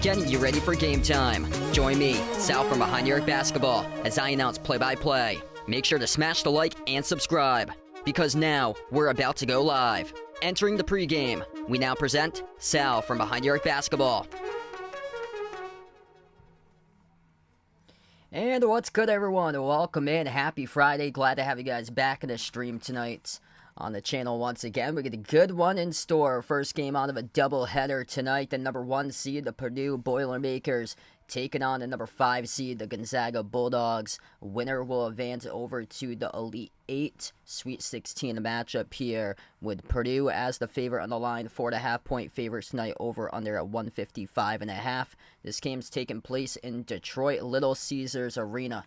Getting you ready for game time. Join me, Sal from Behind the Arc Basketball, as I announce play-by-play. Make sure to smash the like and subscribe, because now we're about to go live. Entering the pregame, we now present Sal from Behind the Arc Basketball. And what's good, everyone? Welcome in. Happy Friday. Glad to have you guys back in the stream tonight on the channel once again. We get a good one in store. First game out of a doubleheader tonight. The number 1 seed, the Purdue Boilermakers, taking on the number 5 seed, the Gonzaga Bulldogs. Winner will advance over to the Elite 8 Sweet 16 matchup here, with Purdue as the favorite on the line. 4.5-point favorites tonight, over under at 155.5. This game's taking place in Detroit Little Caesars Arena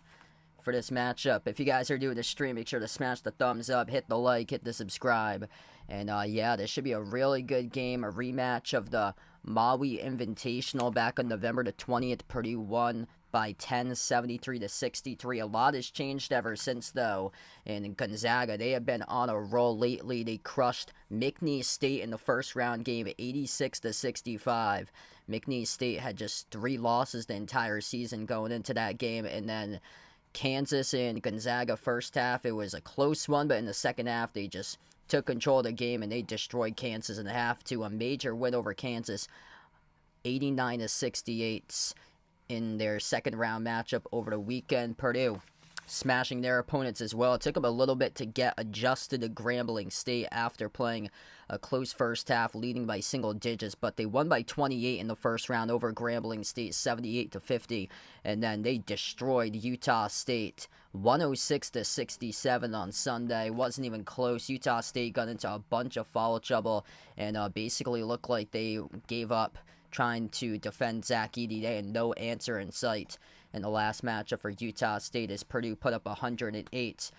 for this matchup. If you guys are doing the stream, make sure to smash the thumbs up, hit the like, hit the subscribe. And yeah, this should be a really good game. A rematch of the Maui Invitational back on November the 20th. Purdue won by 10, 73-63. A lot has changed ever since, though. And Gonzaga, they have been on a roll lately. They crushed McNeese State in the first round game, 86-65. McNeese State had just 3 losses the entire season going into that game, and then Kansas and Gonzaga first half, it was a close one, but in the second half, they just took control of the game and they destroyed Kansas in the half to a major win over Kansas, 89-68 in their second round matchup over the weekend. Purdue smashing their opponents as well. It took them a little bit to get adjusted to Grambling State after playing a close first half, leading by single digits, but they won by 28 in the first round over Grambling State, 78-50, and then they destroyed Utah State 106-67 on Sunday. Wasn't even close. Utah State got into a bunch of foul trouble and basically looked like they gave up trying to defend Zach Edey. They had no answer in sight in the last matchup for Utah State as Purdue put up 108.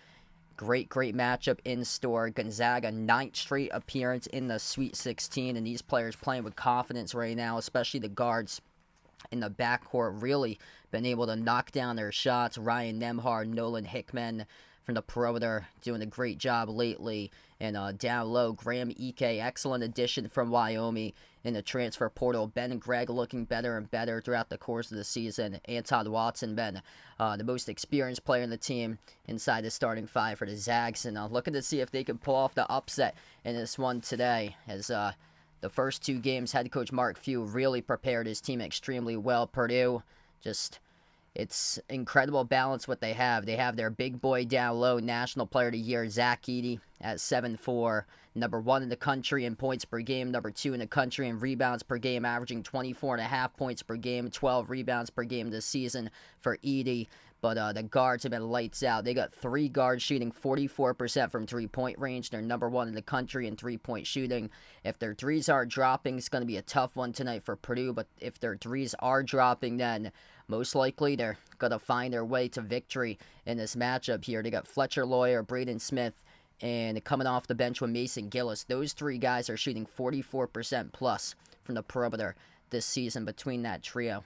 Great matchup in store. Gonzaga, 9th straight appearance in the Sweet 16, and these players playing with confidence right now, especially the guards in the backcourt, really been able to knock down their shots. Ryan Nembhard, Nolan Hickman from the perimeter doing a great job lately. And down low, Graham Ike, excellent addition from Wyoming in the transfer portal. Ben Gregg looking better and better throughout the course of the season. Anton Watson, the most experienced player in the team inside the starting 5 for the Zags. And looking to see if they can pull off the upset in this one today, as the first 2 games, head coach Mark Few really prepared his team extremely well. Purdue just it's incredible balance what they have. They have their big boy down low, National Player of the Year, Zach Edey at 7'4", number 1 in the country in points per game, number 2 in the country in rebounds per game, averaging 24.5 points per game, 12 rebounds per game this season for Edey. But the guards have been lights out. They got 3 guards shooting 44% from three-point range. They're number 1 in the country in three-point shooting. If their threes aren't dropping, it's going to be a tough one tonight for Purdue. But if their threes are dropping, then most likely they're going to find their way to victory in this matchup here. They got Fletcher Lawyer, Braden Smith, and coming off the bench with Mason Gillis. Those 3 guys are shooting 44% plus from the perimeter this season between that trio.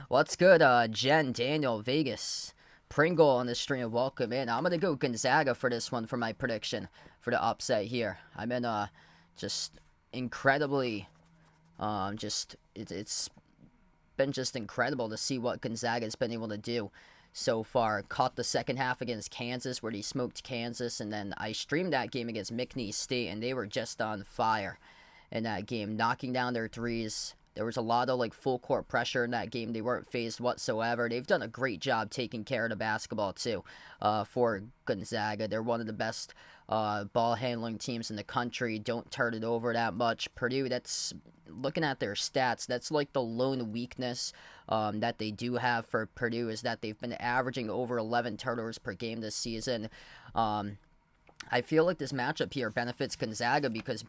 Well, that's good. Jen, Daniel, Vegas, Pringle on the stream. Welcome in. I'm going to go Gonzaga for this one for my prediction for the upset here. I'm in just incredibly, it's been just incredible to see what Gonzaga's been able to do so far. Caught the second half against Kansas where they smoked Kansas, and then I streamed that game against McNeese State, and they were just on fire in that game, knocking down their threes. There was a lot of full court pressure in that game. They weren't phased whatsoever. They've done a great job taking care of the basketball too for Gonzaga. They're one of the best ball handling teams in the country. Don't turn it over that much. Purdue, that's looking at their stats, that's like the lone weakness that they do have for Purdue, is that they've been averaging over 11 turnovers per game this season. I feel like this matchup here benefits Gonzaga because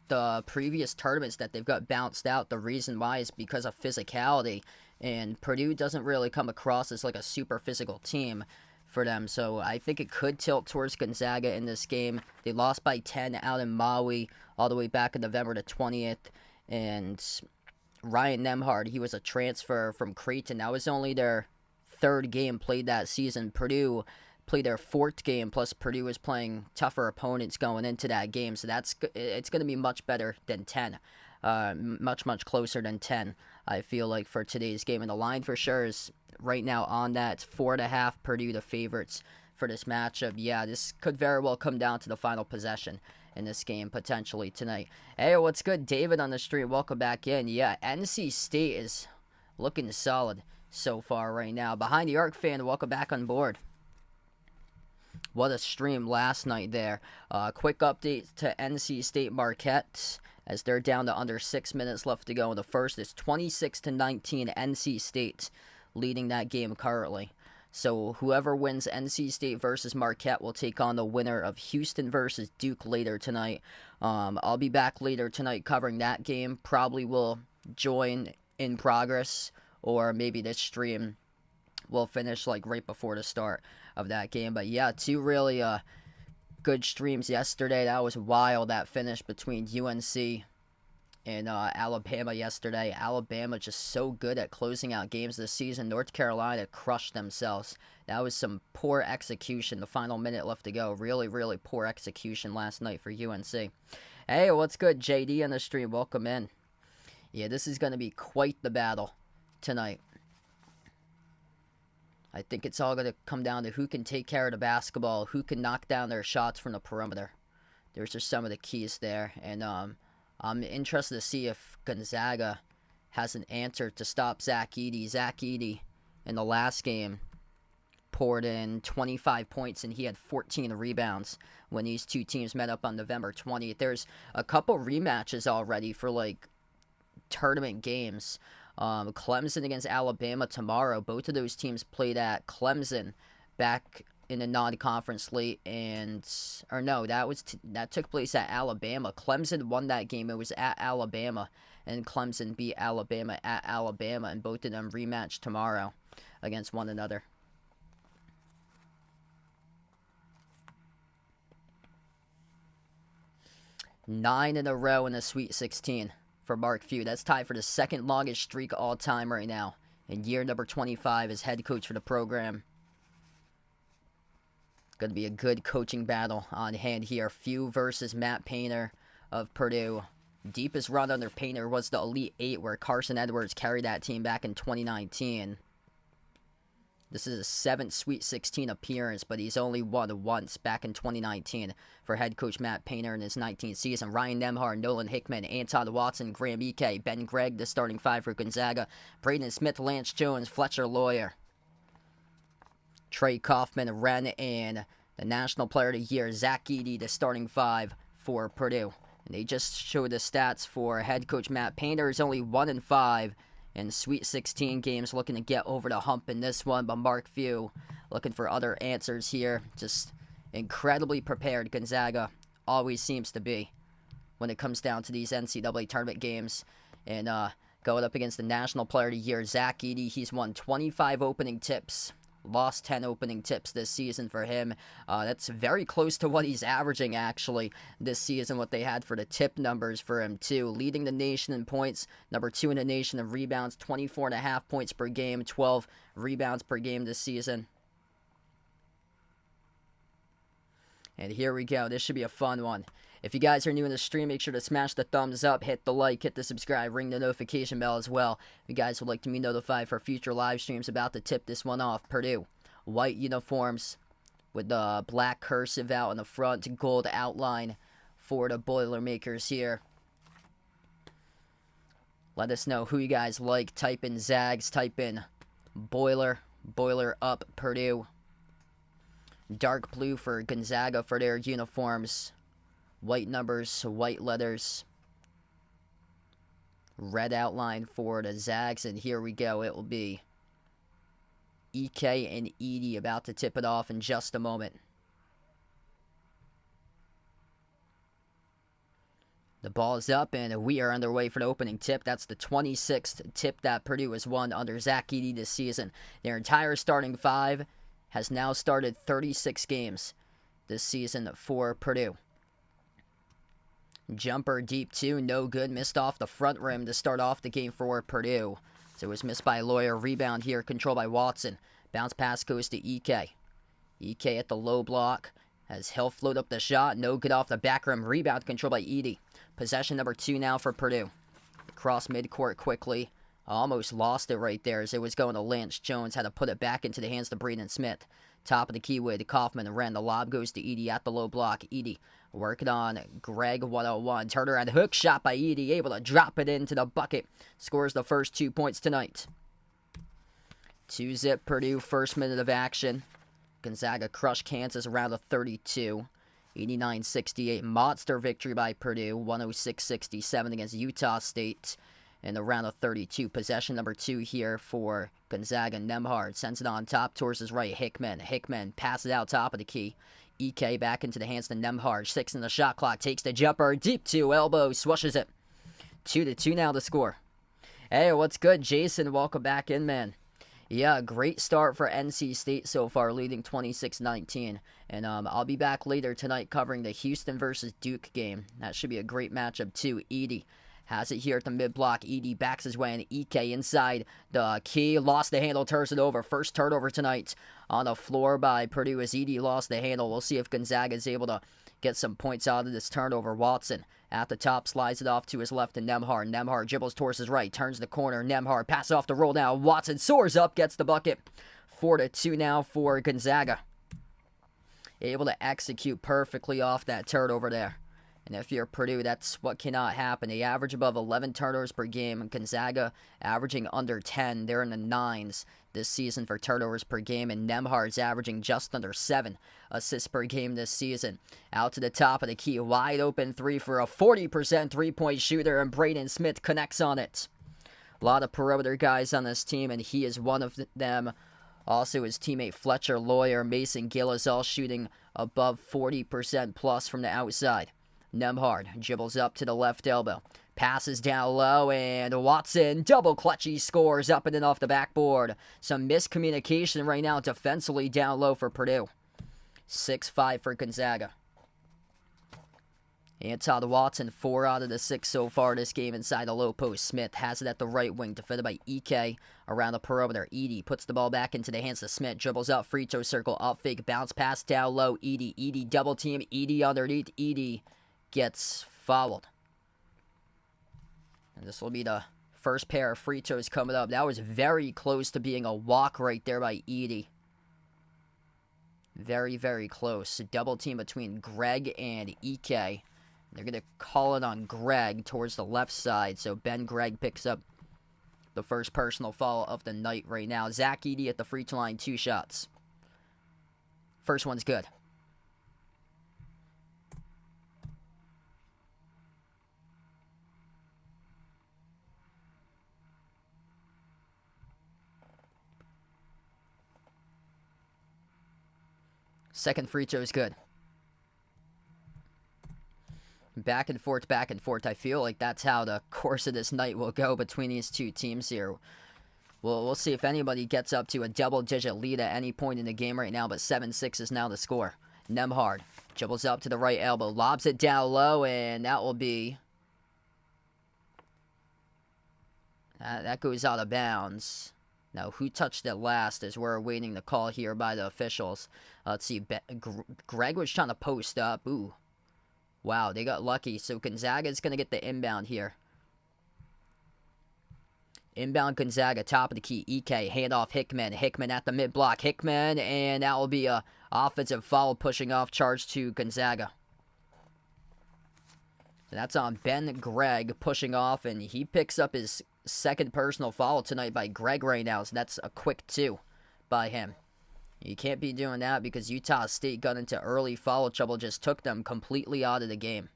the previous tournaments that they've got bounced out, the reason why is because of physicality, and Purdue doesn't really come across as a super physical team for them, so I think it could tilt towards Gonzaga in this game. They lost by 10 out in Maui all the way back in November the 20th, and Ryan Nemhard, he was a transfer from Creighton. That was only their 3rd game played that season. Purdue played their 4th game, plus Purdue was playing tougher opponents going into that game, so it's going to be much better than 10. Much closer than 10, I feel like, for today's game. And the line for sure is right now on that. It's 4.5, Purdue the favorites for this matchup. Yeah, this could very well come down to the final possession in this game potentially tonight. Hey, what's good? David on the stream. Welcome back in. Yeah, NC State is looking solid so far right now. Behind the Arc fan, welcome back on board. What a stream last night there. Quick update to NC State Marquette as they're down to under 6 minutes left to go in the first. It's 26-19 NC State leading that game currently. So whoever wins NC State versus Marquette will take on the winner of Houston versus Duke later tonight. I'll be back later tonight covering that game. Probably will join in progress, or maybe this stream will finish right before the start of that game. But yeah, 2 really good streams yesterday. That was wild, that finish between UNC and Alabama yesterday. Alabama just so good at closing out games this season. North Carolina crushed themselves. That was some poor execution. The final minute left to go. Really poor execution last night for UNC. Hey, what's good? JD on the stream. Welcome in. Yeah, this is going to be quite the battle tonight. I think it's all going to come down to who can take care of the basketball, who can knock down their shots from the perimeter. There's just some of the keys there. And I'm interested to see if Gonzaga has an answer to stop Zach Edey. Zach Edey, in the last game, poured in 25 points, and he had 14 rebounds when these two teams met up on November 20th. There's a couple rematches already for, tournament games. Clemson against Alabama tomorrow. Both of those teams played at Clemson back in the non-conference slate, that took place at Alabama. Clemson won that game. It was at Alabama, and Clemson beat Alabama at Alabama, and both of them rematch tomorrow against one another. Nine in a row in the Sweet 16 for Mark Few. That's tied for the second longest streak all time right now, in year number 25 as head coach for the program. Going to be a good coaching battle on hand here. Few versus Matt Painter of Purdue. Deepest run under Painter was the Elite Eight, where Carson Edwards carried that team back in 2019. This is his 7th Sweet 16 appearance, but he's only won once back in 2019 for head coach Matt Painter in his 19th season. Ryan Nembhard, Nolan Hickman, Anton Watson, Graham Ike, Ben Gregg, the starting 5 for Gonzaga, Braden Smith, Lance Jones, Fletcher Lawyer, Trey Kaufman, Wren, and the National Player of the Year, Zach Edey, the starting 5 for Purdue. And they just showed the stats for head coach Matt Painter. He's only 1-5 in Sweet 16 games, looking to get over the hump in this one. But Mark Few looking for other answers here. Just incredibly prepared. Gonzaga always seems to be when it comes down to these NCAA tournament games. And going up against the National Player of the Year, Zach Edey, he's won 25 opening tips. Lost 10 opening tips this season for him. That's very close to what he's averaging, actually, this season, what they had for the tip numbers for him, too. Leading the nation in points, number 2 in the nation in rebounds, 24.5 points per game, 12 rebounds per game this season. And here we go. This should be a fun one. If you guys are new in the stream, make sure to smash the thumbs up, hit the like, hit the subscribe, ring the notification bell as well. If you guys would like to be notified for future live streams, about to tip this one off. Purdue, white uniforms with the black cursive out in the front, gold outline for the Boilermakers here. Let us know who you guys like. Type in Zags, type in Boiler up Purdue. Dark blue for Gonzaga for their uniforms. White numbers, white letters. Red outline for the Zags, and here we go. It will be Ike and Edey about to tip it off in just a moment. The ball is up, and we are underway for the opening tip. That's the 26th tip that Purdue has won under Zach Edey this season. Their entire starting 5 has now started 36 games this season for Purdue. Jumper deep 2, no good. Missed off the front rim to start off the game for Purdue. So it was missed by Lawyer. Rebound here, controlled by Watson. Bounce pass goes to Ike. Ike at the low block as he'll float up the shot. No good off the back rim. Rebound controlled by Edey. Possession number 2 now for Purdue. Across midcourt quickly. Almost lost it right there as it was going to Lance Jones. Had to put it back into the hands of Braden Smith. Top of the key with Kaufman and Wren. The lob goes to Edey at the low block. Edey working on Gregg 101. Turnaround hook shot by Edey. Able to drop it into the bucket. Scores the first 2 points tonight. 2-zip Purdue. First minute of action. Gonzaga crushed Kansas around the 32. 89-68. Monster victory by Purdue. 106-67 against Utah State in the round of 32. Possession number 2 here for Gonzaga. Nembhard sends it on top towards his right. Hickman passes out top of the key. Ike back into the hands of Nembhard. 6 in the shot clock. Takes the jumper. Deep 2. Elbow. Swishes it. 2-2 now to score. Hey, what's good, Jason? Welcome back in, man. Yeah, great start for NC State so far, leading 26-19. And I'll be back later tonight covering the Houston versus Duke game. That should be a great matchup, too. Edey has it here at the mid-block. Edey backs his way, and Ike inside the key. Lost the handle, turns it over. First turnover tonight on the floor by Purdue as Edey lost the handle. We'll see if Gonzaga is able to get some points out of this turnover. Watson at the top, slides it off to his left to Nembhard. Nembhard dribbles towards his right, turns the corner. Nembhard passes off the roll now. Watson soars up, gets the bucket. 4-2 now for Gonzaga. Able to execute perfectly off that turnover there. And if you're Purdue, that's what cannot happen. They average above 11 turnovers per game. Gonzaga averaging under 10. They're in the 9s this season for turnovers per game. And Nembhard's averaging just under 7 assists per game this season. Out to the top of the key. Wide open 3 for a 40% three-point shooter. And Braden Smith connects on it. A lot of perimeter guys on this team, and he is one of them. Also, his teammate Fletcher Lawyer, Mason Gill is all shooting above 40% plus from the outside. Nembhard dribbles up to the left elbow. Passes down low, and Watson double clutch. He scores up and in off the backboard. Some miscommunication right now defensively down low for Purdue. 6-5 for Gonzaga. Anton Watson, 4 out of the 6 so far this game inside the low post. Smith has it at the right wing, defended by Ike around the perimeter. Edey puts the ball back into the hands of Smith. Dribbles out, free throw circle, up fake, bounce pass down low. Edey double team. Edey underneath. Edey gets fouled. And this will be the First pair of free throws coming up. That was very close to being a walk right there by Edie. Very, very close. A double team between Greg and Ike. They're going to call it on Greg towards the left side. So Ben Gregg picks up the first personal foul of the night right now. Zach Edey at the free throw line, 2 shots. First one's good. Second free throw is good. Back and forth, back and forth. I feel like that's how the course of this night will go between these two teams here. We'll see if anybody gets up to a double-digit lead at any point in the game right now, but 7-6 is now the score. Nembhard dribbles up to the right elbow, lobs it down low, and that will be... That goes out of bounds. Now, who touched it last as we're awaiting the call here by the officials. Let's see. Greg was trying to post up. Ooh. Wow, they got lucky. So Gonzaga's going to get the inbound here. Inbound Gonzaga, top of the key. Ike, handoff Hickman. Hickman at the mid-block. Hickman, and that will be a offensive foul pushing off charge to Gonzaga. So that's on Ben Gregg pushing off, and he picks up his second personal foul tonight by Greg right now. So that's a quick 2 by him. You can't be doing that because Utah State got into early foul trouble, just took them completely out of the game.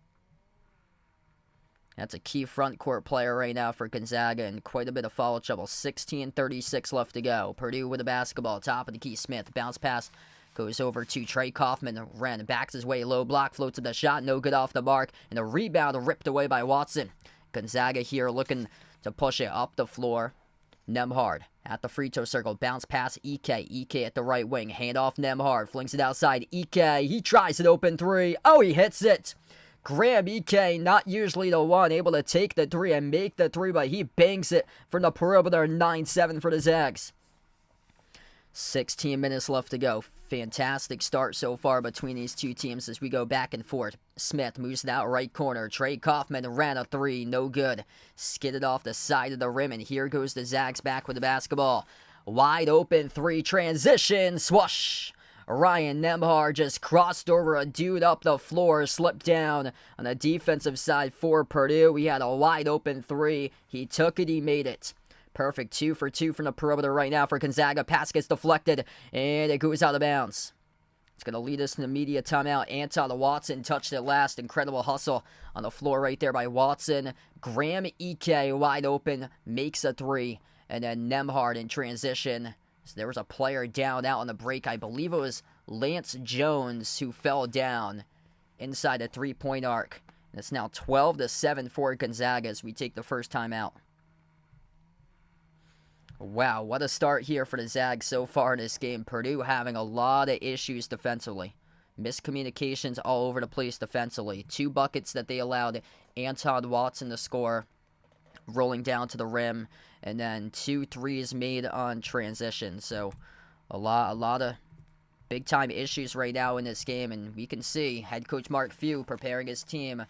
That's a key front court player right now for Gonzaga and quite a bit of foul trouble. 16:36 left to go. Purdue with the basketball. Top of the key. Smith. Bounce pass. Goes over to Trey Kaufman. Ren backs his way. Low block. Floats to the shot. No good off the mark. And a rebound ripped away by Watson. Gonzaga here looking to push it up the floor. Nembhard at the free throw circle. Bounce pass Ike. Ike at the right wing. Hand off Nembhard. Flings it outside. Ike. He tries an open 3. Oh, he hits it. Graham Ike, not usually the one able to take the 3 and make the 3, but he bangs it from the perimeter. 9-7 for the Zags. 16 minutes left to go. Fantastic start so far between these two teams as we go back and forth. Smith moves it out right corner. Trey Kaufman ran a 3. No good. Skidded off the side of the rim, and here goes the Zags back with the basketball. Wide open 3. Transition. Swoosh. Ryan Nembhard just crossed over a dude up the floor, slipped down on the defensive side for Purdue. He had a wide open 3. He took it. He made it. Perfect 2 for 2 from the perimeter right now for Gonzaga. Pass gets deflected, and it goes out of bounds. It's going to lead us to the media timeout. Anton Watson touched it last. Incredible hustle on the floor right there by Watson. Graham Ike wide open, makes a 3. And then Nembhard in transition. So there was a player down out on the break. I believe it was Lance Jones who fell down inside the 3-point arc. And it's now 12-7 for Gonzaga as we take the first time out. Wow, what a start here for the Zags so far in this game. Purdue having a lot of issues defensively. Miscommunications all over the place defensively. 2 buckets that they allowed Anton Watson to score, rolling down to the rim, and then 2 threes made on transition. So a lot of big-time issues right now in this game, and we can see head coach Mark Few preparing his team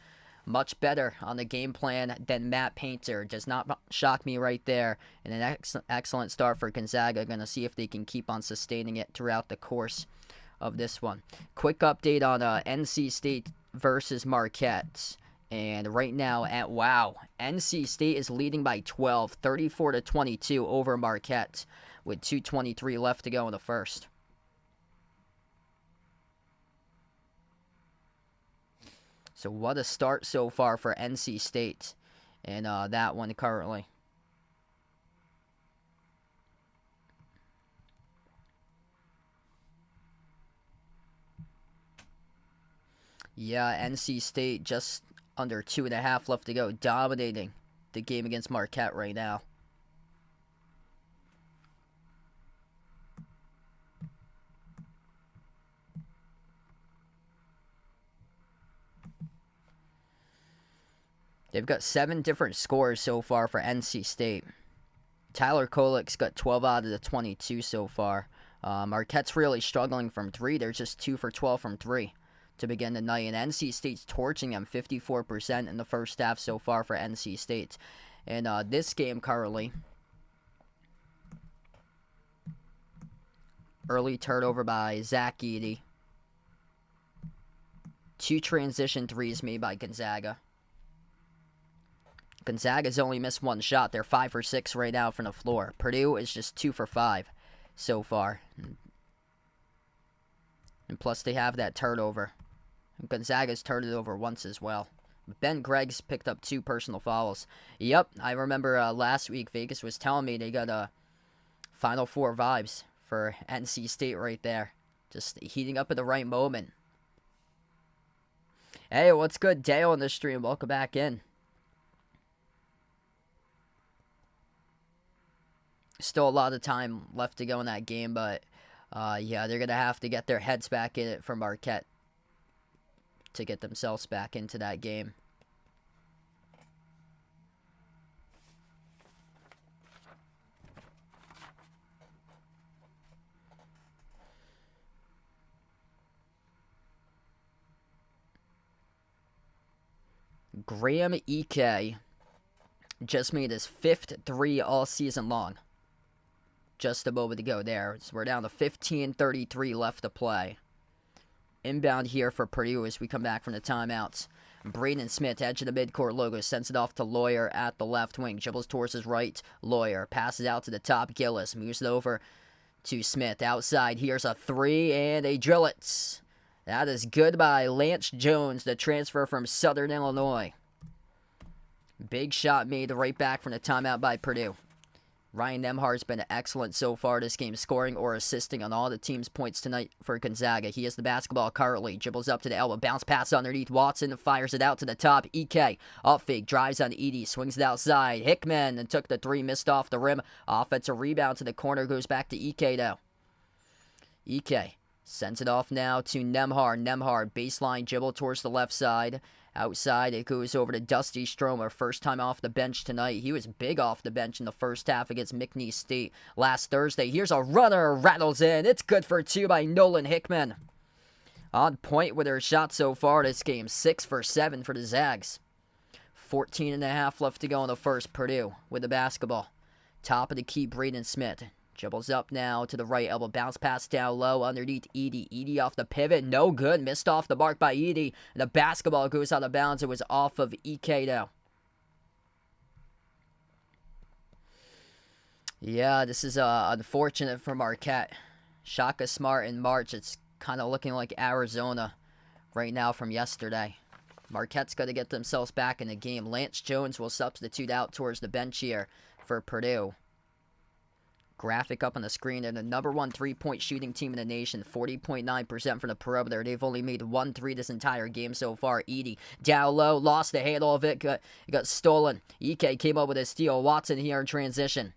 much better on the game plan than Matt Painter. Does not shock me right there. And an excellent start for Gonzaga. Going to see if they can keep on sustaining it throughout the course of this one. Quick update on NC State versus Marquette. And right now, NC State is leading by 12, 34-22 over Marquette with 2:23 left to go in the first. So what a start so far for NC State and that one currently. Yeah, NC State just under 2.5 left to go, dominating the game against Marquette right now. They've got 7 different scores so far for NC State. Tyler Kolek's got 12 out of the 22 so far. Marquette's really struggling from 3. They're just 2 for 12 from 3 to begin the night. And NC State's torching them 54% in the first half so far for NC State. in this game currently. Early turnover by Zach Edey. 2 transition threes made by Gonzaga. Gonzaga's only missed 1 shot. They're 5 for 6 right now from the floor. Purdue is just 2 for 5 so far. And plus they have that turnover. Gonzaga's turned it over once as well. Ben Gregg's picked up 2 personal fouls. Yep, I remember last week Vegas was telling me they got Final Four vibes for NC State right there. Just heating up at the right moment. Hey, what's good? Dale on the stream. Welcome back in. Still a lot of time left to go in that game, but yeah, they're going to have to get their heads back in it for Marquette to get themselves back into that game. Graham Ike just made his 5th 3 all season long. Just a moment to go there. So we're down to 15:33 left to play. Inbound here for Purdue as we come back from the timeouts. Braden Smith, edge of the midcourt logo, sends it off to Lawyer at the left wing. Dribbles towards his right. Lawyer passes out to the top. Gillis moves it over to Smith. Outside, here's a 3, and they drill it. That is good by Lance Jones, the transfer from Southern Illinois. Big shot made right back from the timeout by Purdue. Ryan Nembhard's been excellent so far this game, scoring or assisting on all the team's points tonight for Gonzaga. He has the basketball currently, dribbles up to the elbow, bounce pass underneath Watson, fires it out to the top. Ike, up fake, drives on Edey, swings it outside. Hickman and took the 3, missed off the rim. Offensive rebound to the corner, goes back to Ike though. Ike sends it off now to Nembhard. Nembhard, baseline dribble towards the left side. Outside, it goes over to Dusty Stromer. First time off the bench tonight. He was big off the bench in the first half against McNeese State last Thursday. Here's a runner, rattles in. It's good for 2 by Nolan Hickman. On point with her shot so far this game. 6 for 7 for the Zags. 14.5 left to go in the first. Purdue with the basketball. Top of the key, Braden Smith. Dribbles up now to the right elbow. Bounce pass down low underneath Edey. Edey off the pivot. No good. Missed off the mark by Edey. And the basketball goes out of bounds. It was off of Ike though. Yeah, this is unfortunate for Marquette. Shaka Smart in March. It's kind of looking like Arizona right now from yesterday. Marquette's got to get themselves back in the game. Lance Jones will substitute out towards the bench here for Purdue. Graphic up on the screen. They're the number 1 3-point shooting team in the nation. 40.9% from the perimeter. They've only made 1 3 this entire game so far. Edey down low, lost the handle of it, got stolen. Ike came up with a steal. Watson here in transition.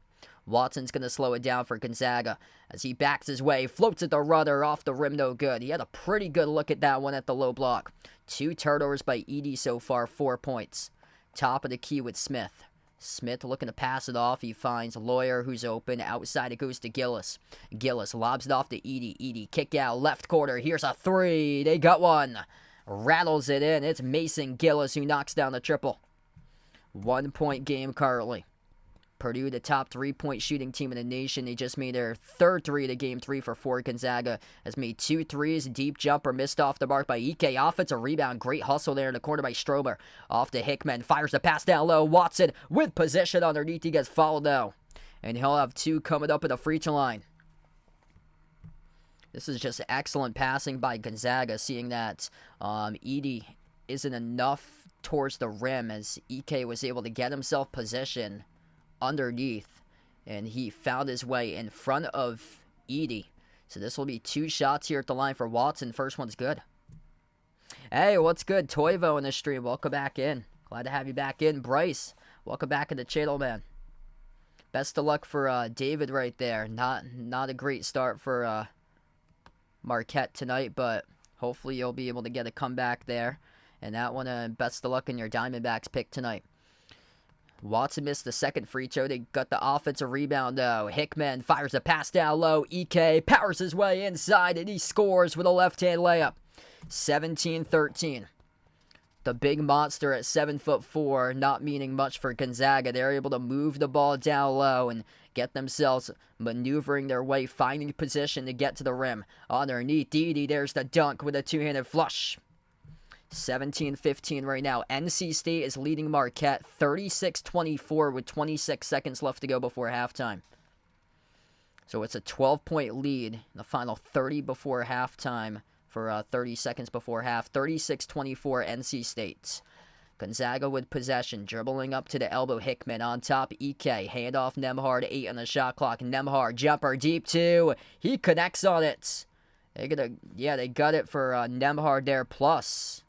Watson's going to slow it down for Gonzaga as he backs his way, floats at the rudder, off the rim, no good. He had a pretty good look at that one at the low block. 2 turnovers by Edey so far, 4 points. Top of the key with Smith. Smith looking to pass it off. He finds Lawyer, who's open. Outside it goes to Gillis. Gillis lobs it off to Edey. Edey kick out left corner. Here's a 3. They got one. Rattles it in. It's Mason Gillis who knocks down the triple. 1-point game currently. Purdue, the top 3-point shooting team in the nation. They just made their 3rd 3 of the game, 3 for 4. Gonzaga has made 2 threes. Deep jumper missed off the mark by Ike. Offensive rebound. Great hustle there in the corner by Stromer. Off to Hickman. Fires the pass down low. Watson with possession underneath. He gets fouled now. And he'll have 2 coming up at the free throw line. This is just excellent passing by Gonzaga, seeing that Edey isn't enough towards the rim as Ike was able to get himself possession underneath, and he found his way in front of Edey. So this will be 2 shots here at the line for Watson. First one's good. Hey, what's good? Toivo in the stream. Welcome back in. Glad to have you back in. Bryce, welcome back in the channel, man. Best of luck for David right there. Not a great start for Marquette tonight, but hopefully you'll be able to get a comeback there. And that one, best of luck in your Diamondbacks pick tonight. Watson missed the second free throw. They got the offensive rebound, though. Hickman fires a pass down low. Ike powers his way inside, and he scores with a left-hand layup. 17-13. The big monster at 7'4", not meaning much for Gonzaga. They're able to move the ball down low and get themselves maneuvering their way, finding position to get to the rim. Underneath, Edey, there's the dunk with a two-handed flush. 17-15 right now. NC State is leading Marquette 36-24 with 26 seconds left to go before halftime. So it's a 12-point lead in the final 30 before halftime for 30 seconds before half. 36-24 NC State. Gonzaga with possession, dribbling up to the elbow. Hickman on top. Ike, handoff Nembhard, 8 on the shot clock. Nembhard, jumper deep 2. He connects on it. They got it for Nembhard there. Plus,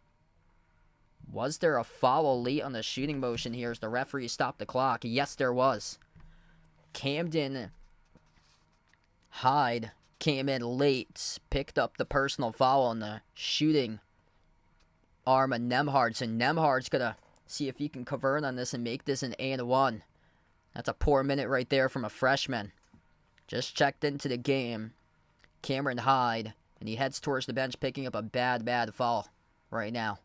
was there a foul late on the shooting motion here as the referee stopped the clock? Yes, there was. Camden Hyde came in late, picked up the personal foul on the shooting arm of Nembhard. So Nembhard's going to see if he can convert on this and make this an and-1. That's a poor minute right there from a freshman. Just checked into the game. Cameron Hyde, and he heads towards the bench picking up a bad foul right now.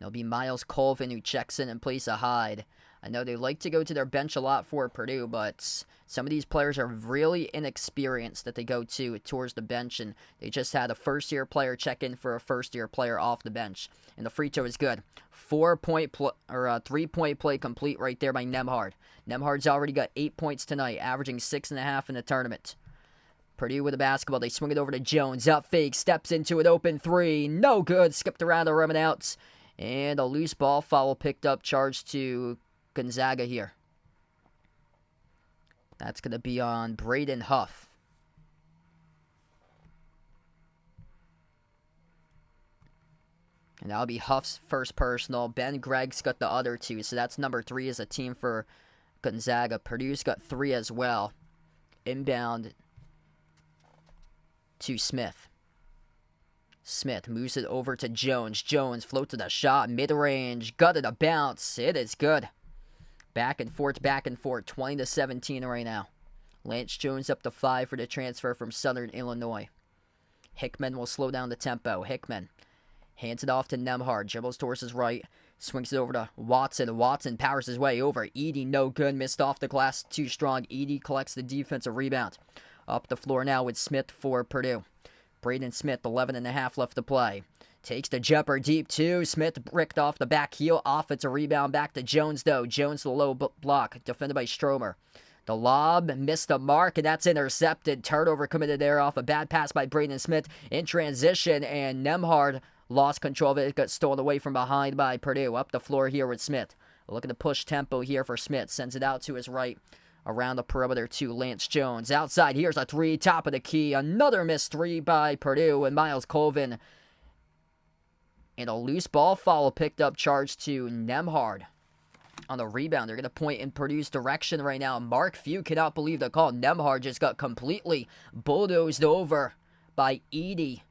It'll be Miles Colvin who checks in place of Hyde. I know they like to go to their bench a lot for Purdue, but some of these players are really inexperienced that they go towards the bench, and they just had a first-year player check in for a first-year player off the bench. And the free throw is good. 3-point play complete right there by Nembhard. Nembhard's already got 8 points tonight, averaging 6.5 in the tournament. Purdue with the basketball. They swing it over to Jones. Up fake, steps into an open 3. No good. Skipped around the rim and out. And a loose ball foul picked up, charged to Gonzaga here. That's going to be on Braden Huff. And that'll be Huff's first personal. Ben Gregg's got the other 2, so that's number 3 as a team for Gonzaga. Purdue's got 3 as well. Inbound to Smith. Smith moves it over to Jones. Jones floats to the shot, mid-range, gutted a bounce. It is good. Back and forth, 20-17 right now. Lance Jones up to 5 for the transfer from Southern Illinois. Hickman will slow down the tempo. Hickman hands it off to Nembhard, dribbles towards his right, swings it over to Watson. Watson powers his way over. Edey, no good, missed off the glass, too strong. Edey collects the defensive rebound. Up the floor now with Smith for Purdue. Braden Smith, 11.5 left to play. Takes the jumper deep, 2. Smith bricked off the back heel. Offensive rebound back to Jones, though. Jones, the low block, defended by Stromer. The lob missed the mark, and that's intercepted. Turnover committed there off a bad pass by Braden Smith in transition, and Nembhard lost control of it. It got stolen away from behind by Purdue. Up the floor here with Smith. Looking to push tempo here for Smith. Sends it out to his right. Around the perimeter to Lance Jones. Outside, here's a 3, top of the key. Another missed 3 by Purdue and Miles Colvin. And a loose ball foul picked up, charged to Nembhard. On the rebound, they're going to point in Purdue's direction right now. Mark Few cannot believe the call. Nembhard just got completely bulldozed over by Edey.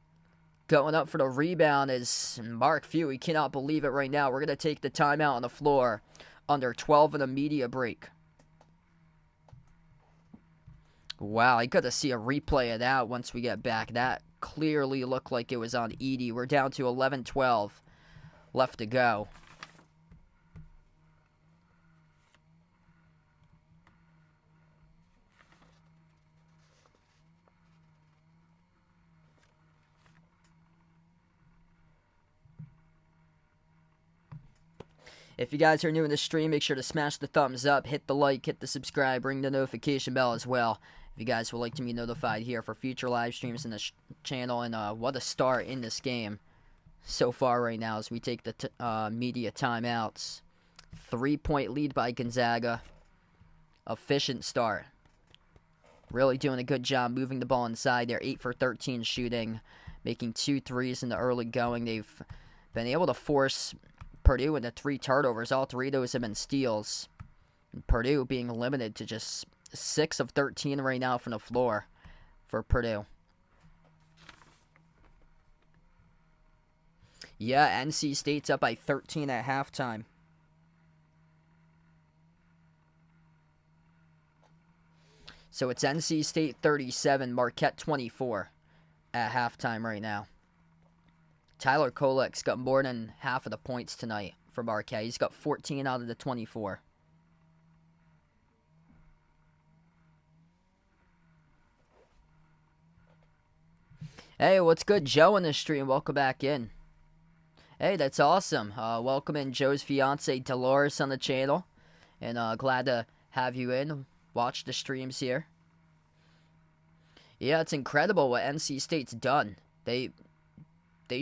Going up for the rebound is Mark Few. He cannot believe it right now. We're going to take the timeout on the floor. Under 12 in the media break. Wow, I got to see a replay of that once we get back. That clearly looked like it was on Edey. We're down to 11-12 left to go. If you guys are new in the stream, make sure to smash the thumbs up, hit the like, hit the subscribe, ring the notification bell as well. If you guys would like to be notified here for future live streams in the channel. And what a start in this game so far right now as we take the media timeouts. 3-point lead by Gonzaga. Efficient start. Really doing a good job moving the ball inside. They're 8 for 13 shooting, making 2 threes in the early going. They've been able to force Purdue into 3 turnovers. All 3 of those have been steals. And Purdue being limited to just 6 of 13 right now from the floor for Purdue. Yeah, NC State's up by 13 at halftime. So it's NC State 37, Marquette 24 at halftime right now. Tyler Kolek's got more than half of the points tonight for Marquette. He's got 14 out of the 24. Hey, what's good? Joe in the stream. Welcome back in. Hey, that's awesome. Welcome in Joe's fiance Dolores on the channel. And glad to have you in. Watch the streams here. Yeah, it's incredible what NC State's done. They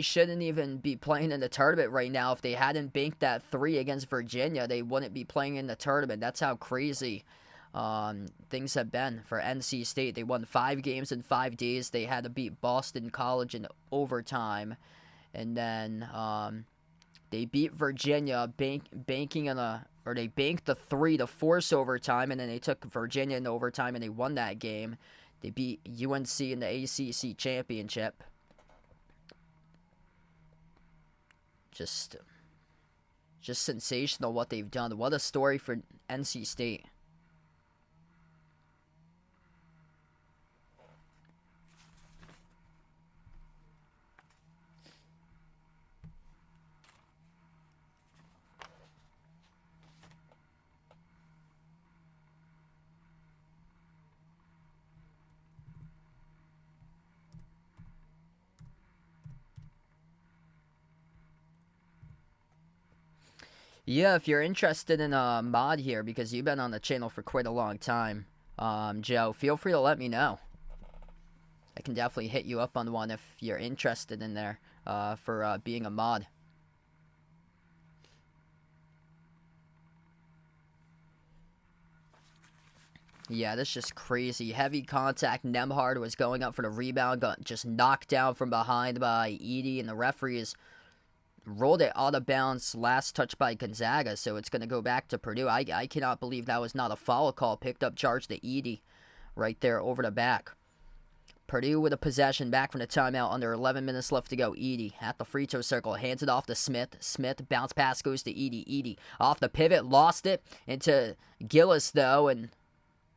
shouldn't even be playing in the tournament right now. If they hadn't banked that 3 against Virginia, they wouldn't be playing in the tournament. That's how crazy things have been for NC State. They won 5 games in 5 days. They had to beat Boston College in overtime. And then they beat Virginia, they banked the 3 to force overtime, and then they took Virginia in overtime and they won that game. They beat UNC in the ACC championship. Just sensational what they've done. What a story for NC State. Yeah, if you're interested in a mod here, because you've been on the channel for quite a long time, Joe, feel free to let me know. I can definitely hit you up on one if you're interested in there for being a mod. Yeah, that's just crazy. Heavy contact. Nembhard was going up for the rebound, got just knocked down from behind by Edey, and the referees rolled it out of bounds. Last touch by Gonzaga, so it's going to go back to Purdue. I cannot believe that was not a foul call. Picked up charge to Edey right there over the back. Purdue with a possession back from the timeout. Under 11 minutes left to go. Edey at the free throw circle. Hands it off to Smith. Smith bounce pass goes to Edey. Edey off the pivot. Lost it into Gillis though, and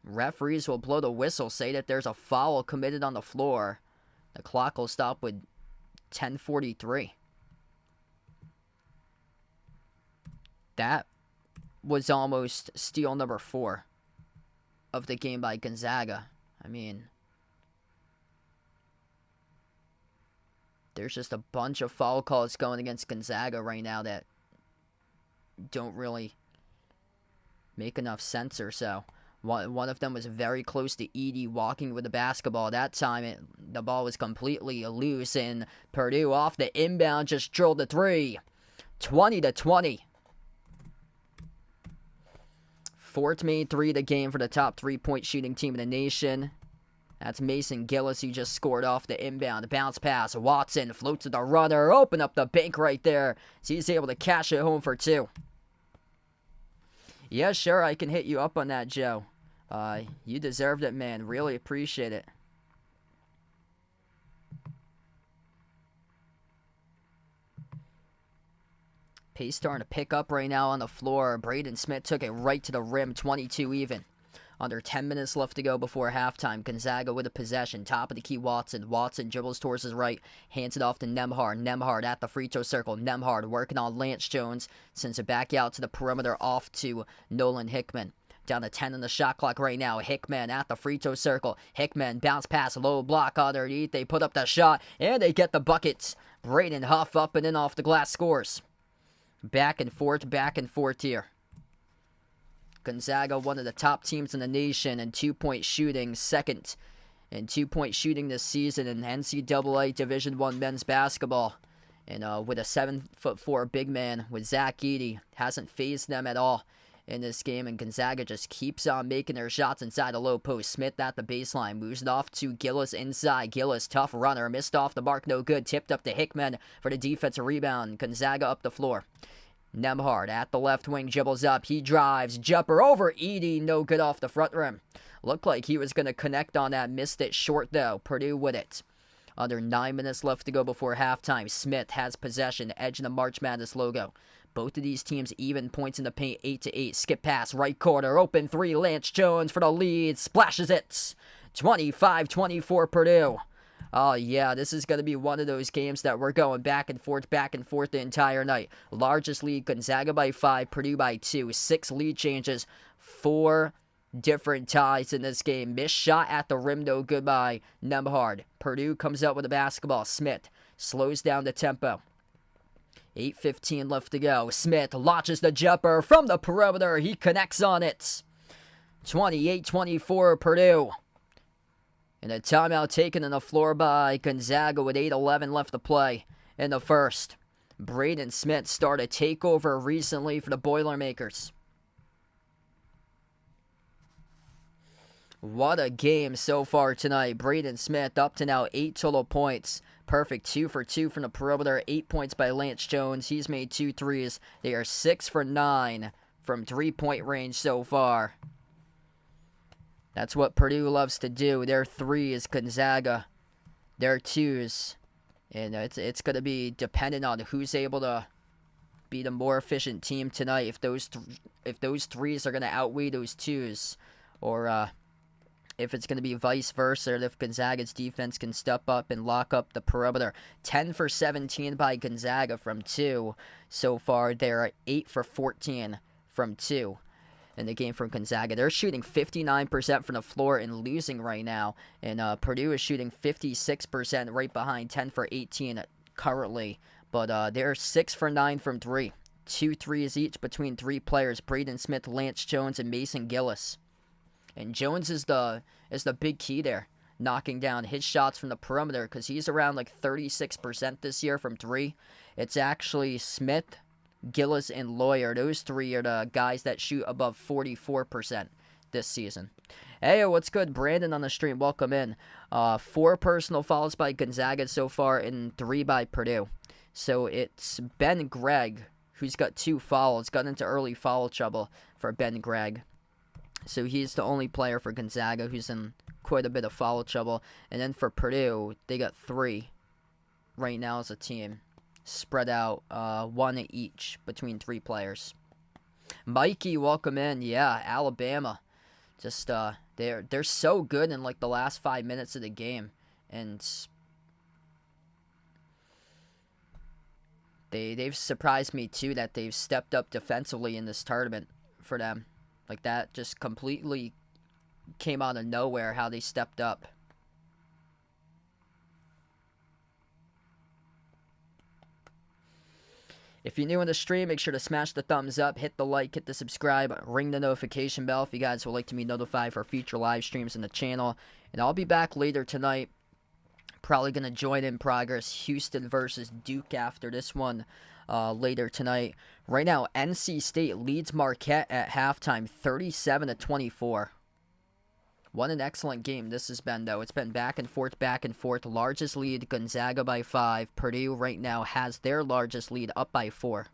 referees will blow the whistle. Say that there's a foul committed on the floor. The clock will stop with 10:43. That was almost steal number 4 of the game by Gonzaga. I mean, there's just a bunch of foul calls going against Gonzaga right now that don't really make enough sense or so. One of them was very close to Edey walking with the basketball. That time, the ball was completely loose, and Purdue off the inbound just drilled the 3. 20-20. Fourth made 3 of the game for the top 3-point shooting team in the nation. That's Mason Gillis, who just scored off the inbound. Bounce pass. Watson floats to the runner. Open up the bank right there. So he's able to cash it home for 2. Yeah, sure, I can hit you up on that, Joe. You deserved it, man. Really appreciate it. Pace starting to pick up right now on the floor. Braden Smith took it right to the rim, 22 even. Under 10 minutes left to go before halftime. Gonzaga with a possession. Top of the key, Watson. Watson dribbles towards his right. Hands it off to Nembhard. Nembhard at the free throw circle. Nembhard working on Lance Jones. Sends it back out to the perimeter off to Nolan Hickman. Down to 10 on the shot clock right now. Hickman at the free throw circle. Hickman bounce pass, low block underneath. They put up the shot, and they get the buckets. Braden Huff up and in off the glass scores. Back and forth here. Gonzaga, one of the top teams in the nation in 2-point shooting, second in 2-point shooting this season in NCAA Division I men's basketball. And with a 7'4" big man with Zach Edey, hasn't fazed them at all in this game. And Gonzaga just keeps on making their shots inside the low post. Smith at the baseline, moves it off to Gillis inside. Gillis, tough runner, missed off the mark, no good. Tipped up to Hickman for the defensive rebound. Gonzaga up the floor. Nembhard at the left wing, dribbles up, he drives, jumper over Edey, no good off the front rim. Looked like he was going to connect on that, missed it short though. Purdue with it. Under 9 minutes left to go before halftime. Smith has possession, edge of the March Madness logo. Both of these teams even points in the paint, 8-8. Skip pass, right corner, open 3, Lance Jones for the lead, splashes it. 25-24 Purdue. Oh, yeah, this is going to be one of those games that we're going back and forth the entire night. Largest lead, Gonzaga by 5, Purdue by 2. 6 lead changes, 4 different ties in this game. Missed shot at the rim, though. Goodbye, Nembhard. Purdue comes out with a basketball. Smith slows down the tempo. 8:15 left to go. Smith launches the jumper from the perimeter. He connects on it. 28-24 Purdue. And a timeout taken on the floor by Gonzaga with 8:11 left to play in the first. Braden Smith started a takeover recently for the Boilermakers. What a game so far tonight. Braden Smith up to now 8 total points. Perfect 2 for 2 from the perimeter. 8 points by Lance Jones. He's made 2 threes. They are 6 for 9 from 3-point range so far. That's what Purdue loves to do. Their 3 is Gonzaga. Their 2s. And it's going to be dependent on who's able to be the more efficient team tonight. If those 3s are going to outweigh those 2s. Or if it's going to be vice versa. If Gonzaga's defense can step up and lock up the perimeter. 10 for 17 by Gonzaga from 2. So far, they're 8 for 14 from 2. In the game from Gonzaga. They're shooting 59% from the floor and losing right now. And Purdue is shooting 56% right behind 10 for 18 currently. But they're 6 for 9 from 3. 2 threes each between 3 players. Braden Smith, Lance Jones, and Mason Gillis. And Jones is the big key there. Knocking down his shots from the perimeter because he's around like 36% this year from 3. It's actually Smith, Gillis, and Lawyer. Those 3 are the guys that shoot above 44% this season. Hey, what's good? Brandon on the stream. Welcome in. 4 personal fouls by Gonzaga so far and 3 by Purdue. So it's Ben Gregg who's got 2 fouls. Got into early foul trouble for Ben Gregg. So he's the only player for Gonzaga who's in quite a bit of foul trouble. And then for Purdue, they got 3 right now as a team. Spread out 1 each between 3 players. Mikey, welcome in. Yeah, Alabama. Just they're so good in like the last 5 minutes of the game, and they've surprised me too that they've stepped up defensively in this tournament for them. Like that just completely came out of nowhere how they stepped up. If you're new in the stream, make sure to smash the thumbs up, hit the like, hit the subscribe, ring the notification bell if you guys would like to be notified for future live streams in the channel. And I'll be back later tonight. Probably going to join in progress Houston versus Duke after this one later tonight. Right now, NC State leads Marquette at halftime 37-24. What an excellent game this has been, though. It's been back and forth, back and forth. Largest lead, Gonzaga by 5. Purdue right now has their largest lead up by 4.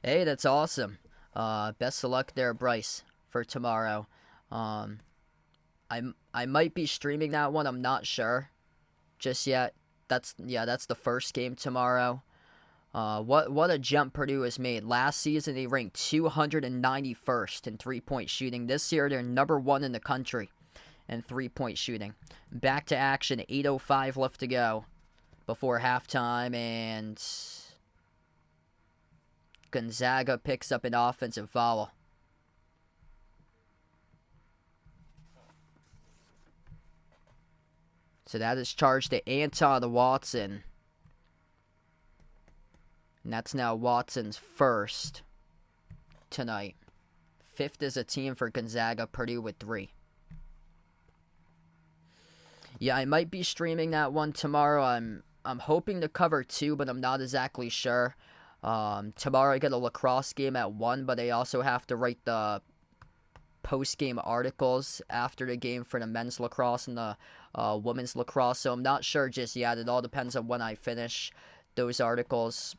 Hey, that's awesome. Best of luck there, Bryce, for tomorrow. I might be streaming that one. I'm not sure just yet. That's the first game tomorrow. What a jump Purdue has made. Last season, they ranked 291st in three-point shooting. This year, they're number 1 in the country in three-point shooting. Back to action, 8:05 left to go before halftime, and Gonzaga picks up an offensive foul. So that is charged to Anton Watson. And that's now Watson's first tonight. 5th as a team for Gonzaga, Purdue with 3. Yeah, I might be streaming that one tomorrow. I'm hoping to cover 2, but I'm not exactly sure. Tomorrow I got a lacrosse game at 1, but I also have to write the post-game articles after the game for the men's lacrosse and the women's lacrosse. So I'm not sure just yet. It all depends on when I finish those articles.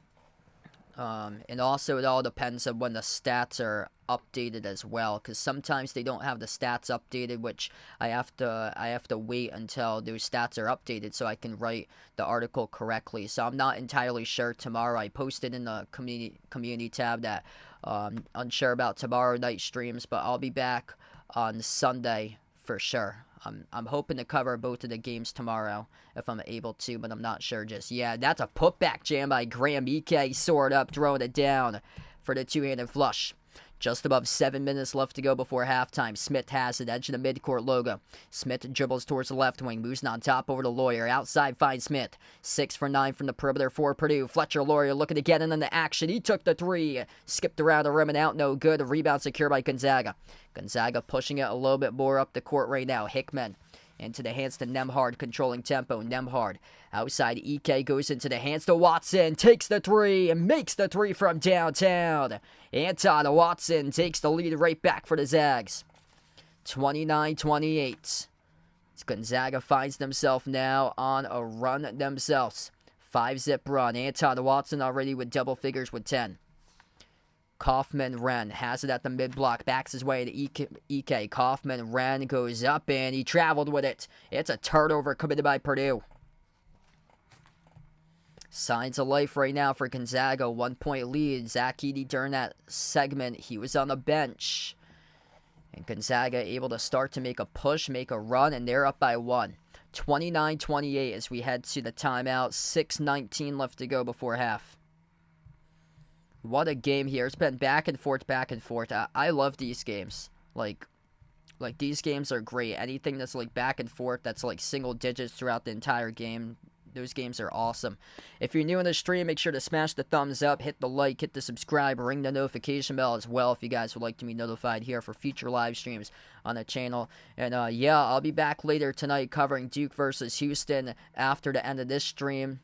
And also it all depends on when the stats are updated as well, because sometimes they don't have the stats updated, which I have to wait until those stats are updated so I can write the article correctly. So I'm not entirely sure tomorrow. I posted in the community tab that Unsure about tomorrow night streams, but I'll be back on Sunday for sure. I'm hoping to cover both of the games tomorrow if I'm able to, but I'm not sure just yet. That's a putback jam by Graham. Ike soared up, throwing it down for the two-handed flush. Just above 7 minutes left to go before halftime. Smith has it, edge of the midcourt logo. Smith dribbles towards the left wing, moves on top over to Lawyer. Outside finds Smith. 6 for 9 from the perimeter for Purdue. Fletcher Lawyer looking to get in on the action. He took the three. Skipped around the rim and out, no good. Rebound secure by Gonzaga. Gonzaga pushing it a little bit more up the court right now. Hickman into the hands to Nembhard, controlling tempo. Nembhard outside. Ike goes into the hands to Watson. Takes the three and makes the three from downtown. Anton Watson takes the lead right back for the Zags. 29-28. Gonzaga finds themselves now on a run themselves. 5-zip run. Anton Watson already with double figures with 10. Kaufman-Wren has it at the mid-block, backs his way to Ike. Kaufman-Wren goes up, and he traveled with it. It's a turnover committed by Purdue. Signs of life right now for Gonzaga. 1-point lead. Zach Edey during that segment, he was on the bench. And Gonzaga able to start to make a push, make a run, and they're up by 1. 29-28 as we head to the timeout. 6:19 left to go before half. What a game here. It's been back and forth, back and forth. I love these games. Like these games are great. Anything that's like back and forth, that's like single digits throughout the entire game, those games are awesome. If you're new in the stream, make sure to smash the thumbs up, hit the like, hit the subscribe, ring the notification bell as well if you guys would like to be notified here for future live streams on the channel. And yeah, I'll be back later tonight covering Duke versus Houston after the end of this stream.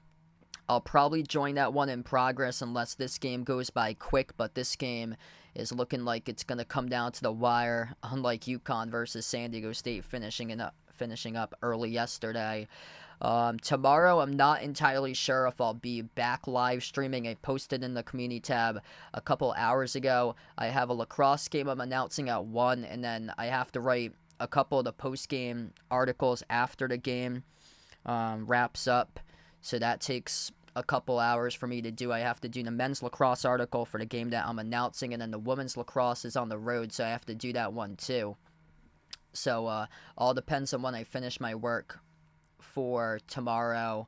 I'll probably join that one in progress unless this game goes by quick, but this game is looking like it's going to come down to the wire, unlike UConn versus San Diego State finishing up early yesterday. Tomorrow, I'm not entirely sure if I'll be back live streaming. I posted in the community tab a couple hours ago. I have a lacrosse game I'm announcing at 1, and then I have to write a couple of the post-game articles after the game wraps up. So that takes a couple hours for me to do. I have to do the men's lacrosse article for the game that I'm announcing, and then the women's lacrosse is on the road, so I have to do that one too. So all depends on when I finish my work for tomorrow.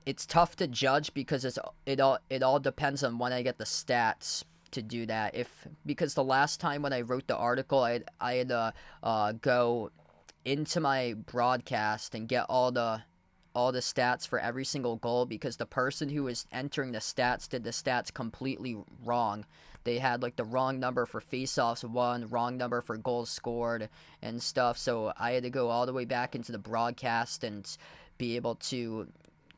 It's tough to judge because it all depends on when I get the stats to do that. Because the last time when I wrote the article, I had to go into my broadcast and get all the stats for every single goal, because the person who was entering the stats did the stats completely wrong. They had like the wrong number for faceoffs won, wrong number for goals scored and stuff. So I had to go all the way back into the broadcast and be able to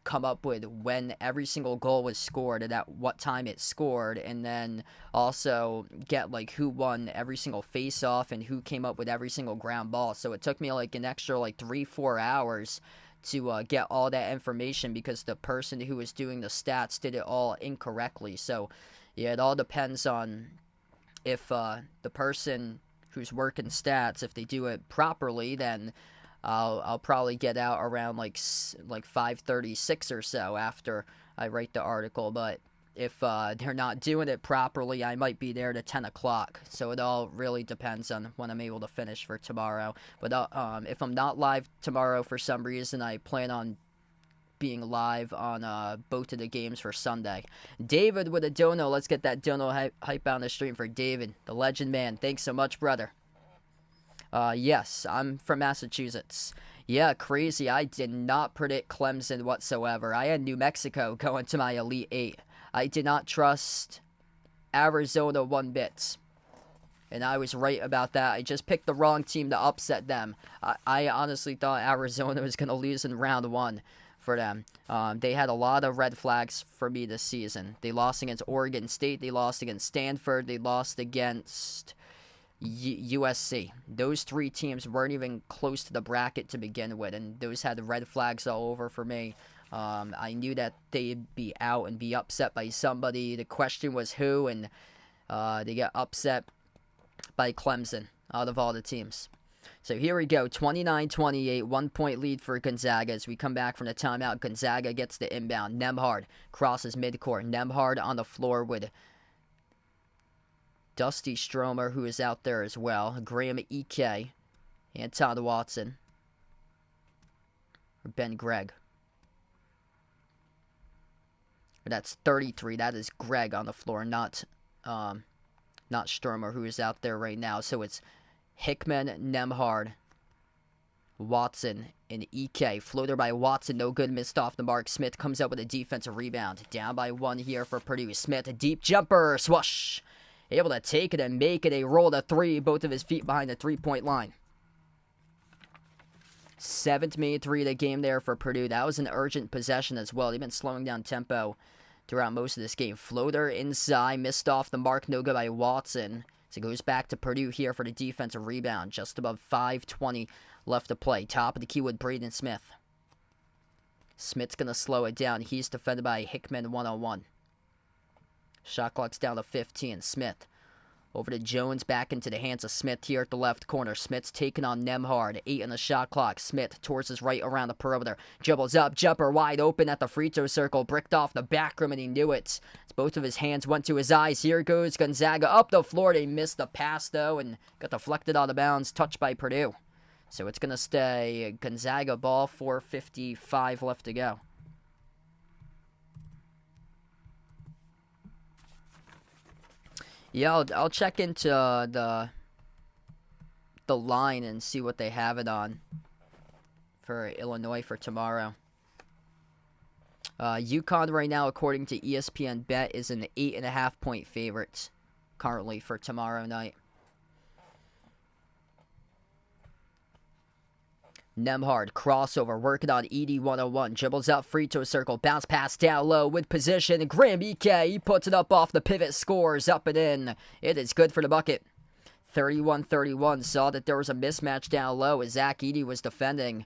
come up with when every single goal was scored and at what time it scored, and then also get like who won every single face-off and who came up with every single ground ball. So it took me like an extra like 3-4 hours to get all that information because the person who was doing the stats did it all incorrectly. So yeah, it all depends on if the person who's working stats, if they do it properly, then I'll probably get out around like 5:36 or so after I write the article. But if they're not doing it properly, I might be there to 10 o'clock. So it all really depends on when I'm able to finish for tomorrow. But if I'm not live tomorrow for some reason, I plan on being live on both of the games for Sunday. David with a dono. Let's get that dono hype on the stream for David, the legend man. Thanks so much, brother. Yes, I'm from Massachusetts. Yeah, crazy. I did not predict Clemson whatsoever. I had New Mexico going to my Elite Eight. I did not trust Arizona one bit. And I was right about that. I just picked the wrong team to upset them. I honestly thought Arizona was going to lose in round 1 for them. They had a lot of red flags for me this season. They lost against Oregon State. They lost against Stanford. They lost against USC. Those 3 teams weren't even close to the bracket to begin with, and those had red flags all over for me. I knew that they'd be out and be upset by somebody. The question was who, and they got upset by Clemson out of all the teams. So here we go, 29-28, 1-point lead for Gonzaga as we come back from the timeout. Gonzaga gets the inbound. Nembhard crosses midcourt. Nembhard on the floor with Dusty Stromer, who is out there as well. Graham Ike and Todd Watson. Or Ben Gregg. That's 33. That is Gregg on the floor, not Stromer, who is out there right now. So it's Hickman, Nembhard, Watson, and Ike. Floater by Watson, no good, missed off the mark. Smith comes up with a defensive rebound. Down by 1 here for Purdue. Smith, a deep jumper, swoosh. Able to take it and make it a roll to 3. Both of his feet behind the 3-point line. 7th made 3 of the game there for Purdue. That was an urgent possession as well. They've been slowing down tempo throughout most of this game. Floater inside, missed off the mark, no good by Watson. So it goes back to Purdue here for the defensive rebound. Just above 5:20 left to play. Top of the key with Braden Smith. Smith's going to slow it down. He's defended by Hickman 1-on-1. Shot clock's down to 15. Smith over to Jones, back into the hands of Smith here at the left corner. Smith's taking on Nembhard. 8 on the shot clock. Smith towards his right around the perimeter. Dribbles up, jumper wide open at the free throw circle. Bricked off the back rim, and he knew it. Both of his hands went to his eyes. Here goes Gonzaga up the floor. They missed the pass, though, and got deflected out of bounds. Touched by Purdue. So it's going to stay Gonzaga ball. 4:55 left to go. Yeah, I'll check into the line and see what they have it on for Illinois for tomorrow. UConn right now, according to ESPN Bet, is an 8.5-point favorite currently for tomorrow night. Nembhard, crossover, working on Edey 101, dribbles up, free throw circle, bounce pass down low with position. Graham Ike, he puts it up off the pivot, scores up and in. It is good for the bucket. 31-31, saw that there was a mismatch down low as Zach Edey was defending.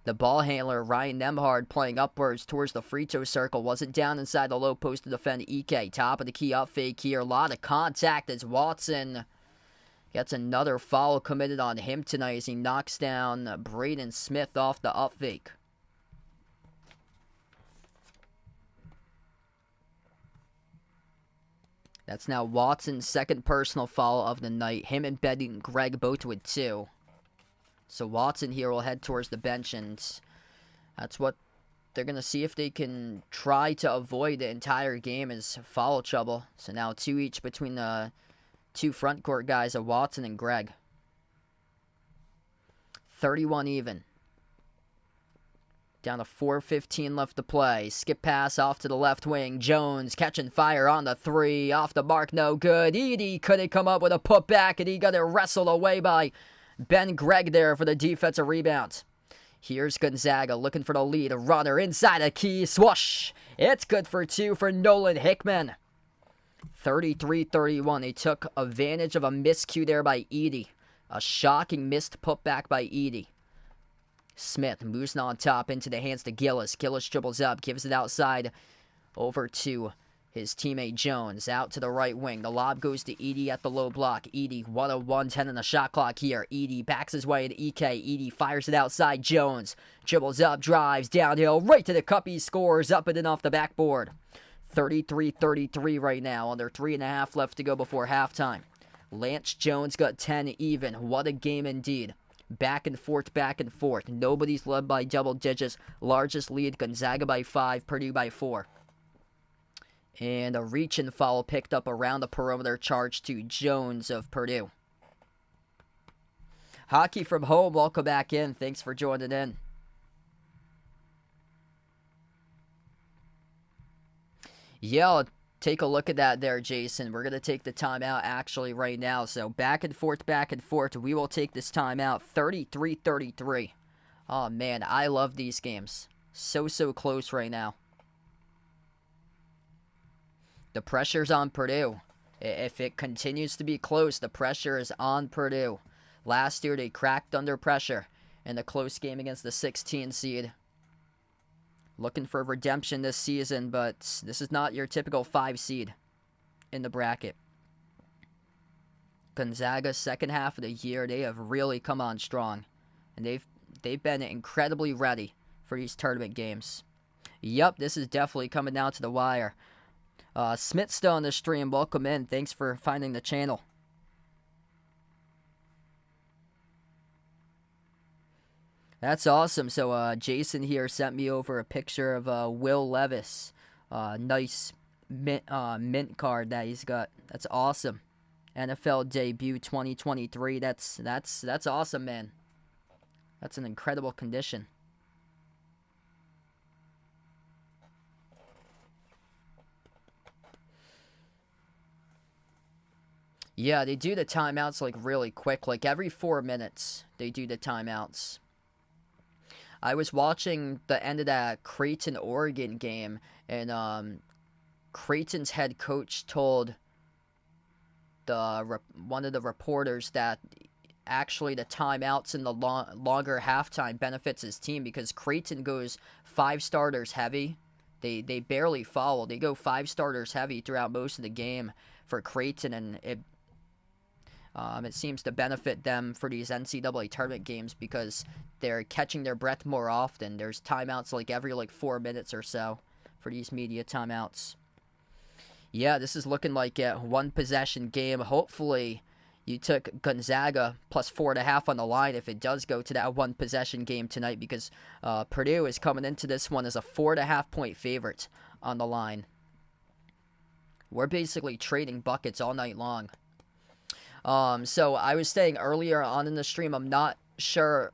The ball handler, Ryan Nembhard, playing upwards towards the free throw circle, wasn't down inside the low post to defend Ike. Top of the key up fake here, a lot of contact as Watson gets another foul committed on him tonight as he knocks down Braden Smith off the up fake. That's now Watson's second personal foul of the night. Him and Ben Gregg both with 2. So Watson here will head towards the bench, and that's what they're going to see if they can try to avoid the entire game is foul trouble. So now 2 each between the 2 front court guys of Watson and Gregg. 31 even. Down to 4:15 left to play. Skip pass off to the left wing. Jones catching fire on the 3. Off the mark, no good. Edey couldn't come up with a putback, and he got it wrestled away by Ben Gregg there for the defensive rebound. Here's Gonzaga looking for the lead. A runner inside a key. Swoosh. It's good for 2 for Nolan Hickman. 33-31. They took advantage of a miscue there by Edey. A shocking missed putback by Edey. Smith moves on top into the hands to Gillis. Gillis dribbles up, gives it outside over to his teammate Jones. Out to the right wing. The lob goes to Edey at the low block. Edey, 1:01, 10 on the shot clock here. Edey backs his way to Ike. Edey fires it outside. Jones dribbles up, drives downhill, right to the cup. He scores up and in off the backboard. 33-33 right now. Under 3.5 left to go before halftime. Lance Jones got 10 even. What a game indeed. Back and forth, back and forth. Nobody's led by double digits. Largest lead, Gonzaga by 5, Purdue by 4. And a reach and foul picked up around the perimeter, charge to Jones of Purdue. Hockey from home, welcome back in. Thanks for joining in. Yeah, take a look at that there, Jason. We're going to take the timeout actually right now. So back and forth, back and forth. We will take this timeout. 33-33. Oh, man, I love these games. So close right now. The pressure's on Purdue. If it continues to be close, the pressure is on Purdue. Last year, they cracked under pressure in the close game against the 16 seed. Looking for redemption this season, but this is not your typical 5 seed in the bracket. Gonzaga's second half of the year, they have really come on strong. And they've been incredibly ready for these tournament games. Yup, this is definitely coming down to the wire. Smith's still on the stream. Welcome in. Thanks for finding the channel. That's awesome. So Jason here sent me over a picture of Will Levis. Nice mint card that he's got. That's awesome. NFL debut 2023. That's awesome, man. That's an incredible condition. Yeah, they do the timeouts like really quick. Like every 4 minutes, they do the timeouts. I was watching the end of that Creighton-Oregon game, and Creighton's head coach told one of the reporters that actually the timeouts and the longer halftime benefits his team because Creighton goes 5 starters heavy. They barely foul. They go 5 starters heavy throughout most of the game for Creighton, and it seems to benefit them for these NCAA tournament games because they're catching their breath more often. There's timeouts like every 4 minutes or so for these media timeouts. Yeah, this is looking like a 1-possession game. Hopefully, you took Gonzaga plus 4.5 on the line if it does go to that 1-possession game tonight because Purdue is coming into this one as a 4.5-point favorite on the line. We're basically trading buckets all night long. So I was saying earlier on in the stream, I'm not sure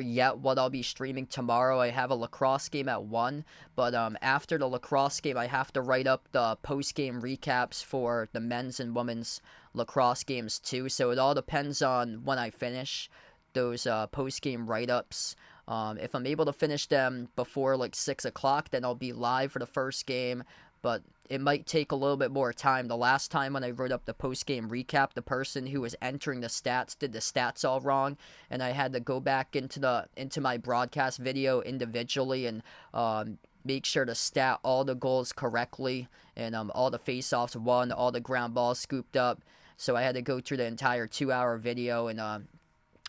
yet what I'll be streaming tomorrow. I have a lacrosse game at 1, but after the lacrosse game, I have to write up the post-game recaps for the men's and women's lacrosse games too. So it all depends on when I finish those post-game write-ups. If I'm able to finish them before 6 o'clock, then I'll be live for the first game. But it might take a little bit more time. The last time when I wrote up the post-game recap, the person who was entering the stats did the stats all wrong, and I had to go back into my broadcast video individually and make sure to stat all the goals correctly and all the face-offs won, all the ground balls scooped up. So I had to go through the entire 2-hour video and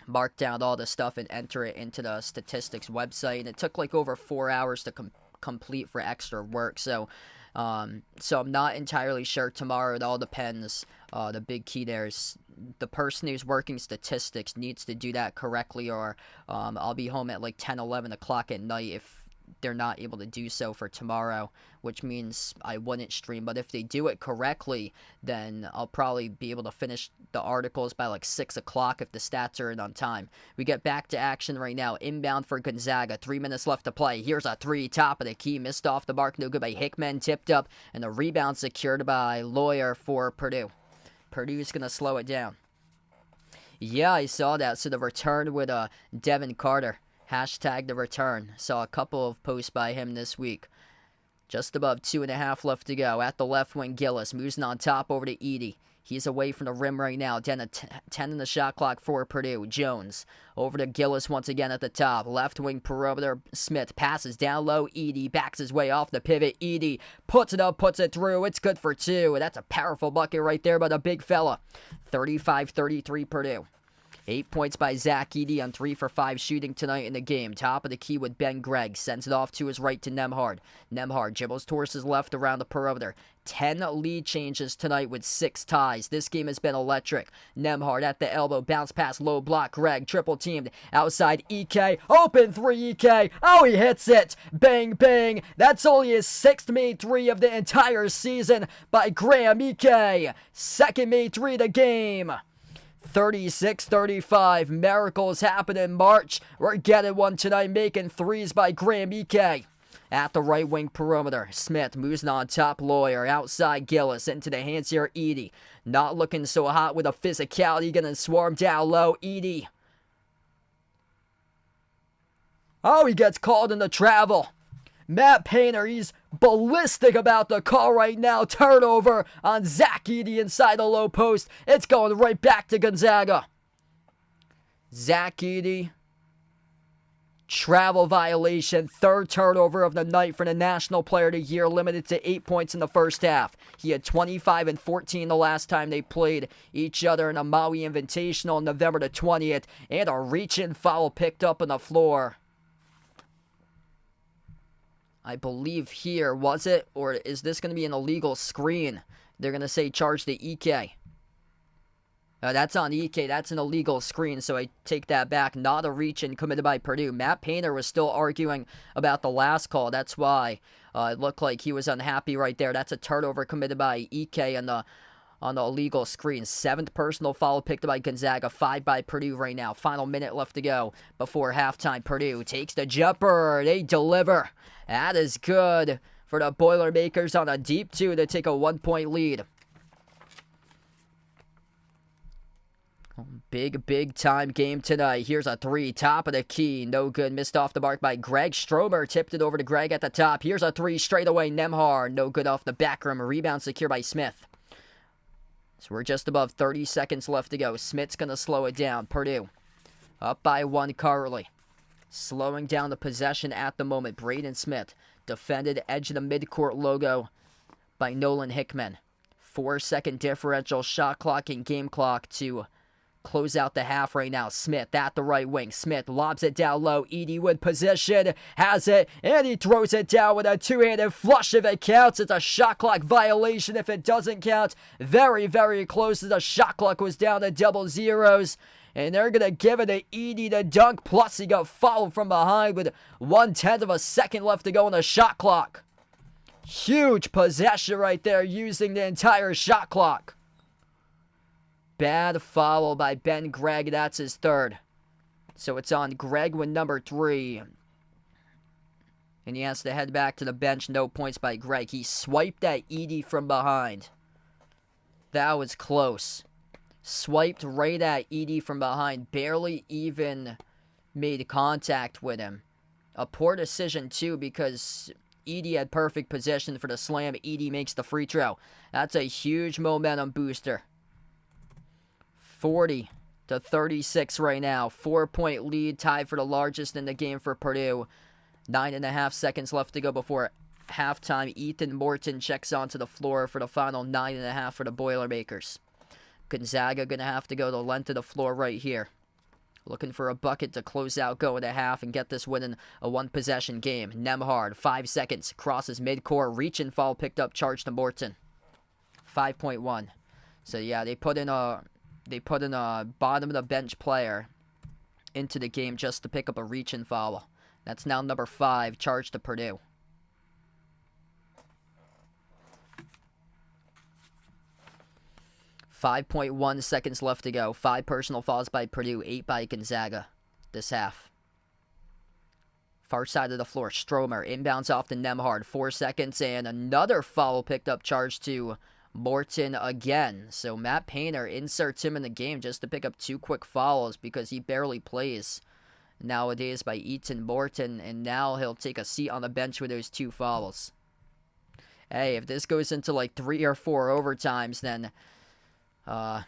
mark down all the stuff and enter it into the statistics website. And it took over 4 hours to complete for extra work. So I'm not entirely sure tomorrow. It all depends. The big key there is the person who's working statistics needs to do that correctly, or I'll be home at 10, 11 o'clock at night if they're not able to do so for tomorrow, which means I wouldn't stream. But if they do it correctly, then I'll probably be able to finish the articles by 6 o'clock if the stats are in on time. We get back to action right now. Inbound for Gonzaga. 3 minutes left to play. Here's a 3, top of the key. Missed off the mark. No good by Hickman. Tipped up. And the rebound secured by Lawyer for Purdue. Purdue's going to slow it down. Yeah, I saw that. So the return with Devin Carter. Hashtag the return. Saw a couple of posts by him this week. Just above 2.5 left to go. At the left wing, Gillis moves on top over to Edey. He's away from the rim right now. 10 in the shot clock for Purdue. Jones over to Gillis once again at the top. Left wing perimeter. Smith passes down low. Edey backs his way off the pivot. Edey puts it up, puts it through. It's good for 2. That's a powerful bucket right there by the big fella. 35-33 Purdue. 8 points by Zach Edey on 3 for 5 shooting tonight in the game. Top of the key with Ben Gregg. Sends it off to his right to Nembhard. Nembhard dribbles towards his left around the perimeter. 10 lead changes tonight with 6 ties. This game has been electric. Nembhard at the elbow. Bounce pass, low block. Gregg triple teamed. Outside EK. Open 3 EK. Oh, he hits it. Bang, bang. That's only his 6th made 3 of the entire season by Graham EK. Second made 3 of the game. 36-35. Miracles happen in March. We're getting one tonight, making 3s by Graham EK. At the right wing perimeter, Smith moves on top. Lawyer outside Gillis into the hands here. Edey not looking so hot with a physicality, gonna swarm down low. Edey. Oh, he gets called in the travel. Matt Painter, he's ballistic about the call right now. Turnover on Zach Edey inside the low post. It's going right back to Gonzaga. Zach Edey Travel violation, third turnover of the night for the National Player of the Year, limited to 8 points in the first half. He had 25 and 14 the last time they played each other in a Maui Invitational on November the 20th, and a reach-in foul picked up on the floor. I believe here, was it? Or is this going to be an illegal screen? They're going to say charge the EK. That's on EK. That's an illegal screen, so I take that back. Not a reach-in committed by Purdue. Matt Painter was still arguing about the last call. That's why it looked like he was unhappy right there. That's a turnover committed by EK on the illegal screen. 7th personal foul picked up by Gonzaga. 5 by Purdue right now. Final minute left to go before halftime. Purdue takes the jumper. They deliver. That is good for the Boilermakers on a deep 2 to take a 1-point lead. Big time game tonight. Here's a 3, top of the key. No good. Missed off the mark by Greg Stromer. Tipped it over to Greg at the top. Here's a 3 straight away. Nembhard. No good off the back rim. Rebound secure by Smith. So we're just above 30 seconds left to go. Smith's going to slow it down. Purdue up by 1 currently. Slowing down the possession at the moment. Braden Smith defended edge of the midcourt logo by Nolan Hickman. 4-second differential shot clock and game clock to close out the half right now. Smith at the right wing. Smith lobs it down low. Edey with position. Has it. And he throws it down with a two-handed flush if it counts. It's a shot clock violation if it doesn't count. Very close as the shot clock was down to double zeros. And they're going to give it to Edey to dunk. Plus he got fouled from behind with 1/10 of a second left to go on the shot clock. Huge possession right there using the entire shot clock. Bad foul by Ben Gregg. That's his 3rd. So it's on Gregg with number 3. And he has to head back to the bench. No points by Gregg. He swiped at Edey from behind. That was close. Swiped right at Edey from behind. Barely even made contact with him. A poor decision too, because Edey had perfect position for the slam. Edey makes the free throw. That's a huge momentum booster. 40-36 right now. 4-point lead, tied for the largest in the game for Purdue. 9.5 seconds left to go before halftime. Ethan Morton checks onto the floor for the final 9.5 for the Boilermakers. Gonzaga going to have to go the length of the floor right here. Looking for a bucket to close out going to half and get this win in a 1-possession game. Nembhard, 5 seconds, crosses midcourt, reach and foul picked up, charge to Morton. 5.1. So yeah, they put in a bottom of the bench player into the game just to pick up a reach and foul. That's now number 5, charge to Purdue. 5.1 seconds left to go. 5 personal fouls by Purdue, 8 by Gonzaga this half. Far side of the floor, Stromer inbounds off to Nembhard. 4 seconds and another foul picked up, charge to Morton again. So Matt Painter inserts him in the game just to pick up 2 quick fouls because he barely plays nowadays by Ethan Morton, and now he'll take a seat on the bench with those 2 fouls. Hey, if this goes into like 3 or 4 overtimes, then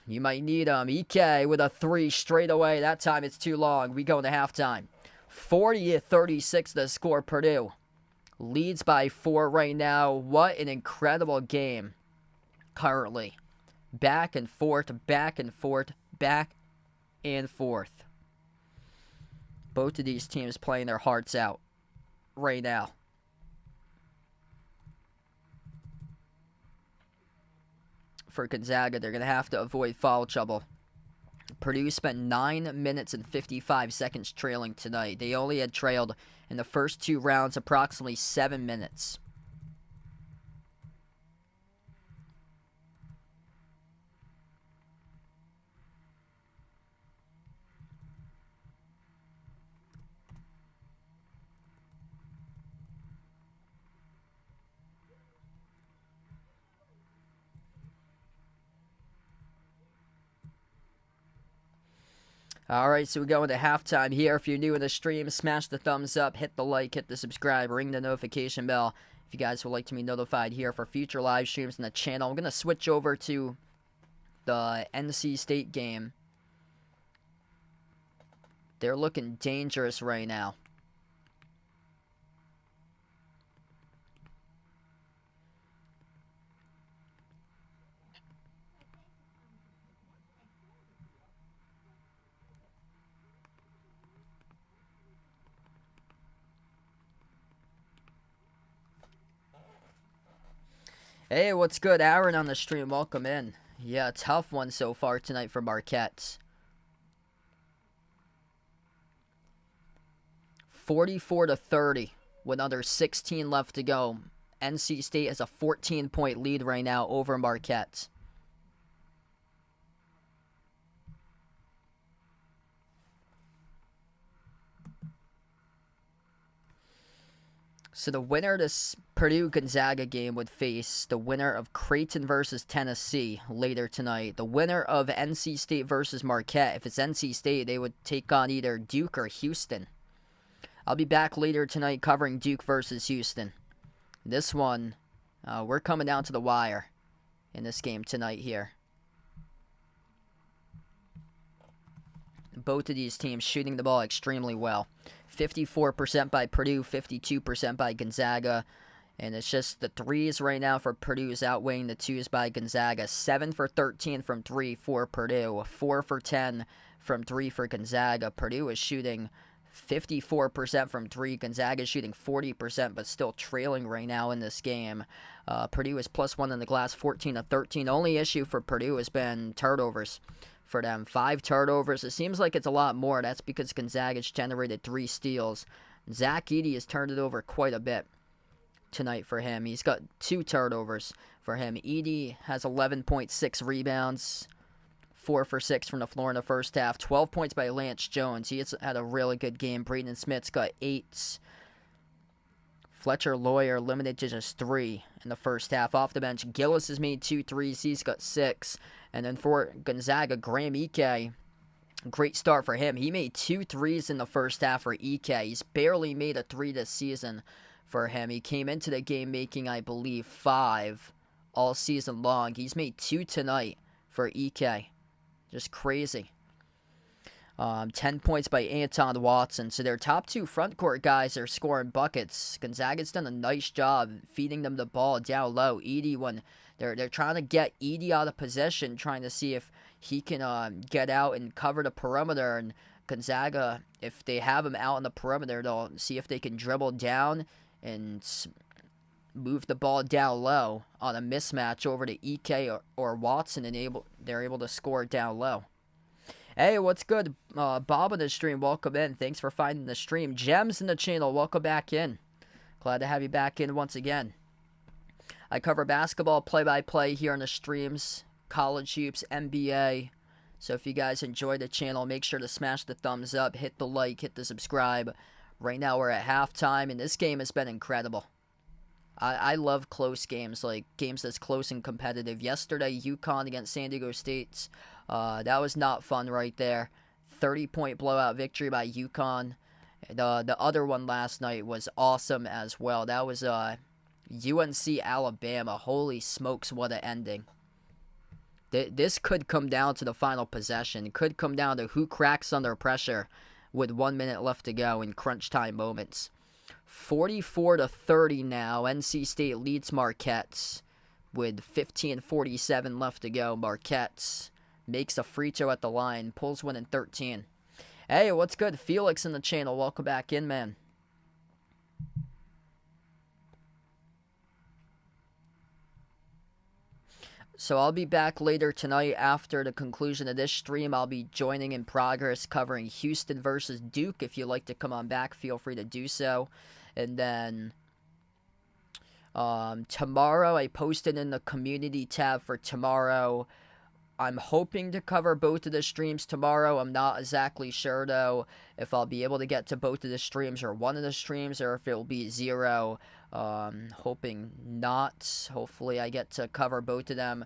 you might need EK with a 3 straight away. That time it's too long. We go into halftime. 40-36 the score. Purdue leads by 4 right now. What an incredible game currently. Back and forth, back and forth, back and forth. Both of these teams playing their hearts out right now. For Gonzaga, they're going to have to avoid foul trouble. Purdue spent 9 minutes and 55 seconds trailing tonight. They only had trailed in the first 2 rounds approximately 7 minutes. Alright, so we go into halftime here. If you're new in the stream, smash the thumbs up, hit the like, hit the subscribe, ring the notification bell if you guys would like to be notified here for future live streams on the channel. I'm going to switch over to the NC State game. They're looking dangerous right now. Hey, what's good? Aaron on the stream. Welcome in. Yeah, tough one so far tonight for Marquette. 44-30 with under 16 left to go. NC State has a 14-point lead right now over Marquette. So the winner of this Purdue-Gonzaga game would face the winner of Creighton versus Tennessee later tonight. The winner of NC State versus Marquette, if it's NC State, they would take on either Duke or Houston. I'll be back later tonight covering Duke versus Houston. This one, we're coming down to the wire in this game tonight here. Both of these teams shooting the ball extremely well. 54% by Purdue, 52% by Gonzaga. And it's just the threes right now for Purdue is outweighing the twos by Gonzaga. 7 for 13 from 3 for Purdue. 4 for 10 from 3 for Gonzaga. Purdue is shooting 54% from 3. Gonzaga is shooting 40%, but still trailing right now in this game. Purdue is +1 in the glass, 14-13. Only issue for Purdue has been turnovers. For them, 5 turnovers. It seems like it's a lot more. That's because Gonzaga's generated 3 steals. Zach Edey has turned it over quite a bit tonight for him. He's got 2 turnovers for him. Edey has 11.6 rebounds, 4 for 6 from the floor in the first half. 12 points by Lance Jones. He has had a really good game. Braden Smith's got 8. Fletcher Lawyer limited to just 3 in the first half. Off the bench, Gillis has made 2 threes. He's got 6. And then for Gonzaga, Graham Ike, great start for him. He made 2 threes in the first half for Ike. He's barely made a 3 this season for him. He came into the game making, I believe, 5 all season long. He's made 2 tonight for Ike. Just crazy. 10 points by Anton Watson. So their top 2 front court guys are scoring buckets. Gonzaga's done a nice job feeding them the ball down low. Edey, when they're trying to get Edey out of position, trying to see if he can get out and cover the perimeter. And Gonzaga, if they have him out on the perimeter, they'll see if they can dribble down and move the ball down low on a mismatch over to Ike or Watson, and they're able to score down low. Hey, what's good? Bob on the stream, welcome in. Thanks for finding the stream. Gems in the channel, welcome back in. Glad to have you back in once again. I cover basketball play-by-play here on the streams, college hoops, NBA. So if you guys enjoy the channel, make sure to smash the thumbs up, hit the like, hit the subscribe. Right now we're at halftime, and this game has been incredible. I love close games, like games that's close and competitive. Yesterday, UConn against San Diego State, that was not fun right there. 30-point blowout victory by UConn. The other one last night was awesome as well. That was UNC Alabama. Holy smokes, what an ending. This could come down to the final possession. It could come down to who cracks under pressure with 1 minute left to go in crunch time moments. 44-30 now. NC State leads Marquette with 15:47 left to go. Marquette makes a free throw at the line, pulls one in 13. Hey, what's good? Felix in the channel. Welcome back in, man. So I'll be back later tonight after the conclusion of this stream. I'll be joining in progress covering Houston versus Duke. If you'd like to come on back, feel free to do so. And then tomorrow, I posted in the community tab for tomorrow. I'm hoping to cover both of the streams tomorrow. I'm not exactly sure, though, if I'll be able to get to both of the streams or one of the streams, or if it'll be 0. Hoping not. Hopefully I get to cover both of them.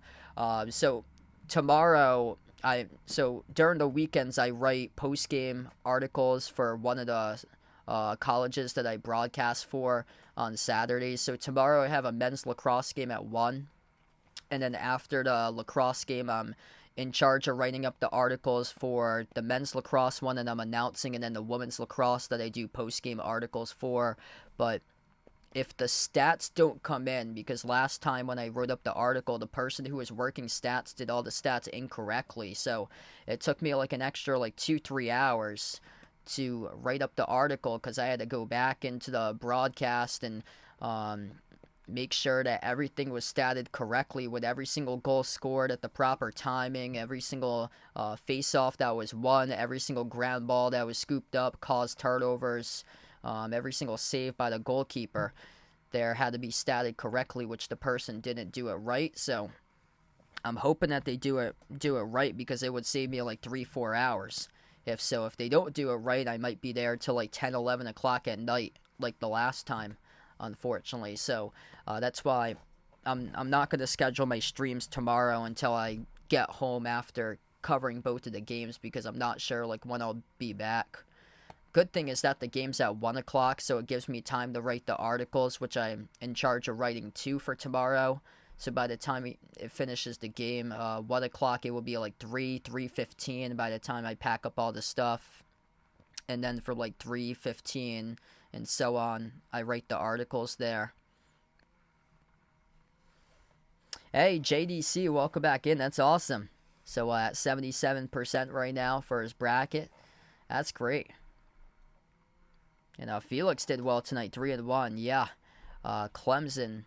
So tomorrow, during the weekends, I write post-game articles for one of the colleges that I broadcast for on Saturdays. So tomorrow I have a men's lacrosse game at 1. And then after the lacrosse game, I'm in charge of writing up the articles for the men's lacrosse one, and I'm announcing, and then the women's lacrosse that I do post-game articles for. But if the stats don't come in, because last time when I wrote up the article, the person who was working stats did all the stats incorrectly. So it took me like an extra 2-3 hours to write up the article, because I had to go back into the broadcast and make sure that everything was statted correctly with every single goal scored at the proper timing, every single face-off that was won, every single ground ball that was scooped up, caused turnovers, every single save by the goalkeeper there had to be statted correctly, which the person didn't do it right. So I'm hoping that they do it right, because it would save me like 3-4 hours. If they don't do it right, I might be there till like 10, 11 o'clock at night, like the last time, unfortunately. So that's why I'm not going to schedule my streams tomorrow until I get home after covering both of the games, because I'm not sure like when I'll be back. Good thing is that the game's at 1 o'clock, so it gives me time to write the articles, which I'm in charge of writing 2 for tomorrow. So by the time it finishes the game, 1 o'clock, it will be like 3:15 by the time I pack up all the stuff. And then for like 3:15 and so on, I write the articles there. Hey, JDC, welcome back in. That's awesome. So at 77% right now for his bracket. That's great. And Felix did well tonight, 3-1. Yeah. Clemson,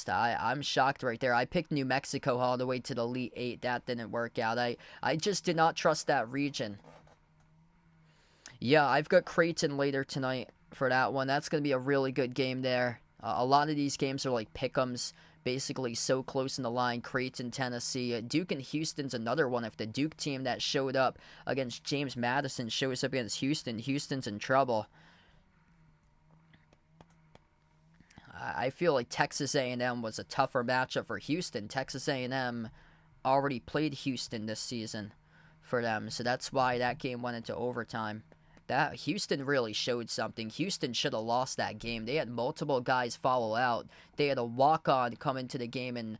I'm shocked right there. I picked New Mexico all the way to the Elite 8. That didn't work out. I just did not trust that region. Yeah, I've got Creighton later tonight for that one. That's going to be a really good game there. A lot of these games are like pick'ems, basically so close in the line. Creighton, Tennessee. Duke and Houston's another one. If the Duke team that showed up against James Madison shows up against Houston, Houston's in trouble. I feel like Texas A&M was a tougher matchup for Houston. Texas A&M already played Houston this season for them, so that's why that game went into overtime. That Houston really showed something. Houston should have lost that game. They had multiple guys foul out. They had a walk-on come into the game, and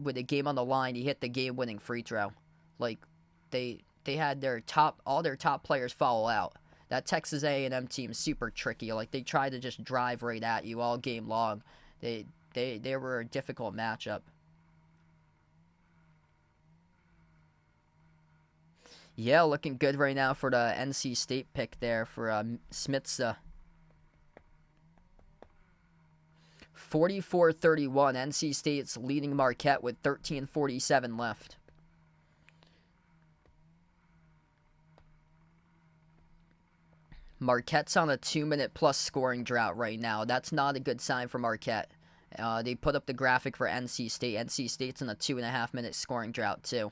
with the game on the line, he hit the game-winning free throw. Like they had all their top players foul out. That Texas A&M team's super tricky. Like, they try to just drive right at you all game long. They were a difficult matchup. Yeah, looking good right now for the NC State pick there for Smithsa. 44-31. NC State's leading Marquette with 13:47 left. Marquette's on a 2-minute plus scoring drought right now. That's not a good sign for Marquette. They put up the graphic for NC State. NC State's in a 2.5-minute scoring drought too.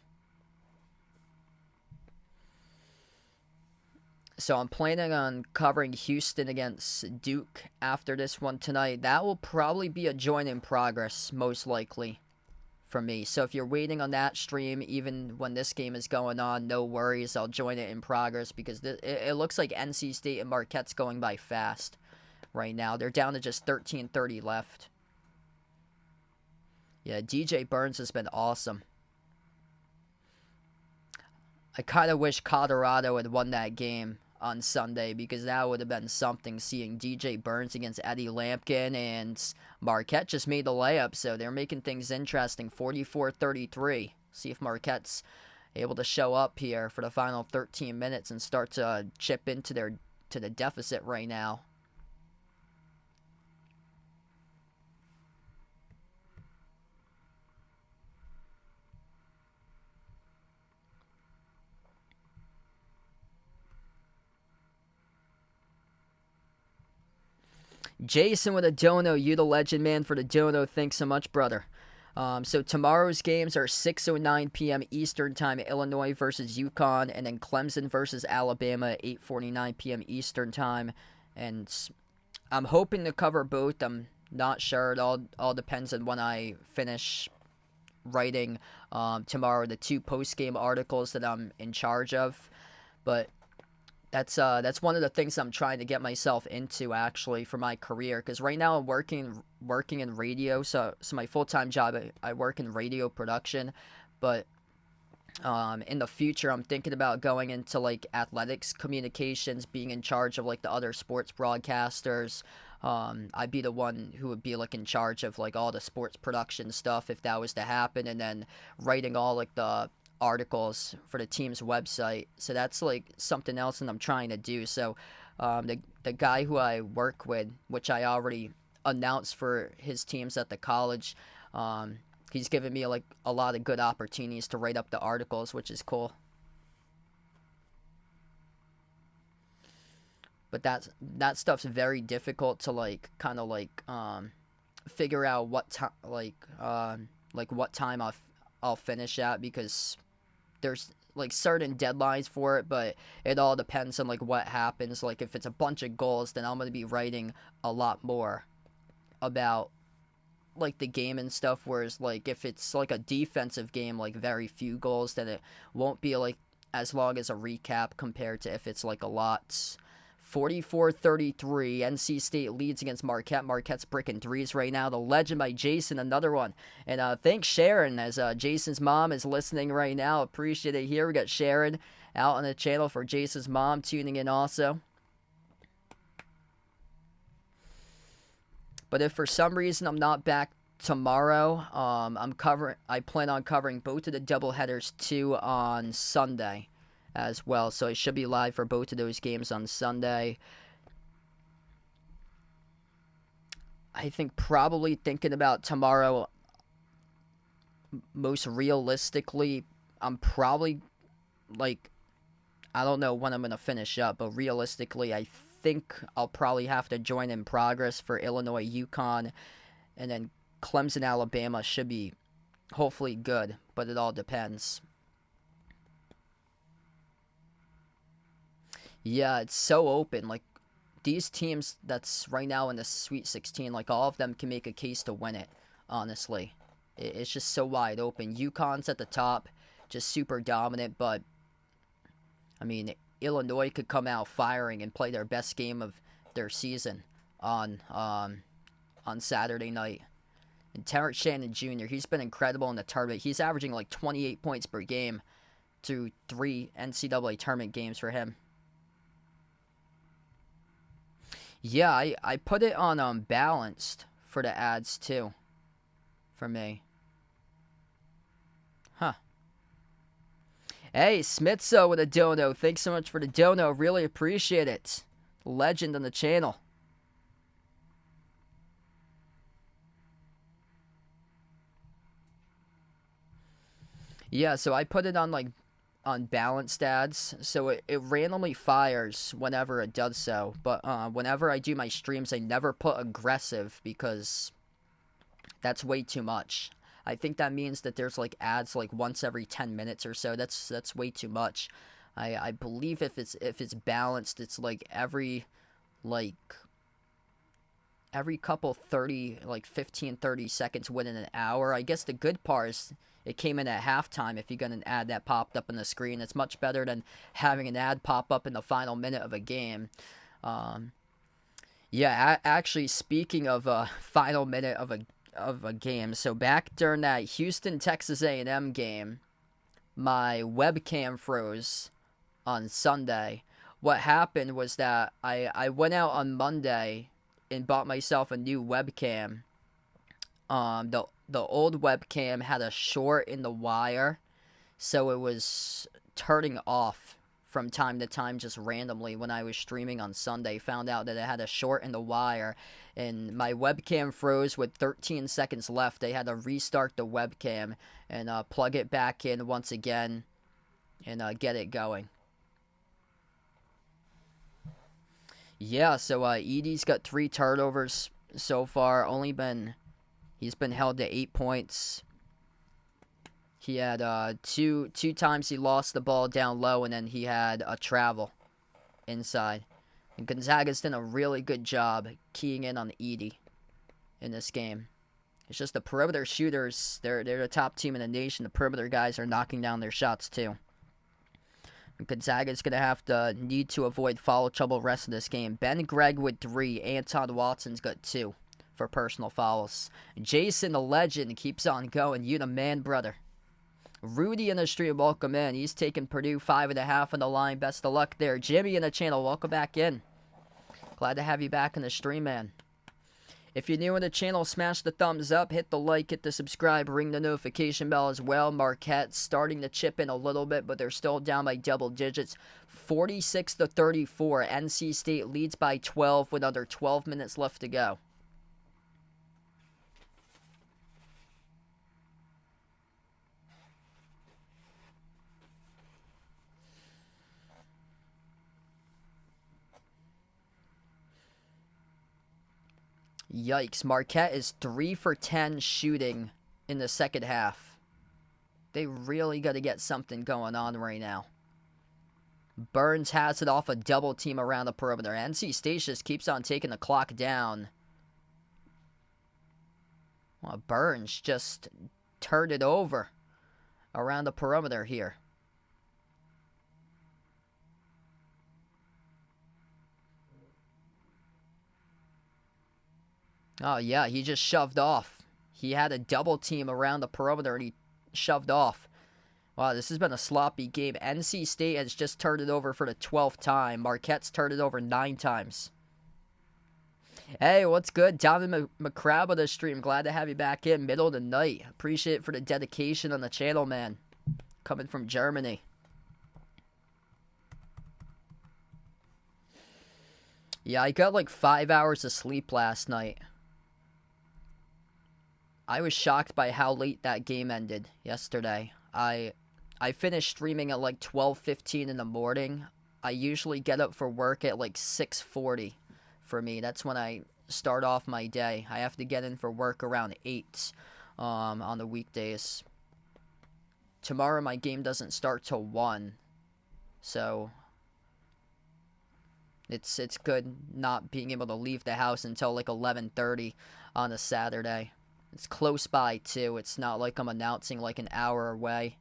So I'm planning on covering Houston against Duke after this one tonight. That will probably be a join in progress, most likely, for me. So if you're waiting on that stream, even when this game is going on, no worries. I'll join it in progress, because it looks like NC State and Marquette's going by fast right now. They're down to just 13:30 left. Yeah, DJ Burns has been awesome. I kind of wish Colorado had won that game on Sunday, because that would have been something, seeing DJ Burns against Eddie Lampkin, and Marquette just made the layup, so they're making things interesting. 44-33. See if Marquette's able to show up here for the final 13 minutes and start to chip into the deficit right now. Jason with a dono. You the legend, man, for the dono. Thanks so much, brother. So tomorrow's games are 6:09 p.m. Eastern Time, Illinois versus UConn, and then Clemson versus Alabama, 8:49 p.m. Eastern Time. And I'm hoping to cover both. I'm not sure. It all depends on when I finish writing tomorrow the 2 post-game articles that I'm in charge of. But that's one of the things I'm trying to get myself into, actually, for my career, because right now I'm working in radio, so my full-time job, I work in radio production, but in the future I'm thinking about going into like athletics communications, being in charge of like the other sports broadcasters. I'd be the one who would be like in charge of like all the sports production stuff if that was to happen, and then writing all like the articles for the team's website. So that's like something else that I'm trying to do. So the guy who I work with, which I already announce for his teams at the college. He's given me like a lot of good opportunities to write up the articles, which is cool. But that stuff's very difficult to like kind of like figure out what time what time I'll finish at, because there's like certain deadlines for it, but it all depends on like what happens. Like if it's a bunch of goals, then I'm going to be writing a lot more about like the game and stuff, whereas like if it's like a defensive game, like very few goals, then it won't be like as long as a recap compared to if it's like a lot. 44-33, NC State leads against Marquette. Marquette's bricking threes right now. The Legend by Jason, another one. And thanks, Sharon, as Jason's mom is listening right now. Appreciate it here. We got Sharon out on the channel for Jason's mom tuning in also. But if for some reason I'm not back tomorrow, I plan on covering both of the doubleheaders too on Sunday as well, so I should be live for both of those games on Sunday. I think probably thinking about tomorrow, most realistically, I'm probably like, I don't know when I'm going to finish up, but realistically, I think I'll probably have to join in progress for Illinois, UConn, and then Clemson, Alabama should be hopefully good, but it all depends. Yeah, it's so open. Like, these teams that's right now in the Sweet 16, like, all of them can make a case to win it, honestly. It's just so wide open. UConn's at the top, just super dominant, but, I mean, Illinois could come out firing and play their best game of their season on Saturday night. And Terrence Shannon Jr., he's been incredible in the tournament. He's averaging, like, 28 points per game through 3 NCAA tournament games for him. Yeah, I put it on balanced for the ads too, for me. Huh. Hey, Smitzo with a dono. Thanks so much for the dono. Really appreciate it. Legend on the channel. Yeah, so I put it on like on balanced ads, so it randomly fires whenever it does so, but whenever I do my streams, I never put aggressive because that's way too much. I think that means that there's like ads like once every 10 minutes or so. That's way too much. I believe if it's balanced, it's like every couple 30 like 15-30 seconds within an hour. I guess the good part is it came in at halftime. If you got an ad that popped up on the screen, it's much better than having an ad pop up in the final minute of a game. Yeah, actually, speaking of final minute of a game, so back during that Houston Texas A&M game, my webcam froze on Sunday. What happened was that I went out on Monday and bought myself a new webcam. The old webcam had a short in the wire, so it was turning off from time to time just randomly when I was streaming on Sunday. Found out that it had a short in the wire, and my webcam froze with 13 seconds left. They had to restart the webcam and plug it back in once again and get it going. Yeah, so Edey's got 3 turnovers so far. He's been held to 8 points. He had two times he lost the ball down low, and then he had a travel inside. And Gonzaga's done a really good job keying in on Edey in this game. It's just the perimeter shooters, they're the top team in the nation. The perimeter guys are knocking down their shots too. And Gonzaga's going to need to avoid foul trouble rest of this game. Ben Gregg with 3. Anton Watson's got 2. For personal fouls. Jason the Legend keeps on going. You the man, brother. Rudy in the stream, welcome in. He's taking Purdue 5.5 on the line. Best of luck there. Jimmy in the channel, welcome back in. Glad to have you back in the stream, man. If you're new in the channel, smash the thumbs up, hit the like, hit the subscribe, ring the notification bell as well. Marquette starting to chip in a little bit, but they're still down by double digits. 46-34. NC State leads by 12 with under 12 minutes left to go. Yikes. Marquette is 3 for 10 shooting in the second half. They really got to get something going on right now. Burns has it off a double team around the perimeter. NC State just keeps on taking the clock down. Well, Burns just turned it over around the perimeter here. Oh, yeah, he just shoved off. He had a double team around the perimeter and he shoved off. Wow, this has been a sloppy game. NC State has just turned it over for the 12th time. Marquette's turned it over 9 times. Hey, what's good? Donovan McCrab on the stream. Glad to have you back in. Middle of the night. Appreciate it for the dedication on the channel, man. Coming from Germany. Yeah, I got like 5 hours of sleep last night. I was shocked by how late that game ended yesterday. I finished streaming at like 12:15 in the morning. I usually get up for work at like 6:40 for me. That's when I start off my day. I have to get in for work around 8 on the weekdays. Tomorrow my game doesn't start till 1. So it's good not being able to leave the house until like 11:30 on a Saturday. It's close by, too. It's not like I'm announcing like an hour away.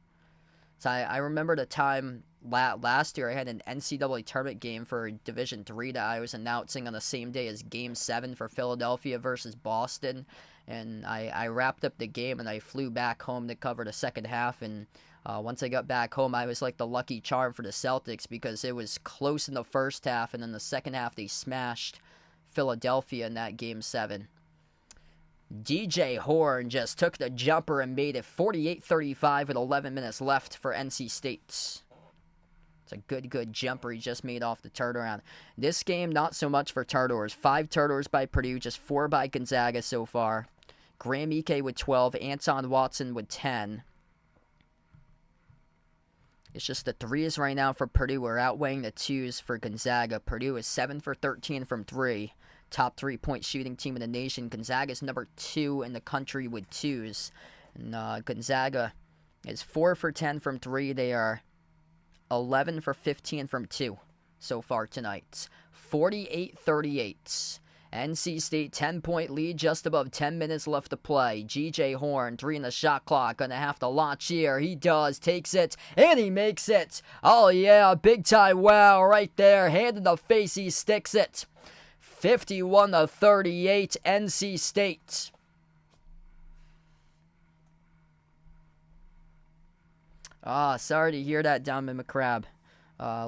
So I remember the time last year I had an NCAA tournament game for Division III that I was announcing on the same day as Game 7 for Philadelphia versus Boston. And I wrapped up the game and I flew back home to cover the second half. And once I got back home, I was like the lucky charm for the Celtics because it was close in the first half. And in the second half, they smashed Philadelphia in that Game 7. DJ Horn just took the jumper and made it 48-35 with 11 minutes left for NC State. It's a good jumper he just made off the turnaround. This game, not so much for turnovers. 5 turnovers by Purdue, just 4 by Gonzaga so far. Graham Ike with 12, Anton Watson with 10. It's just the 3s right now for Purdue. We're outweighing the 2s for Gonzaga. Purdue is 7 for 13 from 3. Top 3-point shooting team in the nation. Gonzaga is number 2 in the country with 2s. And Gonzaga is 4 for 10 from 3. They are 11 for 15 from 2 so far tonight. 48-38. NC State 10-point lead, just above 10 minutes left to play. GJ Horn, 3 in the shot clock, gonna have to launch here. He does, takes it, and he makes it. Oh yeah, big time wow right there. Hand in the face, he sticks it. 51-38, NC State. Sorry to hear that, Donovan McCrab.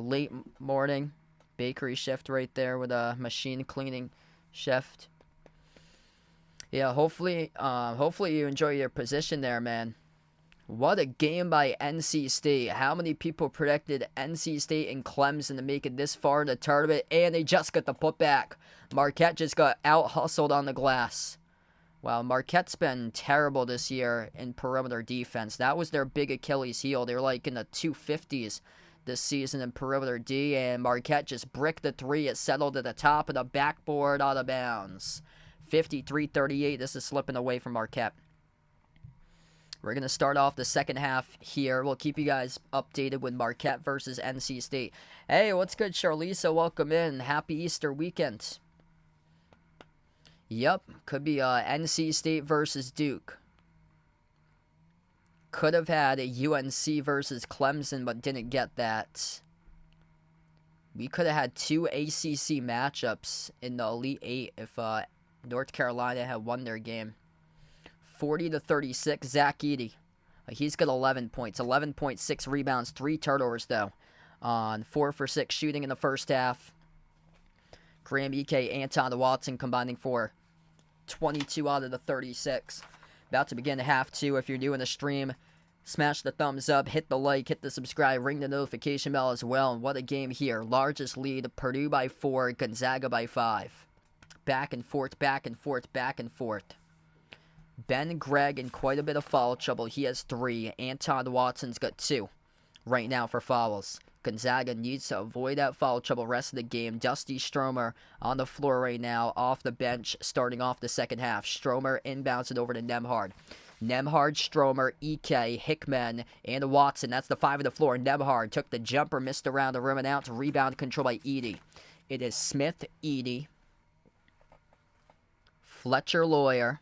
Late morning, bakery shift right there with a machine cleaning shift. Yeah, hopefully you enjoy your position there, man. What a game by NC State. How many people predicted NC State and Clemson to make it this far in the tournament, and they just got the putback. Marquette just got out-hustled on the glass. Wow, Marquette's been terrible this year in perimeter defense. That was their big Achilles heel. They were like in the 250s this season in perimeter D, and Marquette just bricked the 3. It settled at the top of the backboard out of bounds. 53-38. This is slipping away from Marquette. We're going to start off the second half here. We'll keep you guys updated with Marquette versus NC State. Hey, what's good, Charlisa? Welcome in. Happy Easter weekend. Yep, could be NC State versus Duke. Could have had a UNC versus Clemson, but didn't get that. We could have had 2 ACC matchups in the Elite 8 if North Carolina had won their game. 40-36, Zach Edey. He's got 11 points, 11.6 rebounds, 3 turnovers, though. On 4 for 6 shooting in the first half. Graham Ike, Anton Watson combining for 22 out of the 36. About to begin half 2. If you're new in the stream, smash the thumbs up, hit the like, hit the subscribe, ring the notification bell as well. And what a game here. Largest lead, Purdue by 4, Gonzaga by 5. Back and forth, back and forth, back and forth. Ben Gregg in quite a bit of foul trouble. He has 3. Anton Watson's got 2. right now for fouls. Gonzaga needs to avoid that foul trouble rest of the game. Dusty Stromer on the floor right now, off the bench, starting off the second half. Stromer inbounds it over to Nembhard. Nembhard, Stromer, Ike, Hickman, and Watson. That's the five of the floor. Nembhard took the jumper, missed around the rim and out. Rebound control by Edey. It is Smith, Edey, Fletcher Lawyer,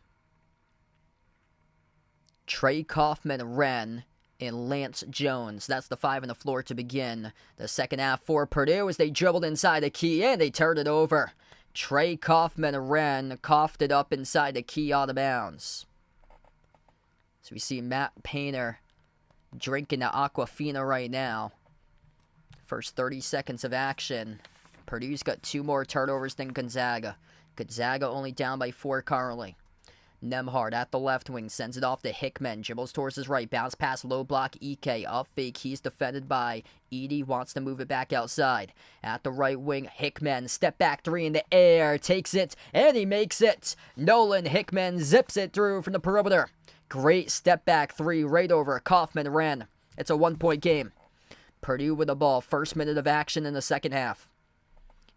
Trey Kaufman-Renn, and Lance Jones. That's the five on the floor to begin the second half for Purdue as they dribbled inside the key and they turned it over. Trey Kaufman-Renn coughed it up inside the key out of bounds. So we see Matt Painter drinking the Aquafina right now. First 30 seconds of action. Purdue's got 2 more turnovers than Gonzaga. Gonzaga only down by 4 currently. Nembhard at the left wing sends it off to Hickman. Dribbles towards his right. Bounce pass, low block. Ike up fake. He's defended by Edey. Wants to move it back outside. At the right wing, Hickman. Step back 3 in the air. Takes it, and he makes it. Nolan Hickman zips it through from the perimeter. Great step back 3 right over Kaufman-Renn. It's a 1-point game. Purdue with the ball. First minute of action in the second half.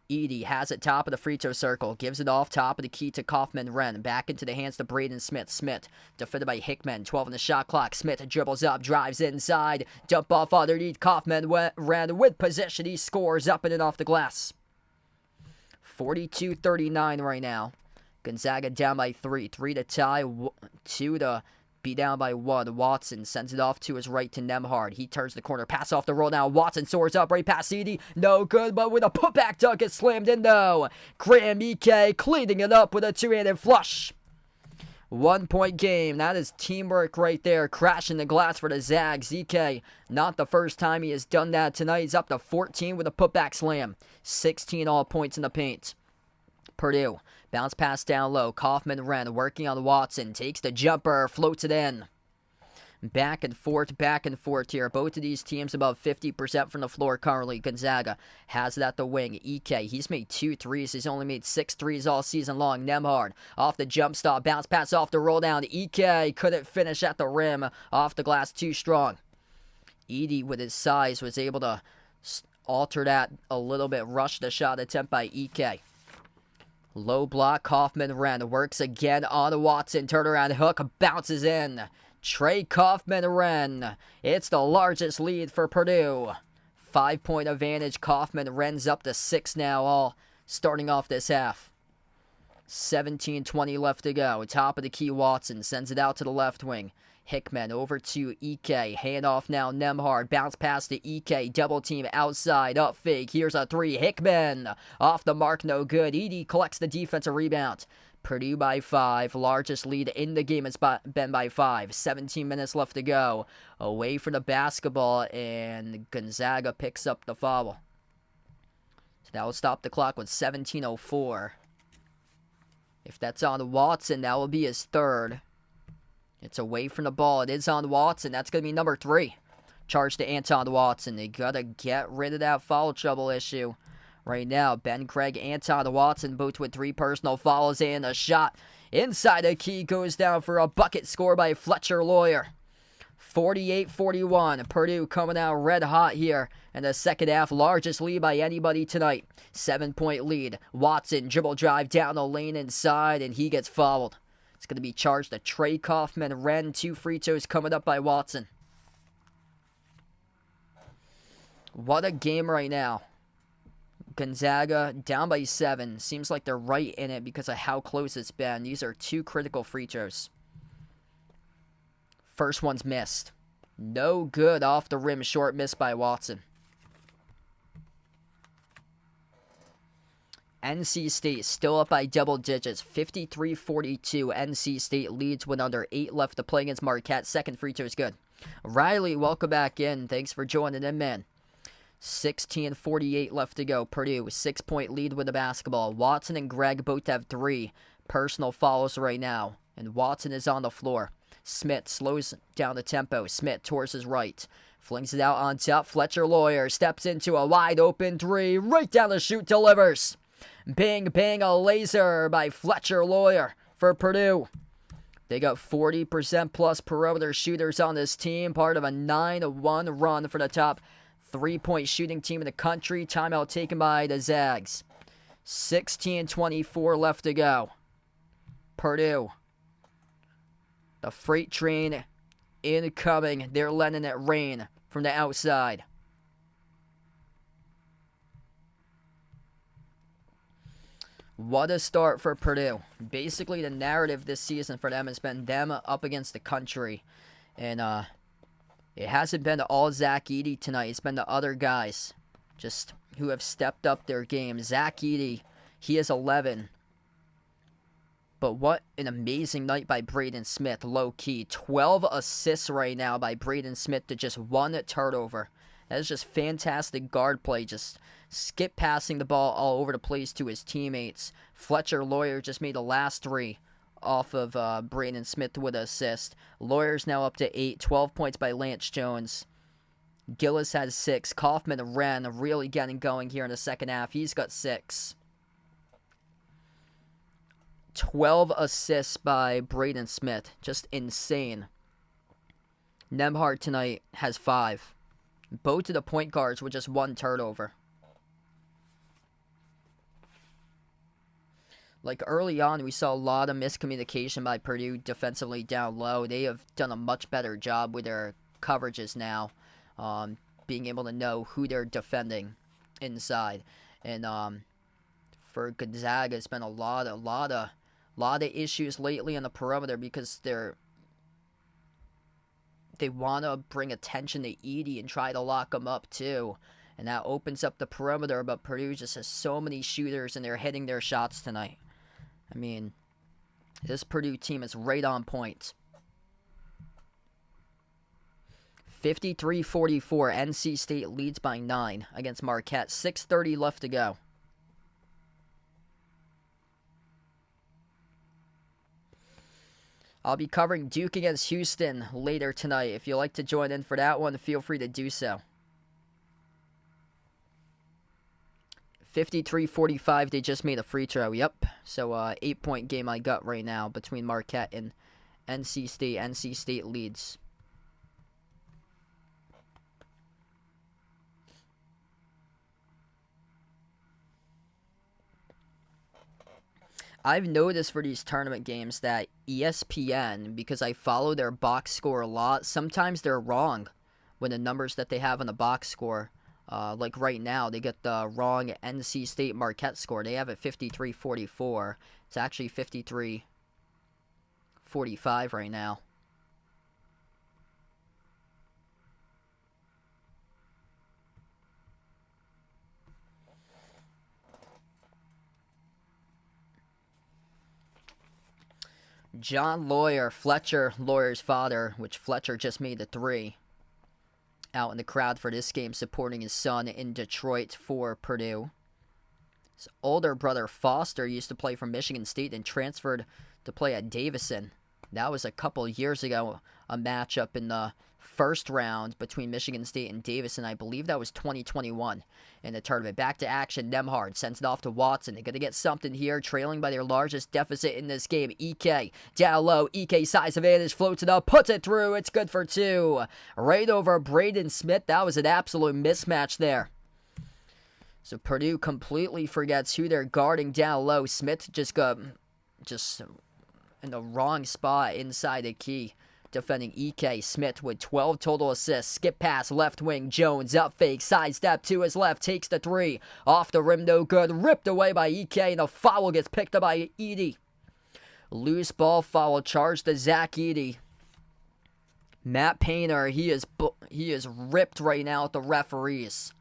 Edey has it top of the free throw circle. Gives it off top of the key to Kaufman-Renn. Back into the hands to Braden Smith. Smith defended by Hickman. 12 on the shot clock. Smith dribbles up. Drives inside. Dump off underneath. Kaufman-Renn with possession. He scores up and in off the glass. 42-39 right now. Gonzaga down by 3. 3 to tie. 2 to be down by 1. Watson sends it off to his right to Nembhard. He turns the corner. Pass off the roll now. Watson soars up right past Edey. No good, but with a putback dunk, it's slammed in though. Graham Ike cleaning it up with a 2-handed flush. 1-point game. That is teamwork right there. Crashing the glass for the Zags. Ike, not the first time he has done that tonight. He's up to 14 with a putback slam. 16 all points in the paint. Purdue. Bounce pass down low. Kaufman-Renn working on Watson. Takes the jumper. Floats it in. Back and forth here. Both of these teams above 50% from the floor currently. Gonzaga has it at the wing. Ike, he's made 2 threes. He's only made 6 threes all season long. Nembhard off the jump stop. Bounce pass off the roll down. Ike couldn't finish at the rim. Off the glass too strong. Edey with his size was able to alter that a little bit. Rush the shot attempt by Ike. Low block, Kaufman-Renn works again on Watson. Turnaround hook, bounces in. Trey Kaufman-Renn. It's the largest lead for Purdue. 5-point advantage. Kaufman-Renn's up to 6 now, all starting off this half. 17:20 left to go. Top of the key, Watson sends it out to the left wing. Hickman over to Ike. Handoff now, Nembhard. Bounce pass to Ike. Double team outside. Up fake. Here's a 3. Hickman. Off the mark, no good. Edey collects the defensive rebound. Purdue by 5. Largest lead in the game has been by 5. 17 minutes left to go. Away from the basketball, and Gonzaga picks up the foul. So that will stop the clock with 17:04. If that's on Watson, that will be his 3rd. It's away from the ball. It is on Watson. That's going to be number 3. Charge to Anton Watson. They got to get rid of that foul trouble issue right now. Ben Craig, Anton Watson, both with 3 personal fouls, and a shot inside the key goes down for a bucket score by Fletcher Lawyer. 48-41. Purdue coming out red hot here in the second half. Largest lead by anybody tonight. 7-point lead. Watson dribble drive down the lane inside, and he gets fouled. It's going to be charged to Trey Kaufman-Renn. 2 free throws coming up by Watson. What a game right now. Gonzaga down by 7. Seems like they're right in it because of how close it's been. These are 2 critical free throws. First one's missed. No good off the rim. Short miss by Watson. NC State still up by double digits. 53-42. NC State leads with under 8 left to play against Marquette. Second free throw is good. Riley, welcome back in. Thanks for joining in, man. 16:48 left to go. Purdue, 6-point lead with the basketball. Watson and Gregg both have 3 personal fouls right now. And Watson is on the floor. Smith slows down the tempo. Smith towards his right. Flings it out on top. Fletcher Lawyer steps into a wide open 3. Right down the chute, delivers. Bang, bang, a laser by Fletcher Lawyer for Purdue. They got 40% plus perimeter shooters on this team, part of a 9-1 run for the top three-point shooting team in the country. Timeout taken by the Zags. 16:24 left to go. Purdue. The freight train incoming. They're letting it rain from the outside. What a start for Purdue. Basically, the narrative this season for them has been them up against the country. And it hasn't been all Zach Edey tonight. It's been the other guys just who have stepped up their game. Zach Edey, he is 11. But what an amazing night by Braden Smith, low-key. 12 assists right now by Braden Smith to just 1 turnover. That is just fantastic guard play, just skip passing the ball all over the place to his teammates. Fletcher Lawyer just made the last 3 off of Braden Smith with an assist. Lawyer's now up to 8, 12 points by Lance Jones. Gillis has 6. Kaufman Wren really getting going here in the second half. He's got 6. 12 assists by Braden Smith. Just insane. Nembhard tonight has 5. Both of the point guards with just 1 turnover. Like early on, we saw a lot of miscommunication by Purdue defensively down low. They have done a much better job with their coverages now, being able to know who they're defending inside. And for Gonzaga, it's been a lot of issues lately on the perimeter because they want to bring attention to Edey and try to lock him up too. And that opens up the perimeter, but Purdue just has so many shooters and they're hitting their shots tonight. I mean, this Purdue team is right on point. 53-44, NC State leads by 9 against Marquette. 6:30 left to go. I'll be covering Duke against Houston later tonight. If you'd like to join in for that one, feel free to do so. 53-45, they just made a free throw. Yep. So, 8-point game I got right now between Marquette and NC State. NC State leads. I've noticed for these tournament games that ESPN, because I follow their box score a lot, sometimes they're wrong with the numbers that they have on the box score. Like right now, they get the wrong NC State Marquette score. They have it 53-44. It's actually 53-45 right now. John Lawyer, Fletcher Lawyer's father, which Fletcher just made the 3, out in the crowd for this game supporting his son in Detroit for Purdue. His older brother Foster used to play for Michigan State and transferred to play at Davidson. That was a couple years ago, a matchup in the first round between Michigan State and Davidson. I believe that was 2021 in the tournament. Back to action. Nembhard sends it off to Watson. They're going to get something here, trailing by their largest deficit in this game. EK down low. EK size advantage, floats it up, puts it through. It's good for 2. Right over Braden Smith. That was an absolute mismatch there. So Purdue completely forgets who they're guarding down low. Smith just got in the wrong spot inside the key. Defending EK. Smith with 12 total assists. Skip pass, left wing. Jones up fake. Sidestep to his left. Takes the 3. Off the rim, no good. Ripped away by EK. And the foul gets picked up by Edey. Loose ball foul charged to Zach Edey. Matt Painter, he is ripped right now at the referees.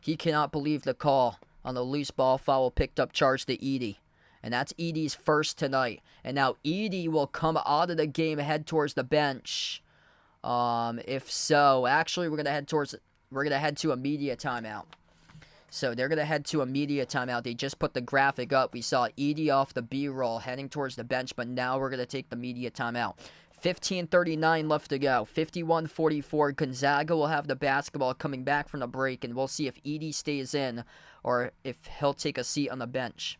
He cannot believe the call on the loose ball foul picked up charge to Edey. And that's Edey's first tonight. And now Edey will come out of the game, head towards the bench. If so, actually, we're gonna head to a media timeout. So they're gonna head to a media timeout. They just put the graphic up. We saw Edey off the B-roll heading towards the bench, but now we're gonna take the media timeout. 15:39 left to go. 51-44. Gonzaga will have the basketball coming back from the break, and we'll see if Edey stays in or if he'll take a seat on the bench.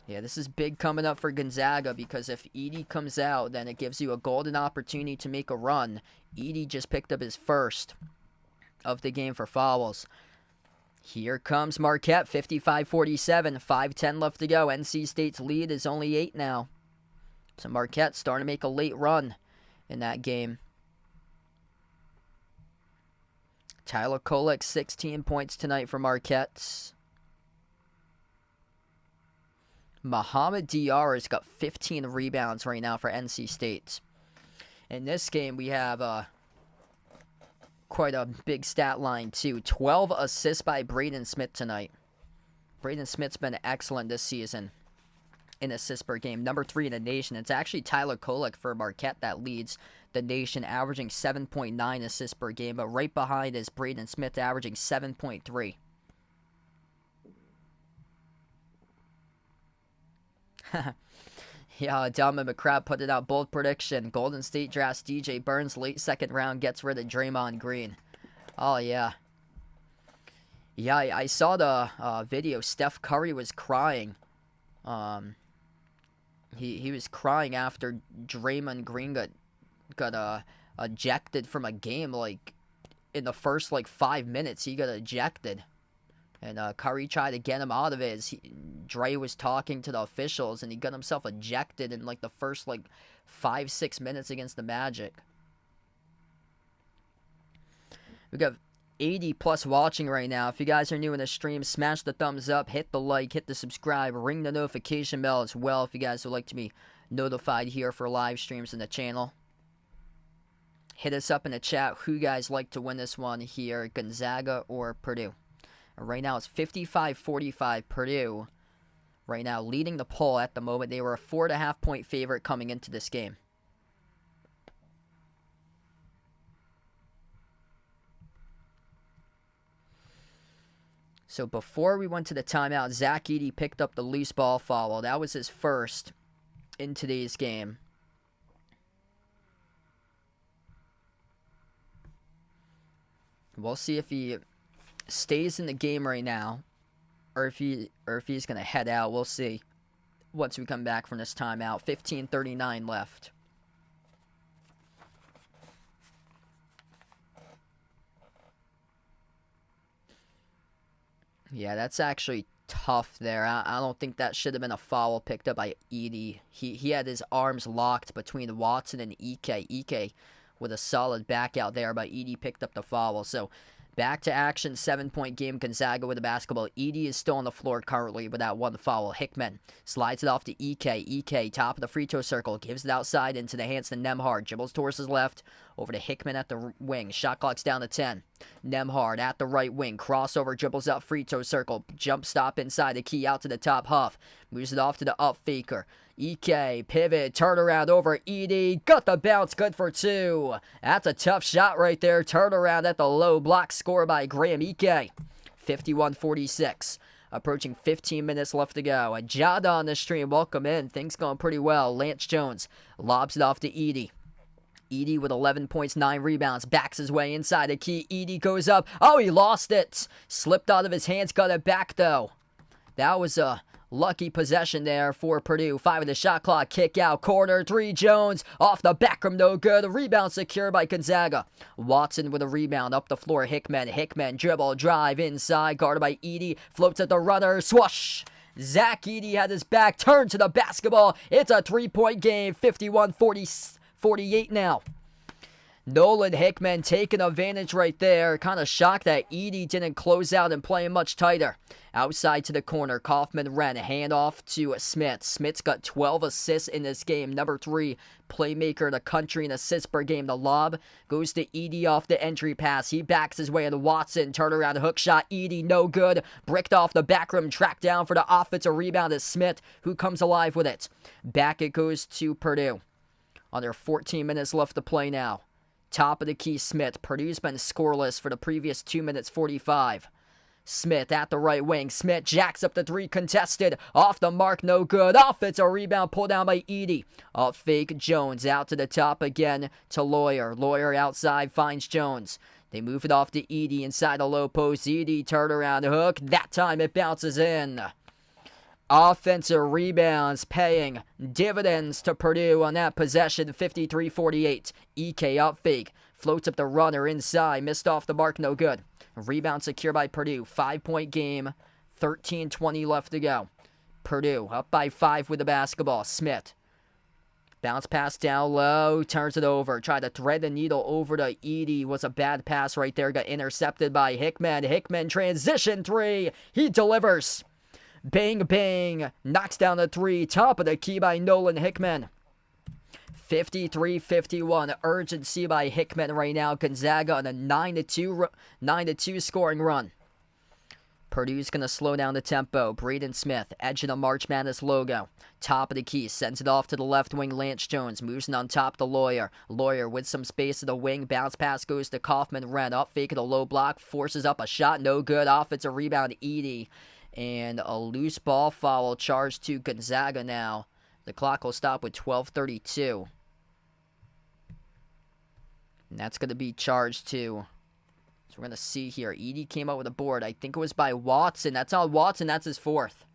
Yeah, this is big coming up for Gonzaga because if Edey comes out, then it gives you a golden opportunity to make a run. Edey just picked up his first of the game for fouls. Here comes Marquette, 55-47, 5:10 left to go. NC State's lead is only 8 now. So Marquette starting to make a late run in that game. Tyler Kolek, 16 points tonight for Marquette. Mohamed Diarra's got 15 rebounds right now for NC State. In this game, we have quite a big stat line, too. 12 assists by Braden Smith tonight. Braden Smith's been excellent this season in assists per game. Number 3 in the nation. It's actually Tyler Kolek for Marquette that leads the nation, averaging 7.9 assists per game. But right behind is Braden Smith, averaging 7.3. Yeah, Delman McCrabb put it out. Bold prediction. Golden State drafts DJ Burns. Late second round gets rid of Draymond Green. Oh, yeah. Yeah, I saw the video. Steph Curry was crying. He was crying after Draymond Green got ejected from a game. Like, in the first, 5 minutes, he got ejected. And Curry tried to get him out of it. Dre was talking to the officials, and he got himself ejected in the first 5-6 minutes against the Magic. We got 80 plus watching right now. If you guys are new in the stream, smash the thumbs up, hit the like, hit the subscribe, ring the notification bell as well if you guys would like to be notified here for live streams in the channel. Hit us up in the chat who you guys like to win this one here, Gonzaga or Purdue. Right now it's 55-45 Purdue. Right now leading the poll at the moment. They were a 4.5 point favorite coming into this game. So before we went to the timeout, Zach Edey picked up the loose ball foul. That was his first in today's game. We'll see if he stays in the game right now, or if he's gonna head out. We'll see once we come back from this timeout. 15:39 left. Yeah, that's actually tough there. I don't think that should have been a foul picked up by Edey. He had his arms locked between Watson and Ike. Ike with a solid back out there, but Edey picked up the foul. So back to action, 7-point game, Gonzaga with the basketball. Edey is still on the floor currently with that one foul. Hickman slides it off to Ike. Ike, top of the free throw circle, gives it outside into the hands of Nembhard. Dribbles towards his left, over to Hickman at the wing. Shot clock's down to 10. Nembhard at the right wing, crossover, dribbles up free throw circle. Jump stop inside the key, out to the top Huff. Moves it off to the up faker. Ike, pivot, turn around over Edey. Got the bounce, good for 2. That's a tough shot right there. Turn around at the low block, score by Graham Ike. 51-46. Approaching 15 minutes left to go. Jada on the stream, welcome in. Things going pretty well. Lance Jones lobs it off to Edey. Edey with 11 points, 9 rebounds, backs his way inside the key. Edey goes up. Oh, he lost it. Slipped out of his hands, got it back though. That was a lucky possession there for Purdue. 5 of the shot clock, kick out, corner 3, Jones off the back rim, no good. Rebound secured by Gonzaga. Watson with a rebound up the floor. Hickman dribble, drive inside, guarded by Edey, floats at the runner, swoosh. Zach Edey had his back, turned to the basketball. It's a 3-point game, 51-48 now. Nolan Hickman taking advantage right there. Kind of shocked that Edey didn't close out and play much tighter. Outside to the corner, Kaufman-Wren, hand off to Smith. Smith's got 12 assists in this game. Number 3 playmaker in the country in assists per game. The lob goes to Edey off the entry pass. He backs his way into Watson. Turnaround hook shot. Edey, no good. Bricked off the back rim. Tracked down for the offensive rebound is Smith, who comes alive with it. Back it goes to Purdue. Under 14 minutes left to play now. Top of the key, Smith. Purdue's been scoreless for the previous 2 minutes 45. Smith at the right wing. Smith jacks up the 3 contested. Off the mark, no good. Offensive rebound pulled down by Edey. Up fake, Jones out to the top again to Lawyer. Lawyer outside finds Jones. They move it off to Edey inside the low post. Edey turnaround hook. That time it bounces in. Offensive rebounds paying dividends to Purdue on that possession, 53-48. EK up fake, floats up the runner inside, missed off the mark, no good. Rebound secure by Purdue, 5-point game, 13:20 left to go. Purdue up by 5 with the basketball. Smith, bounce pass down low, turns it over, tried to thread the needle over to Edey, was a bad pass right there, got intercepted by Hickman. Hickman transition 3, he delivers. Bang, bang, knocks down the 3, top of the key by Nolan Hickman. 53-51, urgency by Hickman right now. Gonzaga on a 9-2 scoring run. Purdue's going to slow down the tempo. Braden Smith, edge of the March Madness logo. Top of the key, sends it off to the left wing. Lance Jones moves it on top to Lawyer. Lawyer with some space at the wing. Bounce pass goes to Kaufman. Ren up, fake at a low block. Forces up a shot, no good. Offensive rebound, Edey. And a loose ball foul charged to Gonzaga now. The clock will stop with 12:32. And that's going to be charged to... So we're going to see here. Edey came out with a board. I think it was by Watson. That's on Watson. That's his 4th.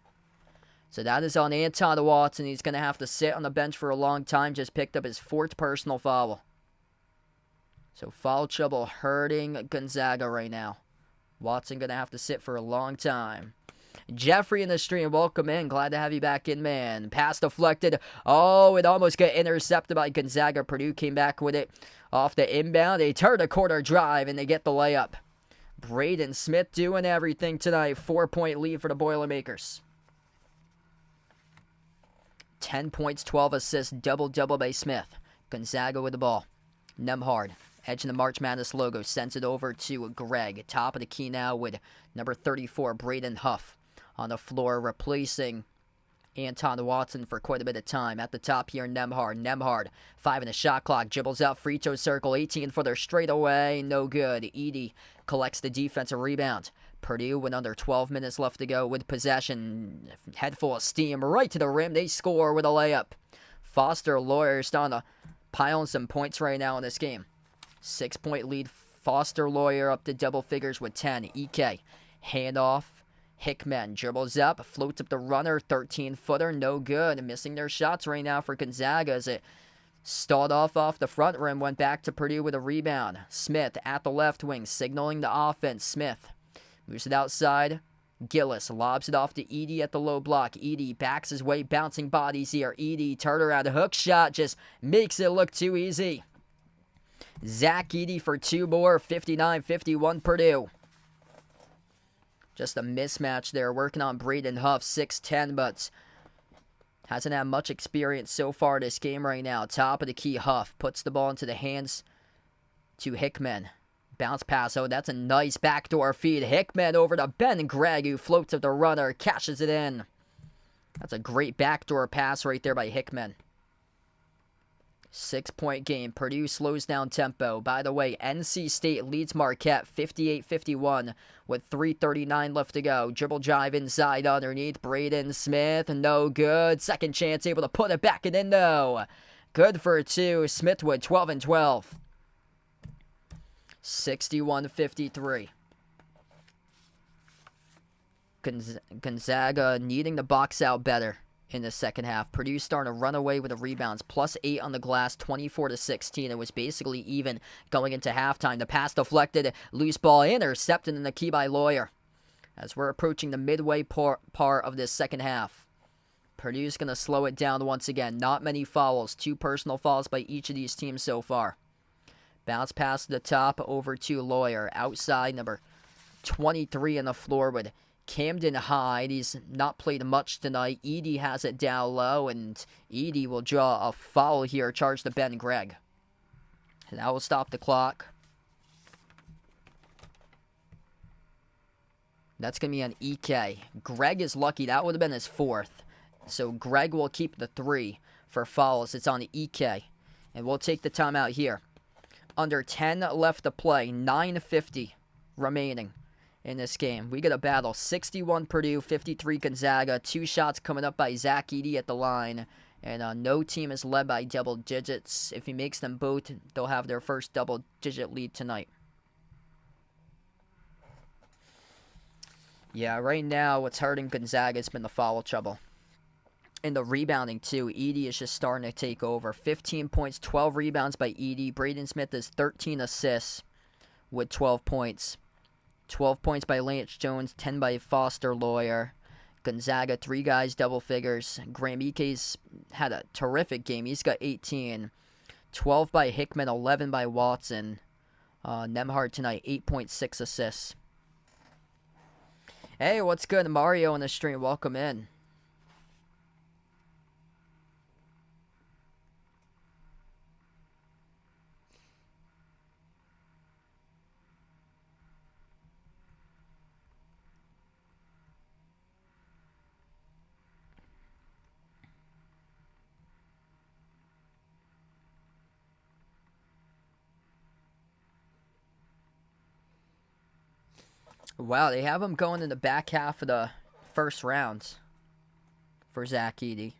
So that is on Anton Watson. He's going to have to sit on the bench for a long time. Just picked up his 4th personal foul. So foul trouble hurting Gonzaga right now. Watson going to have to sit for a long time. Jeffrey in the stream, welcome in. Glad to have you back in, man. Pass deflected. Oh, it almost got intercepted by Gonzaga. Purdue came back with it off the inbound. They turn a corner drive, and they get the layup. Braden Smith doing everything tonight. 4-point lead for the Boilermakers. 10 points, 12 assists, double-double by Smith. Gonzaga with the ball. Nemhard, edge of the March Madness logo, sends it over to Greg. Top of the key now with number 34, Braden Huff, on the floor, replacing Anton Watson for quite a bit of time. At the top here, Nemhard, 5 in the shot clock, dribbles out, free throw circle, 18 for their straightaway, no good. Edey collects the defensive rebound. Purdue with under 12 minutes left to go with possession. Head full of steam right to the rim. They score with a layup. Foster Lawyer starting to pile on some points right now in this game. 6-point lead. Foster Lawyer up to double figures with 10. EK, handoff. Hickman dribbles up, floats up the runner, 13-footer, no good. Missing their shots right now for Gonzaga as it stalled off the front rim, went back to Purdue with a rebound. Smith at the left wing, signaling the offense. Smith moves it outside. Gillis lobs it off to Edey at the low block. Edey backs his way, bouncing bodies here. Edey, turnaround hook shot, just makes it look too easy. Zach Edey for 2 more, 59-51 Purdue. Just a mismatch there, working on Braden Huff, 6'10", but hasn't had much experience so far this game right now. Top of the key, Huff puts the ball into the hands to Hickman. Bounce pass, oh, that's a nice backdoor feed. Hickman over to Ben Gregg, who floats up the runner, cashes it in. That's a great backdoor pass right there by Hickman. 6-point game. Purdue slows down tempo. By the way, NC State leads Marquette 58-51 with 3:39 left to go. Dribble drive inside underneath. Braden Smith, no good. Second chance, able to put it back and in though. Good for 2. Smith with 12 and 12. 61-53. Gonzaga needing to box out better in the second half. Purdue starting to run away with the rebounds. +8 on the glass, 24-16. It was basically even going into halftime. The pass deflected, loose ball intercepted in the key by Lawyer. As we're approaching the midway part of this second half, Purdue's going to slow it down once again. Not many fouls. 2 personal fouls by each of these teams so far. Bounce pass to the top over to Lawyer. Outside, number 23 on the floor with Camden Hyde. He's not played much tonight. Edey has it down low, and Edey will draw a foul here, charged to Ben Gregg. And that will stop the clock. That's going to be an EK. Gregg is lucky. That would have been his 4th. So Gregg will keep the 3 for fouls. It's on the EK. And we'll take the timeout here. Under 10 left to play. 9:50 remaining in this game. We get a battle. 61 Purdue, 53 Gonzaga. 2 shots coming up by Zach Edey at the line. And no team is led by double digits. If he makes them both, they'll have their first double-digit lead tonight. Yeah, right now what's hurting Gonzaga has been the foul trouble. And the rebounding, too. Edey is just starting to take over. 15 points, 12 rebounds by Edey. Braden Smith is 13 assists with 12 points. 12 points by Lance Jones, 10 by Foster Lawyer. Gonzaga, 3 guys, double figures. Graham Ike's had a terrific game. He's got 18. 12 by Hickman, 11 by Watson. Nembhard tonight, 8.6 assists. Hey, what's good? Mario on the stream. Welcome in. Wow, they have him going in the back half of the first rounds for Zach Edey.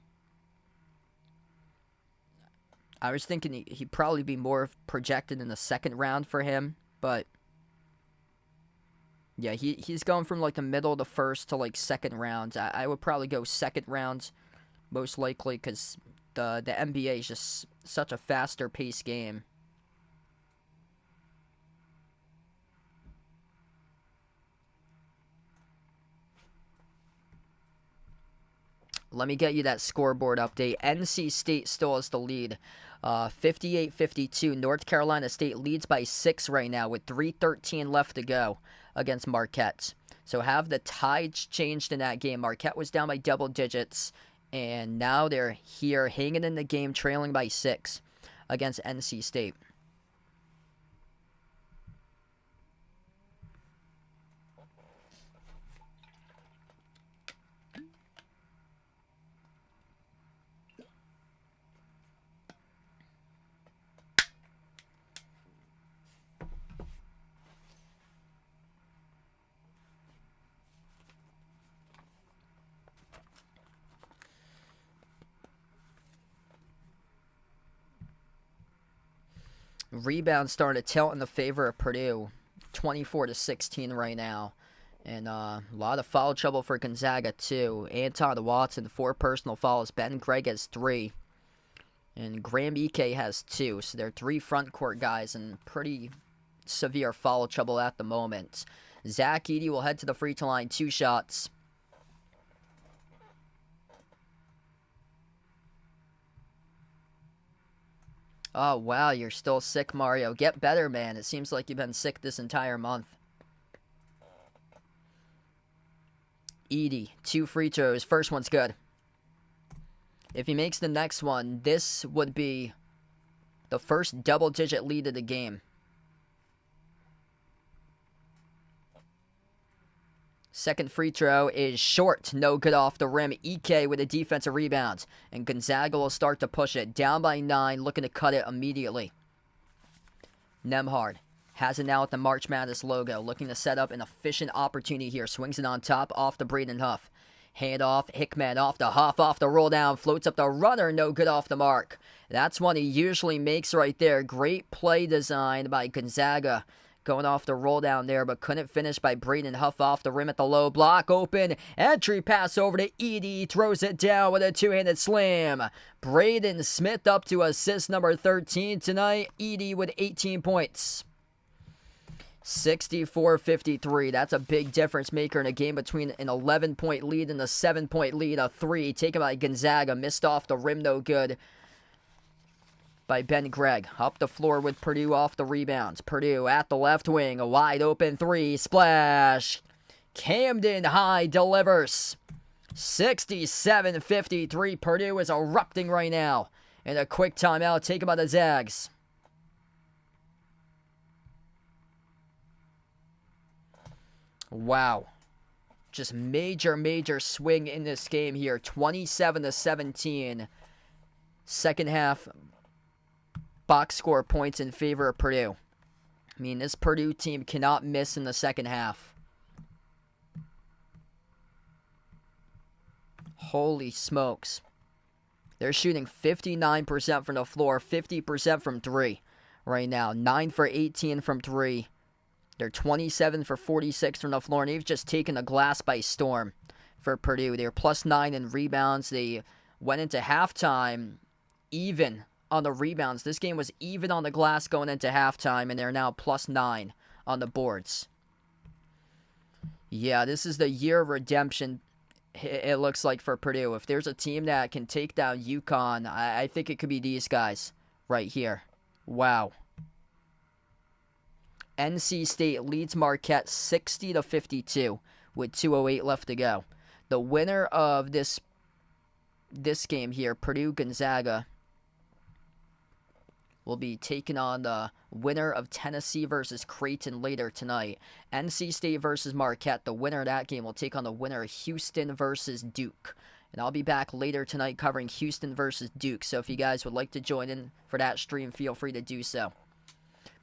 I was thinking he'd probably be more projected in the second round for him, but yeah, he's going from like the middle of the first to like second rounds. I would probably go second rounds most likely because the NBA is just such a faster paced game. Let me get you that scoreboard update. NC State still has the lead. 58-52. North Carolina State leads by 6 right now with 3:13 left to go against Marquette. So have the tides changed in that game? Marquette was down by double digits, and now they're here hanging in the game, trailing by 6 against NC State. Rebounds starting to tilt in the favor of Purdue, 24-16 right now. And a lot of foul trouble for Gonzaga, too. Anton Watson, 4 personal fouls. Ben Gregg has 3. And Graham Ike has 2. So they're 3 front court guys in pretty severe foul trouble at the moment. Zach Edey will head to the free throw line. 2 shots. Oh, wow, you're still sick, Mario. Get better, man. It seems like you've been sick this entire month. Edey, 2 free throws. First one's good. If he makes the next one, this would be the first double-digit lead of the game. Second free throw is short. No good off the rim. Ike with a defensive rebound. And Gonzaga will start to push it. Down by 9, looking to cut it immediately. Nembhard has it now with the March Madness logo. Looking to set up an efficient opportunity here. Swings it on top off the Braden Huff. Hand off. Hickman off the Huff. Off the roll down. Floats up the runner. No good off the mark. That's one he usually makes right there. Great play design by Gonzaga. Going off the roll down there, but couldn't finish by Braden Huff off the rim at the low block. Open. Entry pass over to Edey. Throws it down with a 2-handed slam. Braden Smith up to assist number 13 tonight. Edey with 18 points. 64-53. That's a big difference maker in a game between an 11-point lead and a 7-point lead. A 3 taken by Gonzaga. Missed off the rim, no good. By Ben Gregg. Up the floor with Purdue off the rebounds. Purdue at the left wing. A wide open 3. Splash. Camden High delivers. 67-53. Purdue is erupting right now. And a quick timeout taken by the Zags. Wow. Just major swing in this game here. 27-17. Second half. Box score points in favor of Purdue. I mean, this Purdue team cannot miss in the second half. Holy smokes. They're shooting 59% from the floor, 50% from 3 right now. 9 for 18 from 3. They're 27 for 46 from the floor, and they've just taken the glass by storm for Purdue. They're +9 in rebounds. They went into halftime even on the rebounds. This game was even on the glass going into halftime, and they're now +9 on the boards. Yeah, this is the year of redemption, it looks like, for Purdue. If there's a team that can take down UConn, I think it could be these guys right here. Wow. NC State leads Marquette 60-52 with 2:08 left to go. The winner of this game here, Purdue-Gonzaga, will be taking on the winner of Tennessee versus Creighton later tonight. NC State versus Marquette, the winner of that game will take on the winner of Houston versus Duke. And I'll be back later tonight covering Houston versus Duke, so if you guys would like to join in for that stream, feel free to do so.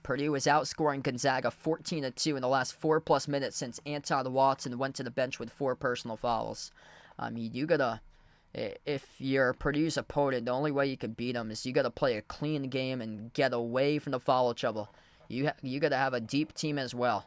Purdue is outscoring Gonzaga 14-2 in the last 4+ minutes since Anton Watson went to the bench with 4 personal fouls. I mean, you gotta, if you're Purdue's opponent, the only way you can beat them is you gotta play a clean game and get away from the foul trouble. You gotta have a deep team as well.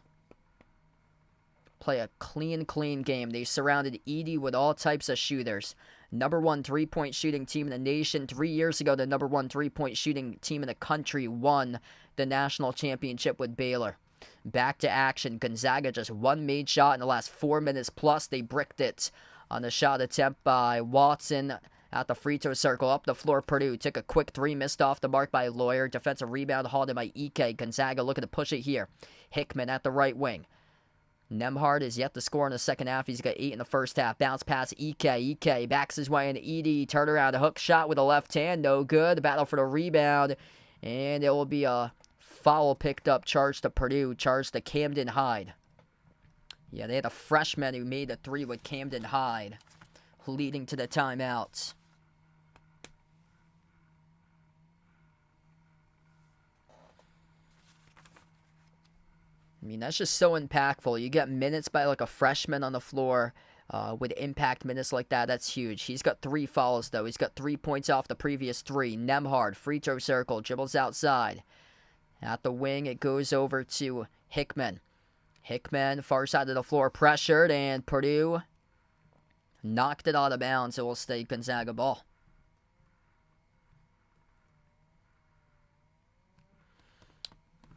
Play a clean game. They surrounded Edey with all types of shooters. Number 1 3-point shooting team in the nation. 3 years ago, the number 1 3-point shooting team in the country won the national championship with Baylor. Back to action. Gonzaga just one made shot in the last 4 minutes plus. They bricked it on the shot attempt by Watson at the free throw circle. Up the floor, Purdue took a quick 3, missed off the mark by Lawyer. Defensive rebound hauled in by Ike. Gonzaga looking to push it here. Hickman at the right wing. Nembhard is yet to score in the second half. He's got 8 in the first half. Bounce pass, Ike. Ike backs his way into Edey. Turn around, a hook shot with a left hand. No good. Battle for the rebound. And it will be a foul picked up. Charge to Purdue. Charge to Camden Hyde. Yeah, they had a freshman who made a 3 with Camden Hyde, leading to the timeouts. I mean, that's just so impactful. You get minutes by like a freshman on the floor with impact minutes like that. That's huge. He's got 3 fouls, though. He's got 3 points off the previous 3. Nembhard, free throw circle, dribbles outside. At the wing, it goes over to Hickman. Hickman, far side of the floor, pressured, and Purdue knocked it out of bounds. It will stay Gonzaga ball.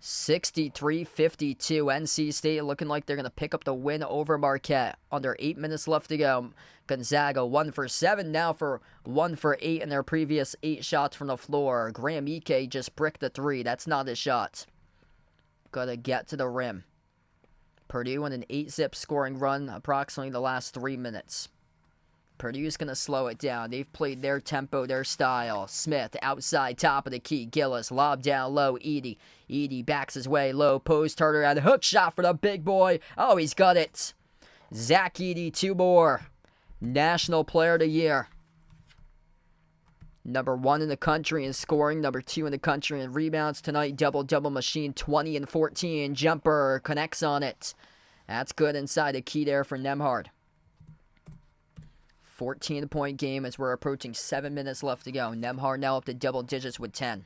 (63-52). NC State looking like they're going to pick up the win over Marquette. Under 8 minutes left to go. Gonzaga 1 for 7, now for 1 for 8 in their previous 8 shots from the floor. Graham Ike just bricked the 3. That's not his shot. Got to get to the rim. Purdue in an 8-zip scoring run approximately the last 3 minutes. Purdue's going to slow it down. They've played their tempo, their style. Smith outside, top of the key. Gillis, lob down low. Edey. Edey backs his way low. Post, turn around. Hook shot for the big boy. Oh, he's got it. Zach Edey, 2 more. National Player of the Year. Number 1 in the country in scoring. Number 2 in the country in rebounds tonight. Double-double machine, 20 and 14. Jumper connects on it. That's good inside the key there for Nembhard. 14-point game as we're approaching 7 minutes left to go. Nembhard now up to double digits with 10.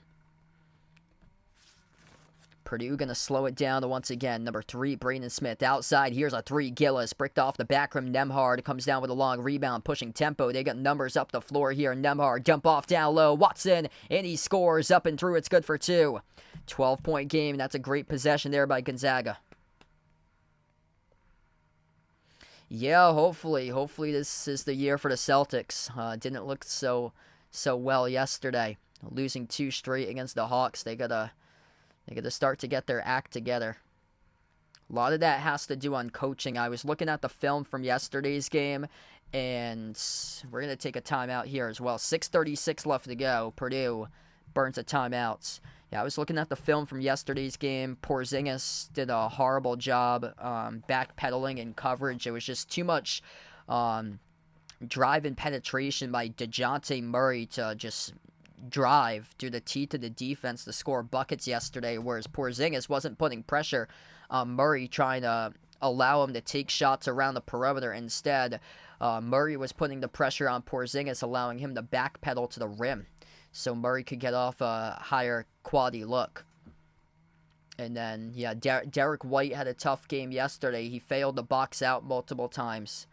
Purdue going to slow it down to once again. Number 3, Braden Smith outside. Here's a 3. Gillis bricked off the back rim. Nembhard comes down with a long rebound, pushing tempo. They got numbers up the floor here. Nembhard jump off down low. Watson, and he scores up and through. It's good for 2. 12-point game. That's a great possession there by Gonzaga. Yeah, hopefully this is the year for the Celtics. Didn't look so well yesterday, losing 2 straight against the Hawks. They gotta start to get their act together. A lot of that has to do on coaching. I was looking at the film from yesterday's game, and we're gonna take a timeout here as well. 6:36 left to go. Purdue burns a timeout. Yeah, I was looking at the film from yesterday's game. Porzingis did a horrible job backpedaling in coverage. It was just too much drive and penetration by DeJounte Murray to just drive through the teeth of the defense to score buckets yesterday, whereas Porzingis wasn't putting pressure on Murray, trying to allow him to take shots around the perimeter. Instead, Murray was putting the pressure on Porzingis, allowing him to backpedal to the rim, so Murray could get off a higher quality look. And then, yeah, Derek White had a tough game yesterday. He failed to box out multiple times.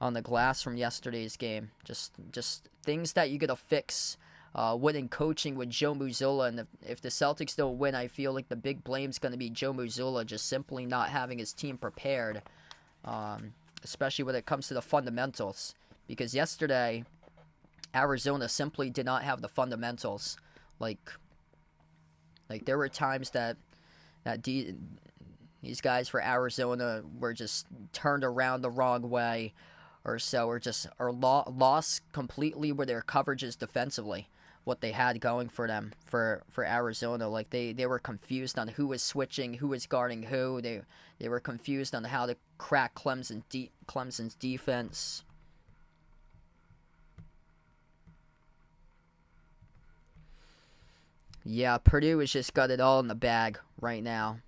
on the glass from yesterday's game. Just things that you got to fix. Winning coaching with Joe Mazzulla, and if the Celtics don't win, I feel like the big blame's going to be Joe Mazzulla just simply not having his team prepared, especially when it comes to the fundamentals. Because yesterday, Arizona simply did not have the fundamentals. Like there were times that these guys for Arizona were just turned around the wrong way, or lost completely with their coverages defensively. What they had going for them for Arizona, like they were confused on who was switching, who was guarding who. They were confused on how to crack Clemson's defense. Yeah, Purdue has just got it all in the bag right now.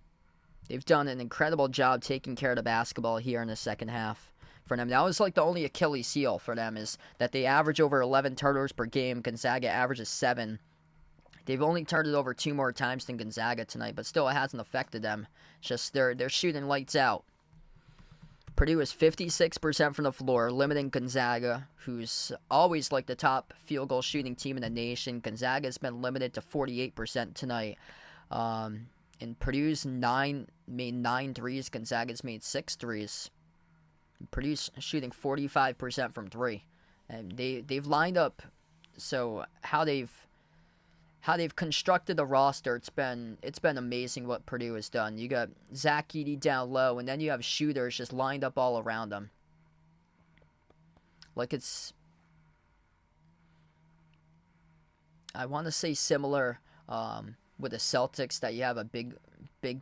They've done an incredible job taking care of the basketball here in the second half. For them, that was like the only Achilles heel for them, is that they average over 11 turnovers per game. Gonzaga averages 7. They've only turned it over 2 more times than Gonzaga tonight, but still it hasn't affected them. It's just they're shooting lights out. Purdue is 56% from the floor, limiting Gonzaga, who's always like the top field goal shooting team in the nation. Gonzaga's been limited to 48% tonight. And Purdue's made 9 threes. Gonzaga's made 6 threes. Purdue's shooting 45% from 3, and they've lined up. So how they've constructed the roster, it's been amazing what Purdue has done. You got Zach Edey down low, and then you have shooters just lined up all around them. Like I want to say similar with the Celtics, that you have a big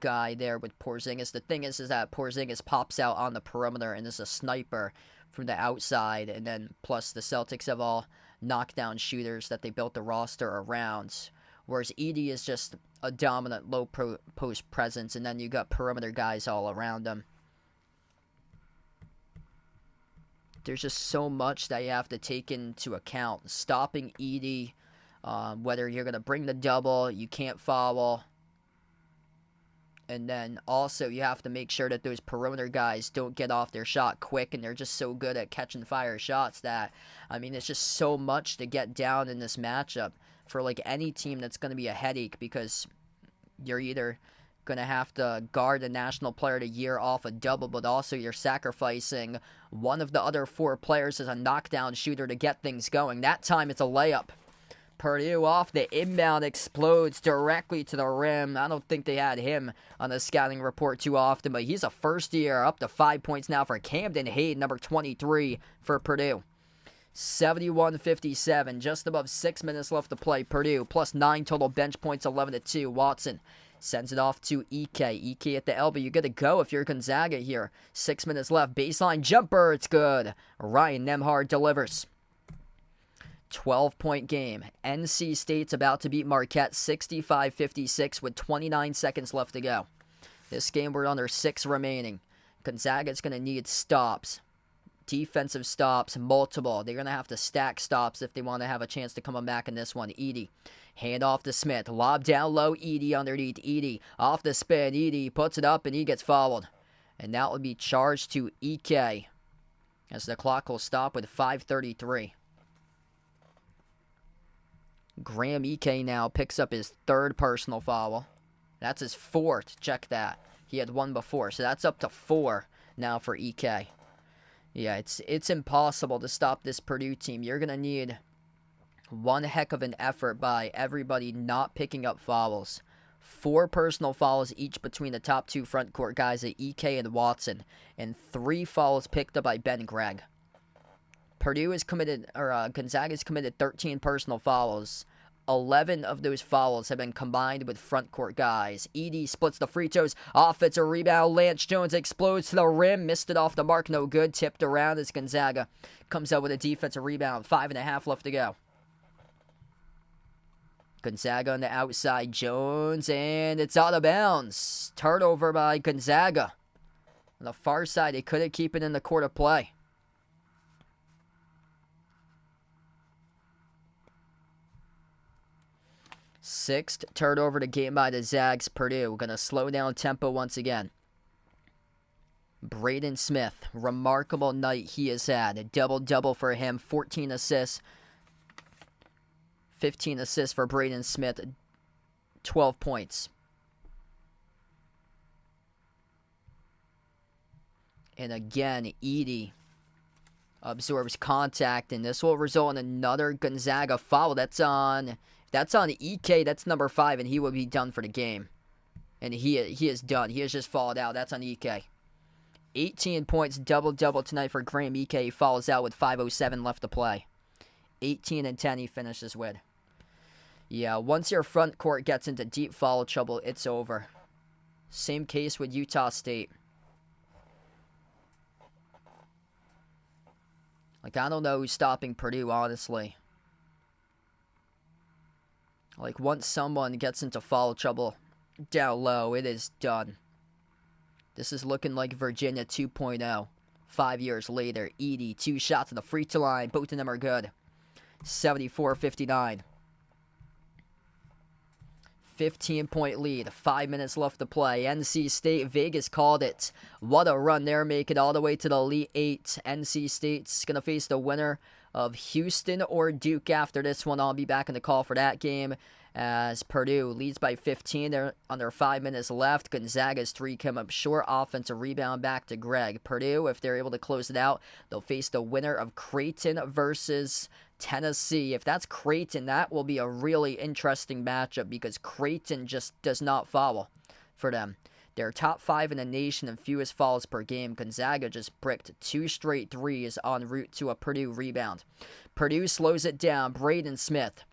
guy there with Porzingis. The thing is that Porzingis pops out on the perimeter and is a sniper from the outside, and then plus the Celtics have all knockdown shooters that they built the roster around, whereas Edey is just a dominant low post presence, and then you got perimeter guys all around him. There's just so much that you have to take into account. Stopping Edey, whether you're going to bring the double, you can't foul. And then also you have to make sure that those perimeter guys don't get off their shot quick, and they're just so good at catching fire shots that, I mean, it's just so much to get down in this matchup for like any team that's going to be a headache, because you're either going to have to guard a National Player of the Year off a double, but also you're sacrificing one of the other 4 players as a knockdown shooter to get things going. That time it's a layup. Purdue off the inbound explodes directly to the rim. I don't think they had him on the scouting report too often, but he's a first year, up to 5 points now for Camden Hayden, number 23 for Purdue. 71-57, just above 6 minutes left to play. Purdue plus 9 total bench points, 11-2. Watson sends it off to Ike. Ike at the elbow. You got to go if you're Gonzaga here. 6 minutes left. Baseline jumper. It's good. Ryan Nembhard delivers. 12-point game. NC State's about to beat Marquette 65-56 with 29 seconds left to go. This game, we're under 6 remaining. Gonzaga's going to need stops. Defensive stops, multiple. They're going to have to stack stops if they want to have a chance to come back in this one. Edey. Hand off to Smith. Lob down low. Edey underneath. Edey off the spin. Edey puts it up and he gets fouled. And that would be charged to Ike, as the clock will stop with 5:33. Graham Ike now picks up his 3rd personal foul. That's his 4th. Check that. He had 1 before, so that's up to 4 now for Ike. Yeah, it's impossible to stop this Purdue team. You're going to need one heck of an effort by everybody not picking up fouls. 4 personal fouls each between the top 2 front court guys at Ike and Watson, and 3 fouls picked up by Ben Gregg. Gonzaga has committed 13 personal fouls. 11 of those fouls have been combined with front court guys. Edey splits the free throws. Offensive rebound. Lance Jones explodes to the rim. Missed it off the mark. No good. Tipped around as Gonzaga comes out with a defensive rebound. 5.5 left to go. Gonzaga on the outside. Jones, and it's out of bounds. Turnover by Gonzaga. On the far side, they couldn't keep it in the court of play. Sixth turnover to game by the Zags. Purdue going to slow down tempo once again. Braden Smith, remarkable night he has had. A double-double for him, 14 assists. 15 assists for Braden Smith, 12 points. And again, Edey absorbs contact, and this will result in another Gonzaga foul. That's on EK, that's number 5, and he will be done for the game. And he is done. He has just fouled out. That's on EK. 18 points, double-double tonight for Graham EK. He fouls out with 5:07 left to play. 18 and 10 he finishes with. Yeah, once your front court gets into deep foul trouble, it's over. Same case with Utah State. Like, I don't know who's stopping Purdue, honestly. Like, once someone gets into foul trouble down low, it is done. This is looking like Virginia 2.0. 5 years later, Edey, 2 shots at the free throw line. Both of them are good. 74-59. 15-point lead. 5 minutes left to play. NC State, Vegas called it. What a run there. Make it all the way to the Elite 8. NC State's going to face the winner of Houston or Duke after this one. I'll be back in the call for that game as Purdue leads by 15. They're under 5 minutes left. Gonzaga's 3 come up short. Offensive rebound back to Greg. Purdue, if they're able to close it out, they'll face the winner of Creighton versus Tennessee. If that's Creighton, that will be a really interesting matchup because Creighton just does not foul for them. They're top 5 in the nation in fewest fouls per game. Gonzaga just bricked 2 straight threes en route to a Purdue rebound. Purdue slows it down. Braden Smith,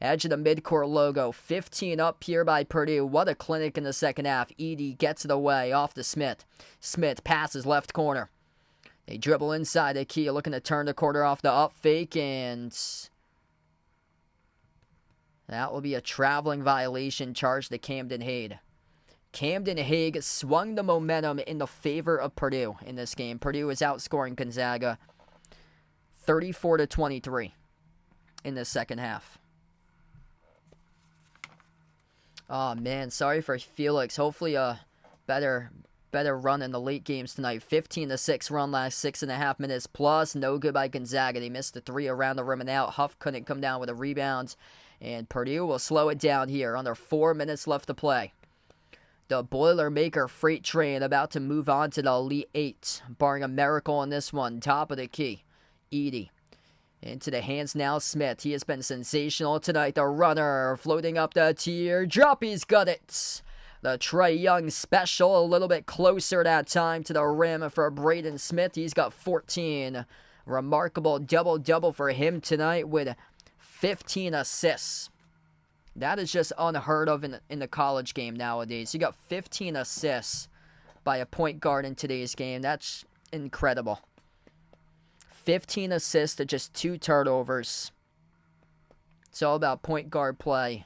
edge of the midcourt logo. 15 up here by Purdue. What a clinic in the second half. Edey gets it away off to Smith. Smith passes left corner. They dribble inside the key, looking to turn the corner off the up fake, and that will be a traveling violation charged to Camden Haig. Camden Haig swung the momentum in the favor of Purdue in this game. Purdue is outscoring Gonzaga 34-23 in the second half. Oh, man, sorry for Felix. Hopefully a better run in the late games tonight. 15-6 run last 6.5 minutes plus. No good by Gonzaga. They missed the 3 around the rim and out. Huff couldn't come down with a rebound. And Purdue will slow it down here. Under 4 minutes left to play. The Boilermaker freight train about to move on to the Elite 8. Barring a miracle in this one. Top of the key. Edey. Into the hands now, Smith. He has been sensational tonight. The runner floating up the teardrop. He's got it. The Trae Young special, a little bit closer that time to the rim for Braden Smith. He's got 14. Remarkable double-double for him tonight with 15 assists. That is just unheard of in the college game nowadays. You got 15 assists by a point guard in today's game. That's incredible. 15 assists to just 2 turnovers. It's all about point guard play.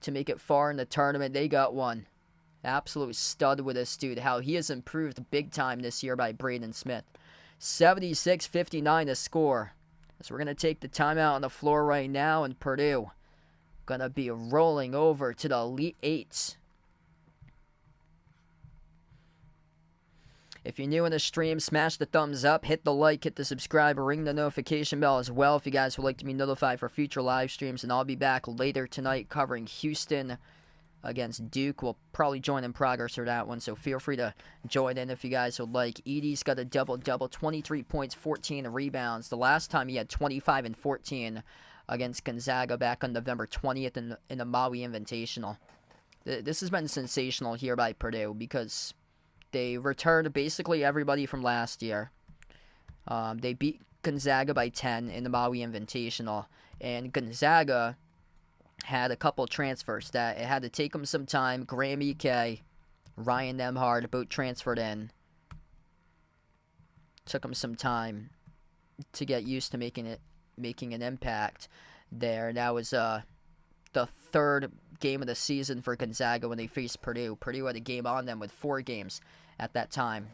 To make it far in the tournament, they got one. Absolute stud with this dude. How he has improved big time this year by Braden Smith. 76-59 to score. So we're going to take the timeout on the floor right now, and Purdue going to be rolling over to the Elite 8. If you're new in the stream, smash the thumbs up, hit the like, hit the subscribe, ring the notification bell as well if you guys would like to be notified for future live streams. And I'll be back later tonight covering Houston against Duke. We'll probably join in progress for that one, so feel free to join in if you guys would like. Edey's got a double-double, 23 points, 14 rebounds. The last time he had 25 and 14 against Gonzaga back on November 20th in the Maui Invitational. This has been sensational here by Purdue because they returned basically everybody from last year. They beat Gonzaga by 10 in the Maui Invitational, and Gonzaga had a couple transfers that it had to take them some time. Graham EK, Ryan Nemhard, both transferred in. Took them some time to get used to making an impact there. That was the third game of the season for Gonzaga when they faced Purdue. Purdue had a game on them with 4 games at that time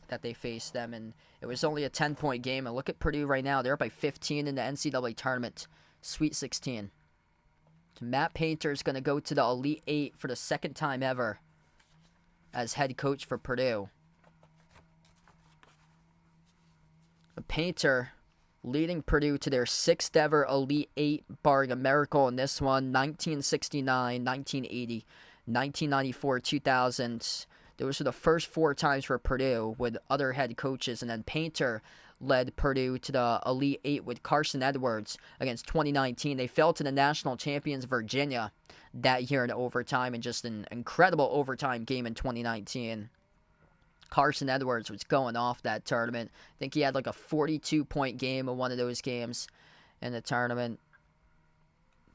that they faced them, and it was only a 10-point game. And look at Purdue right now. They're up by 15 in the NCAA tournament. Sweet 16. So Matt Painter is going to go to the Elite 8 for the second time ever as head coach for Purdue. Painter leading Purdue to their 6th ever Elite Eight, barring a miracle in this one. 1969, 1980, 1994, 2000. Those were the first 4 times for Purdue with other head coaches, and then Painter led Purdue to the Elite Eight with Carson Edwards against 2019. They fell to the national champions Virginia that year in overtime, and just an incredible overtime game in 2019. Carson Edwards was going off that tournament. I think he had like a 42-point game in one of those games in the tournament.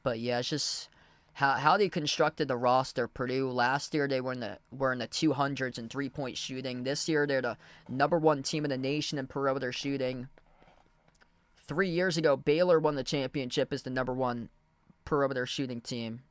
But yeah, it's just how they constructed the roster. Purdue last year they were in the 200s in 3-point shooting. This year they're the #1 team in the nation in perimeter shooting. 3 years ago, Baylor won the championship as the #1 perimeter shooting team.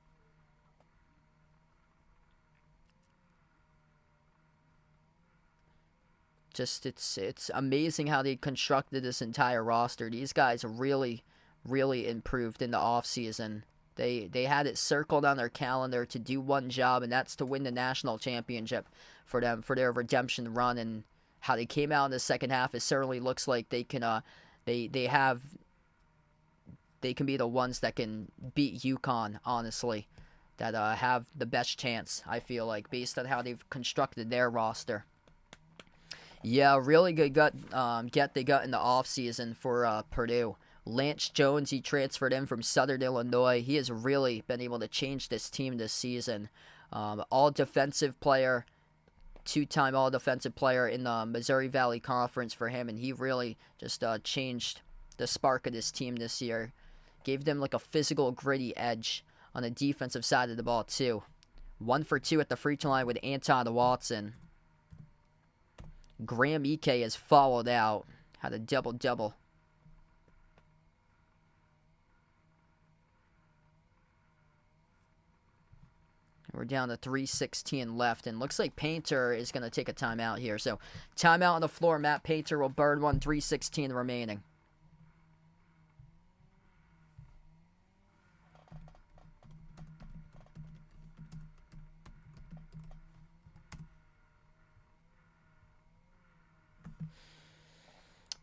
Just it's amazing how they constructed this entire roster. These guys really improved in the offseason. They had it circled on their calendar to do one job, and that's to win the national championship for them, for their redemption run. And how they came out in the second half, it certainly looks like they can they can be the ones that can beat UConn, honestly, that have the best chance, I feel like, based on how they've constructed their roster. Yeah, really good get they got in the offseason for Purdue. Lance Jones, he transferred in from Southern Illinois. He has really been able to change this team this season. All-defensive player, 2-time all-defensive player in the Missouri Valley Conference for him, and he really just changed the spark of this team this year. Gave them like a physical, gritty edge on the defensive side of the ball, too. 1 for 2 at the free throw line with Anton Watson. Graham Ike has followed out. Had a double-double. We're down to 3:16 left, and looks like Painter is going to take a timeout here. So, timeout on the floor. Matt Painter will burn one, 3:16 remaining.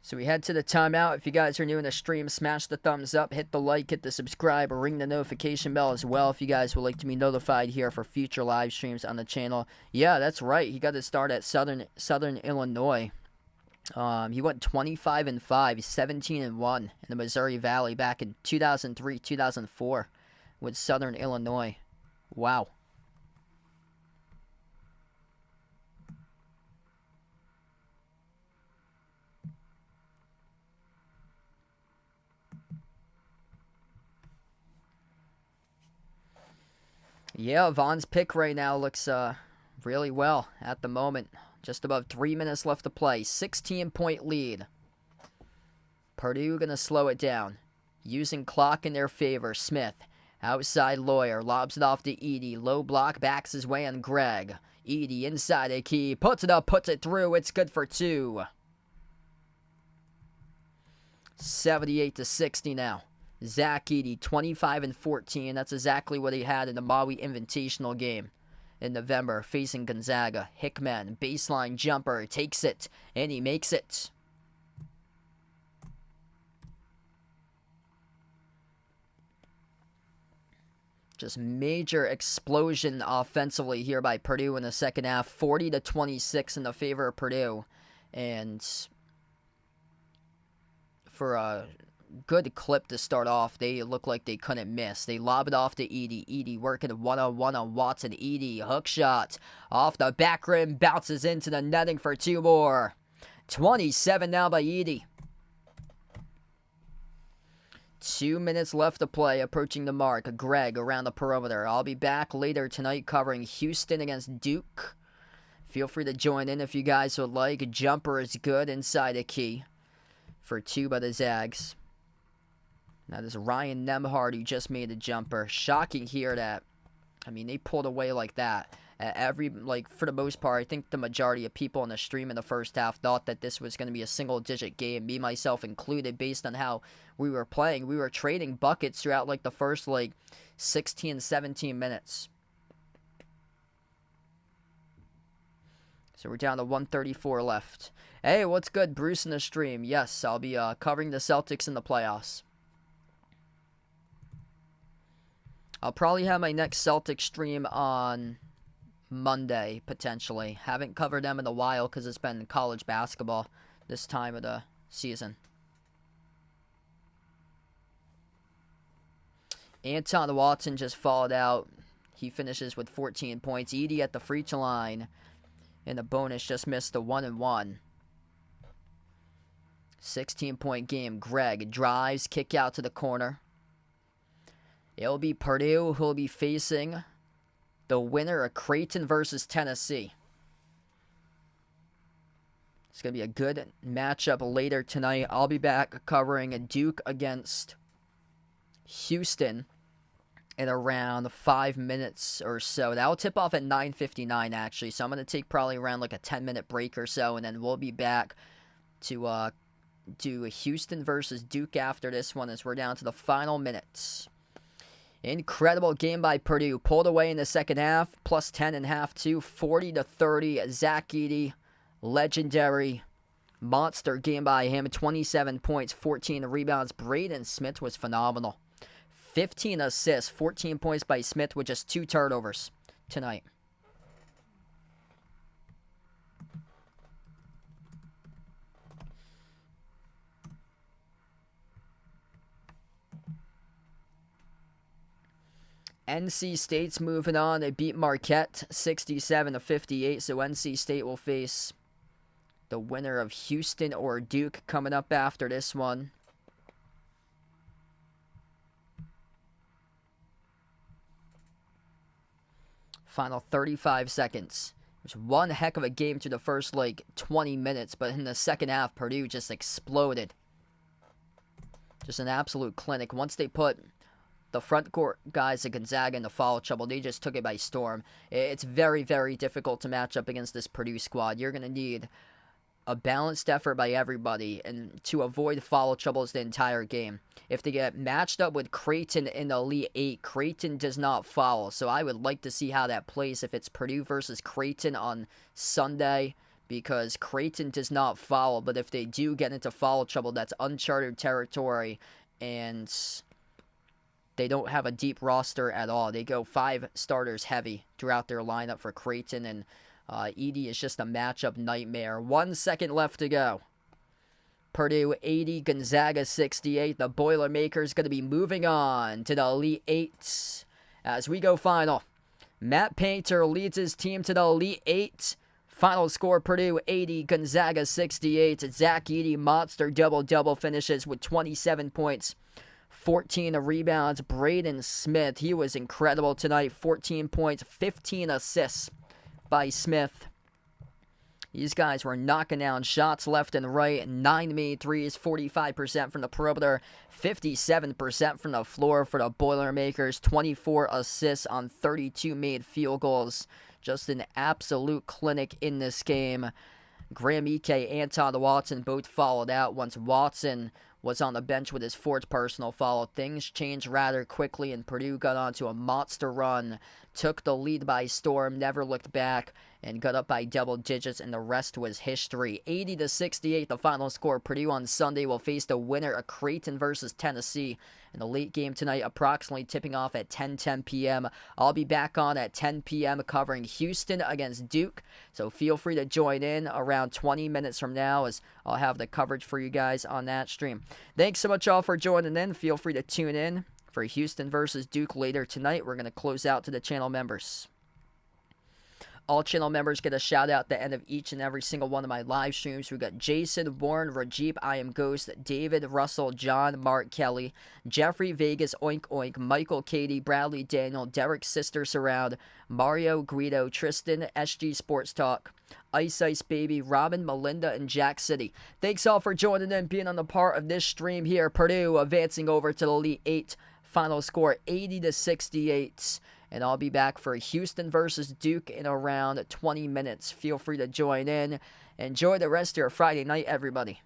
So we head to the timeout. If you guys are new in the stream, smash the thumbs up, hit the like, hit the subscribe, or ring the notification bell as well if you guys would like to be notified here for future live streams on the channel. Yeah, that's right. He got to start at Southern Illinois. He went 25-5, 17-1 in the Missouri Valley back in 2003, 2004 with Southern Illinois. Wow. Yeah, Vaughn's pick right now looks really well at the moment. Just above 3 minutes left to play. 16-point lead. Purdue going to slow it down. Using clock in their favor. Smith, outside Lawyer, lobs it off to Edey. Low block, backs his way on Gregg. Edey inside a key. Puts it up, puts it through. It's good for 2. 78-60 now. Zach Edey, 25-14. That's exactly what he had in the Maui Invitational game in November, facing Gonzaga. Hickman, baseline jumper, takes it, and he makes it. Just major explosion offensively here by Purdue in the second half. 40-26 in the favor of Purdue. And for a good clip to start off, they look like they couldn't miss. They lob it off to Edey. Edey working one-on-one on Watson. Edey, hook shot off the back rim, bounces into the netting for 2 more. 27 now by Edey. 2 minutes left to play, approaching the mark. Gregg around the perimeter. I'll be back later tonight covering Houston against Duke. Feel free to join in if you guys would like. A jumper is good inside a key for 2 by the Zags. Now there's Ryan Nembhard who just made a jumper. Shocking here that, I mean, they pulled away like that. For the most part, I think the majority of people on the stream in the first half thought that this was going to be a single-digit game, me, myself included, based on how we were playing. We were trading buckets throughout, the first, 16, 17 minutes. So we're down to 134 left. Hey, what's good? Bruce in the stream. Yes, I'll be covering the Celtics in the playoffs. I'll probably have my next Celtics stream on Monday, potentially. Haven't covered them in a while because it's been college basketball this time of the season. Anton Watson just fouled out. He finishes with 14 points. Edey at the free throw line. And the bonus just missed the 1-and-1. 16-point game. Greg drives, kick out to the corner. It'll be Purdue who'll be facing the winner of Creighton versus Tennessee. It's going to be a good matchup later tonight. I'll be back covering Duke against Houston in around 5 minutes or so. That'll tip off at 9:59 actually. So I'm going to take probably around like a 10-minute break or so, and then we'll be back to do Houston versus Duke after this one as we're down to the final minutes. Incredible game by Purdue. Pulled away in the second half. Plus 10 in half two. 40-30. Zach Edey. Legendary. Monster game by him. 27 points. 14 rebounds. Braden Smith was phenomenal. 15 assists. 14 points by Smith with just 2 turnovers tonight. NC State's moving on. They beat Marquette 67-58. So NC State will face the winner of Houston or Duke coming up after this one. Final 35 seconds. It was one heck of a game through the first 20 minutes, but in the second half, Purdue just exploded. Just an absolute clinic. Once they put the front court guys at Gonzaga in the foul trouble, they just took it by storm. It's very, very difficult to match up against this Purdue squad. You're going to need a balanced effort by everybody and to avoid foul troubles the entire game. If they get matched up with Creighton in the Elite 8, Creighton does not foul. So I would like to see how that plays if it's Purdue versus Creighton on Sunday, because Creighton does not foul. But if they do get into foul trouble, that's uncharted territory, and they don't have a deep roster at all. They go 5 starters heavy throughout their lineup for Creighton, and Edey is just a matchup nightmare. 1 second left to go. Purdue 80, Gonzaga 68. The Boilermakers going to be moving on to the Elite 8 as we go final. Matt Painter leads his team to the Elite 8. Final score, Purdue 80, Gonzaga 68. Zach Edey, monster double-double, finishes with 27 points. 14 rebounds. Braden Smith, he was incredible tonight. 14 points, 15 assists by Smith. These guys were knocking down shots left and right. 9 made threes, 45% from the perimeter, 57% from the floor for the Boilermakers. 24 assists on 32 made field goals. Just an absolute clinic in this game. Graham Ike, Anton Watson both fouled out. Once Watson was on the bench with his 4th personal foul, things changed rather quickly, and Purdue got onto a monster run, took the lead by storm, never looked back, and got up by double digits, and the rest was history. 80-68, the final score. Purdue on Sunday will face the winner of Creighton versus Tennessee in the late game tonight, approximately tipping off at 10 p.m. I'll be back on at 10 p.m. covering Houston against Duke, so feel free to join in around 20 minutes from now as I'll have the coverage for you guys on that stream. Thanks so much all for joining in. Feel free to tune in for Houston versus Duke later tonight. We're going to close out to the channel members. All channel members get a shout out at the end of each and every single one of my live streams. We've got Jason, Warren, Rajib, I Am Ghost, David, Russell, John, Mark, Kelly, Jeffrey, Vegas, Oink Oink, Michael, Katie, Bradley, Daniel, Derek, Sister Surround, Mario, Guido, Tristan, SG Sports Talk, Ice Ice Baby, Robin, Melinda, and Jack City. Thanks all for joining in, being on the part of this stream here. Purdue advancing over to the Elite 8. Final score 80-68. And I'll be back for Houston versus Duke in around 20 minutes. Feel free to join in. Enjoy the rest of your Friday night, everybody.